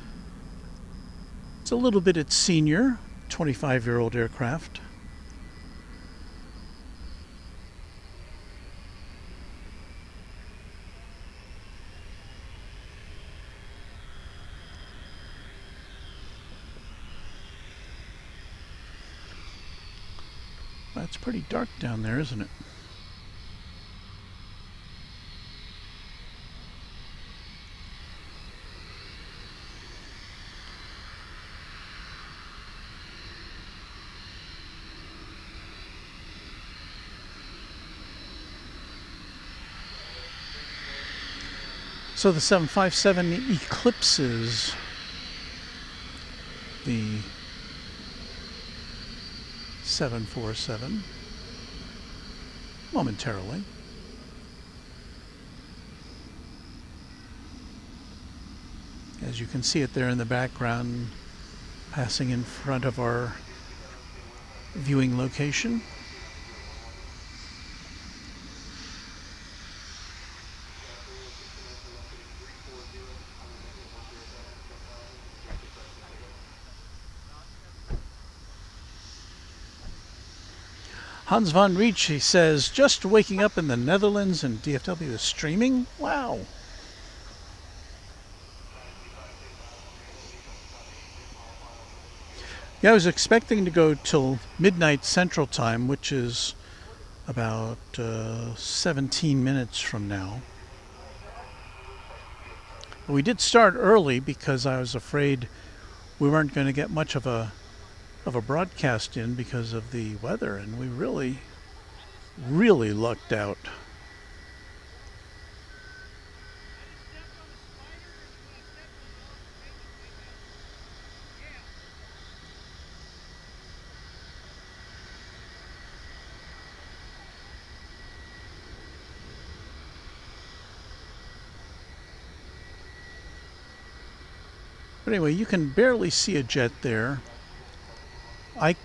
It's a little bit its senior, 25-year-old aircraft. It's pretty dark down there, isn't it? So the 757 eclipses the 747 momentarily. As you can see it there in the background, passing in front of our viewing location. Hans van Rietzsche says, just waking up in the Netherlands and DFW is streaming? Wow. Yeah, I was expecting to go till midnight Central Time, which is about 17 minutes from now. But we did start early because I was afraid we weren't going to get much of a broadcast in because of the weather, and we really lucked out. But anyway, you can barely see a jet there. I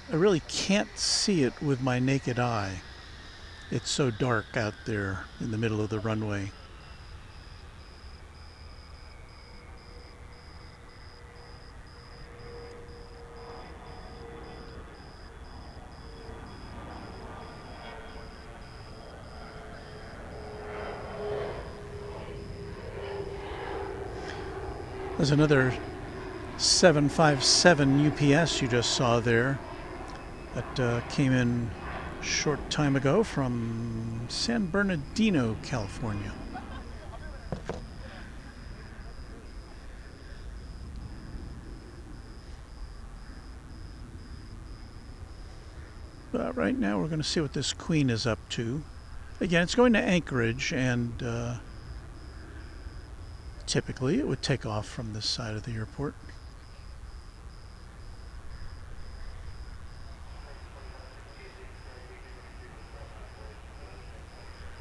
really can't see it with my naked eye. It's so dark out there in the middle of the runway. There's another 757 UPS you just saw there that came in a short time ago from San Bernardino, California. But right now we're going to see what this Queen is up to. Again, it's going to Anchorage, and typically it would take off from this side of the airport.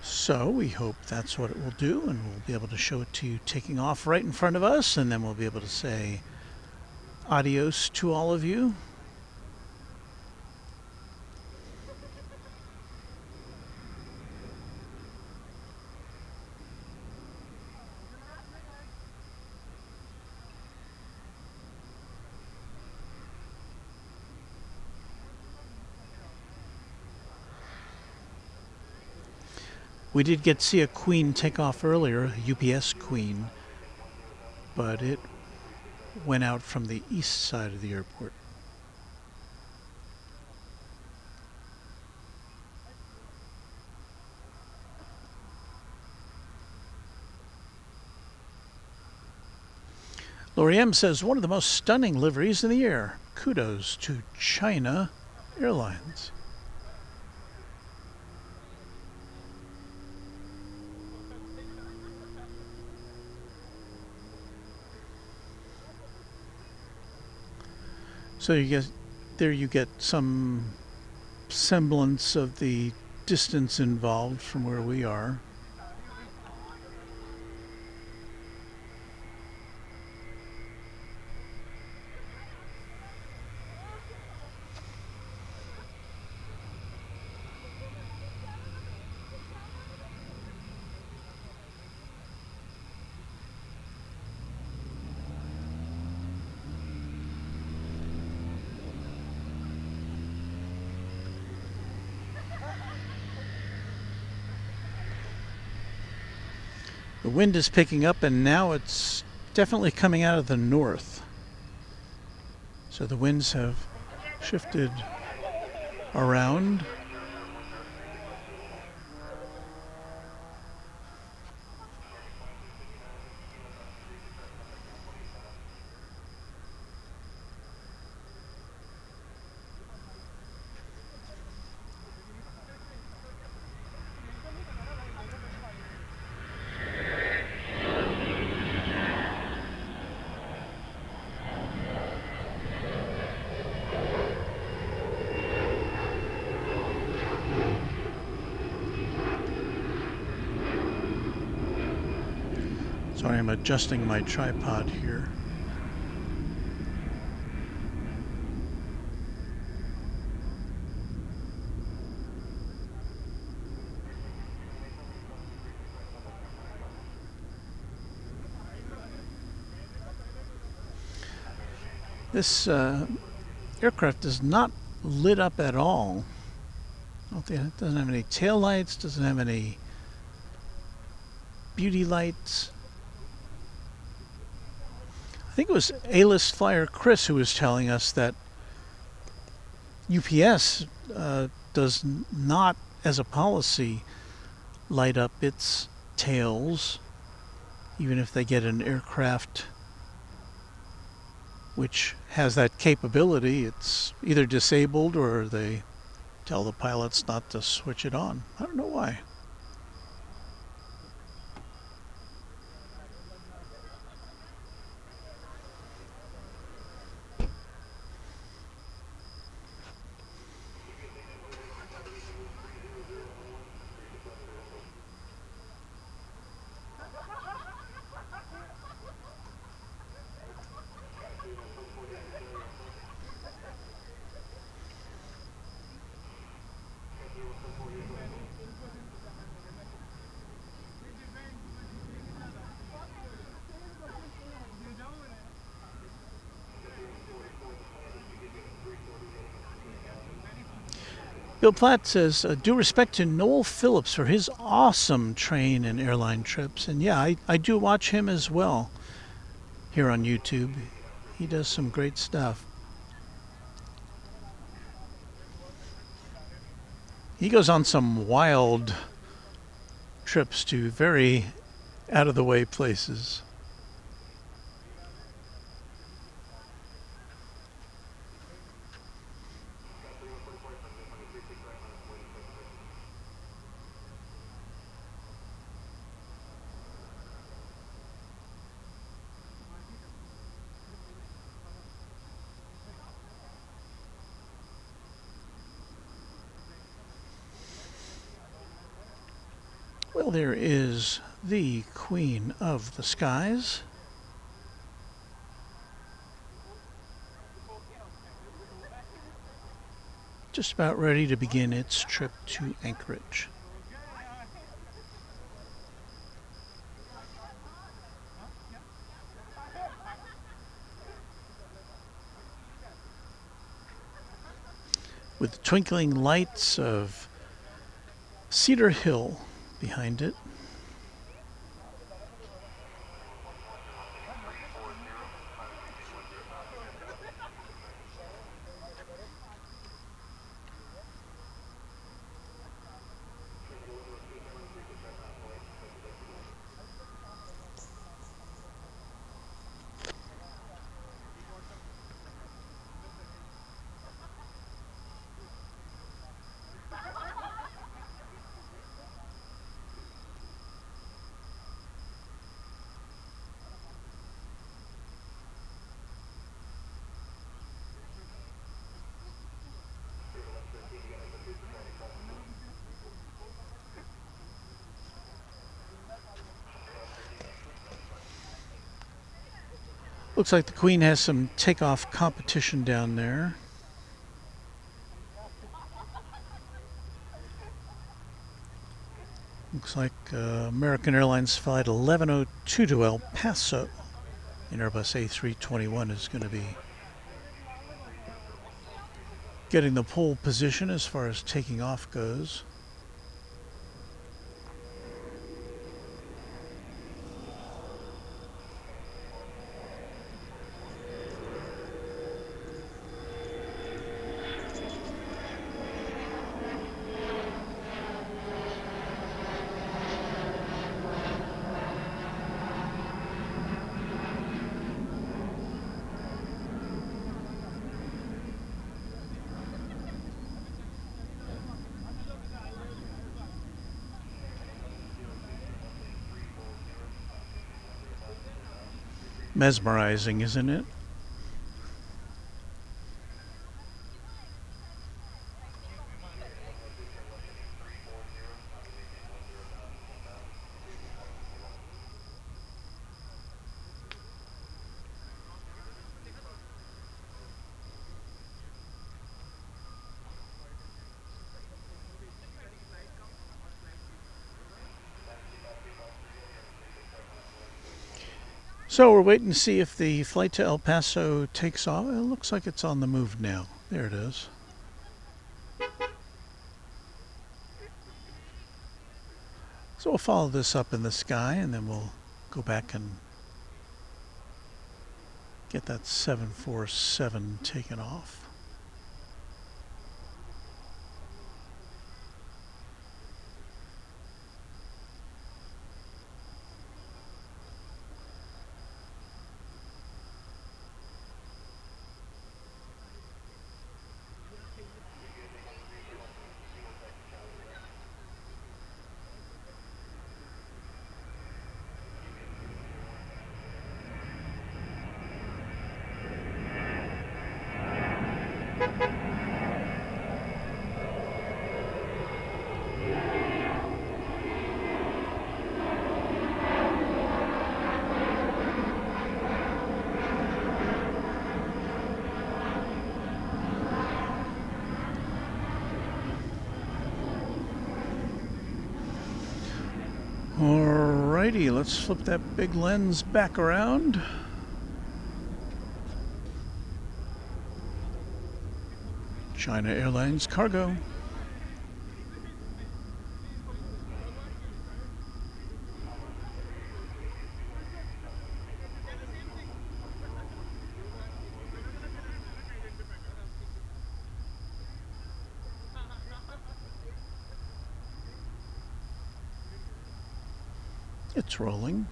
So we hope that's what it will do, and we'll be able to show it to you taking off right in front of us, and then we'll be able to say adios to all of you. We did get to see a Queen take off earlier, a UPS Queen, but it went out from the east side of the airport. Lori M says, one of the most stunning liveries in the air. Kudos to China Airlines. So you get some semblance of the distance involved from where we are. The wind is picking up, and now it's definitely coming out of the north. So the winds have shifted around. Sorry, I'm adjusting my tripod here. This aircraft is not lit up at all. It doesn't have any tail lights, doesn't have any beauty lights. I think it was A-list flyer Chris who was telling us that UPS does not, as a policy, light up its tails, even if they get an aircraft which has that capability. It's either disabled or they tell the pilots not to switch it on. I don't know why. Bill Platt says, due respect to Noel Phillips for his awesome train and airline trips. And yeah, I do watch him as well here on YouTube. He does some great stuff. He goes on some wild trips to very out of the way places. Well, there is the Queen of the Skies. Just about ready to begin its trip to Anchorage. With the twinkling lights of Cedar Hill behind it. Looks like the Queen has some takeoff competition down there. Looks like American Airlines Flight 1102 to El Paso in Airbus A321 is going to be getting the pole position as far as taking off goes. Mesmerizing, isn't it? So we're waiting to see if the flight to El Paso takes off. It looks like it's on the move now. There it is. So we'll follow this up in the sky and then we'll go back and get that 747 taken off. Alrighty, let's flip that big lens back around. China Airlines cargo. It's rolling.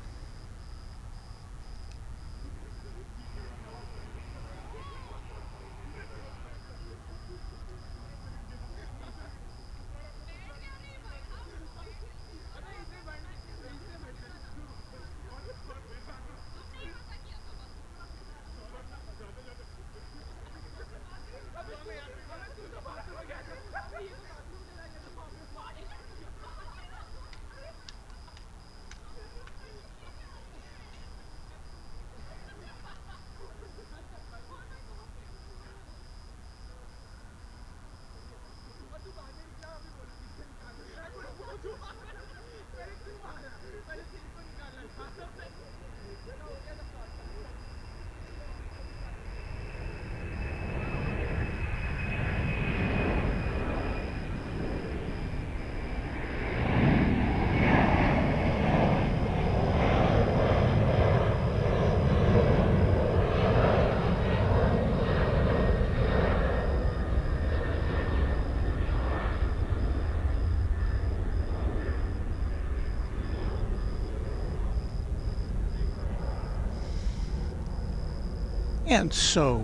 And so,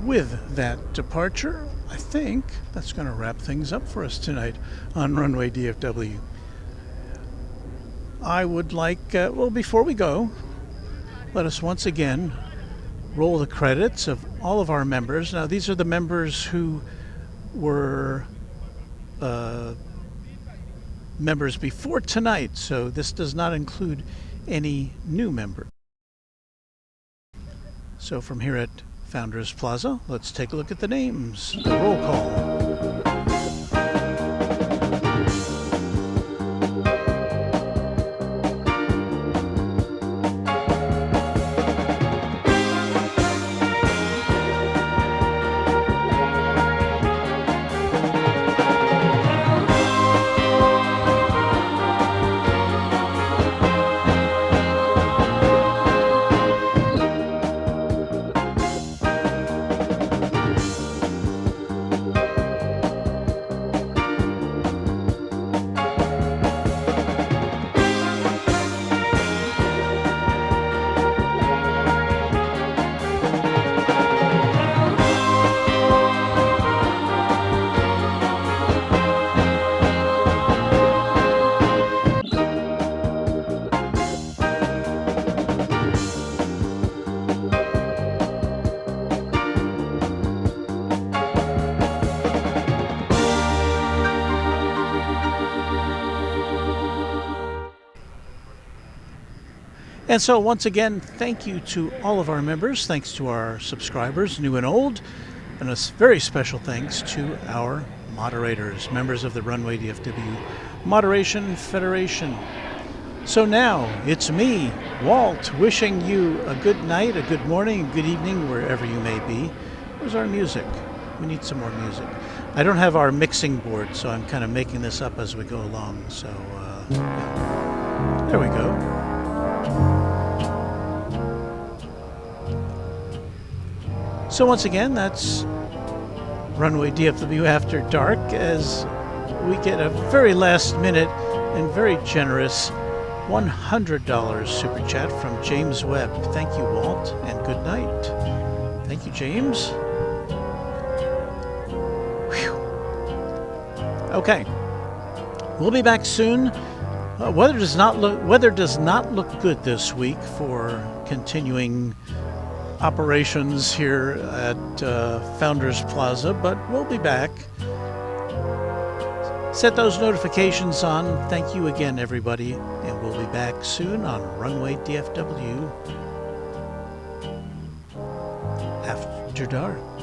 with that departure, I think that's going to wrap things up for us tonight on Runway DFW. I would like, well, before we go, let us once again roll the credits of all of our members. Now, these are the members who were members before tonight, so this does not include any new members. So from here at Founders Plaza, let's take a look at the names. Roll call. And so once again, thank you to all of our members, thanks to our subscribers, new and old, and a very special thanks to our moderators, members of the Runway DFW Moderation Federation. So now, it's me, Walt, wishing you a good night, a good morning, a good evening, wherever you may be. Where's our music? We need some more music. I don't have our mixing board, so I'm kind of making this up as we go along. So, there we go. So once again, that's Runway DFW After Dark, as we get a very last minute and very generous $100 super chat from James Webb. Thank you, Walt, and good night. Thank you, James. Whew. Okay, we'll be back soon. Weather does not look good this week for continuing operations here at Founders Plaza, but we'll be back. Set those notifications on. Thank you again, everybody, and we'll be back soon on Runway DFW After Dark.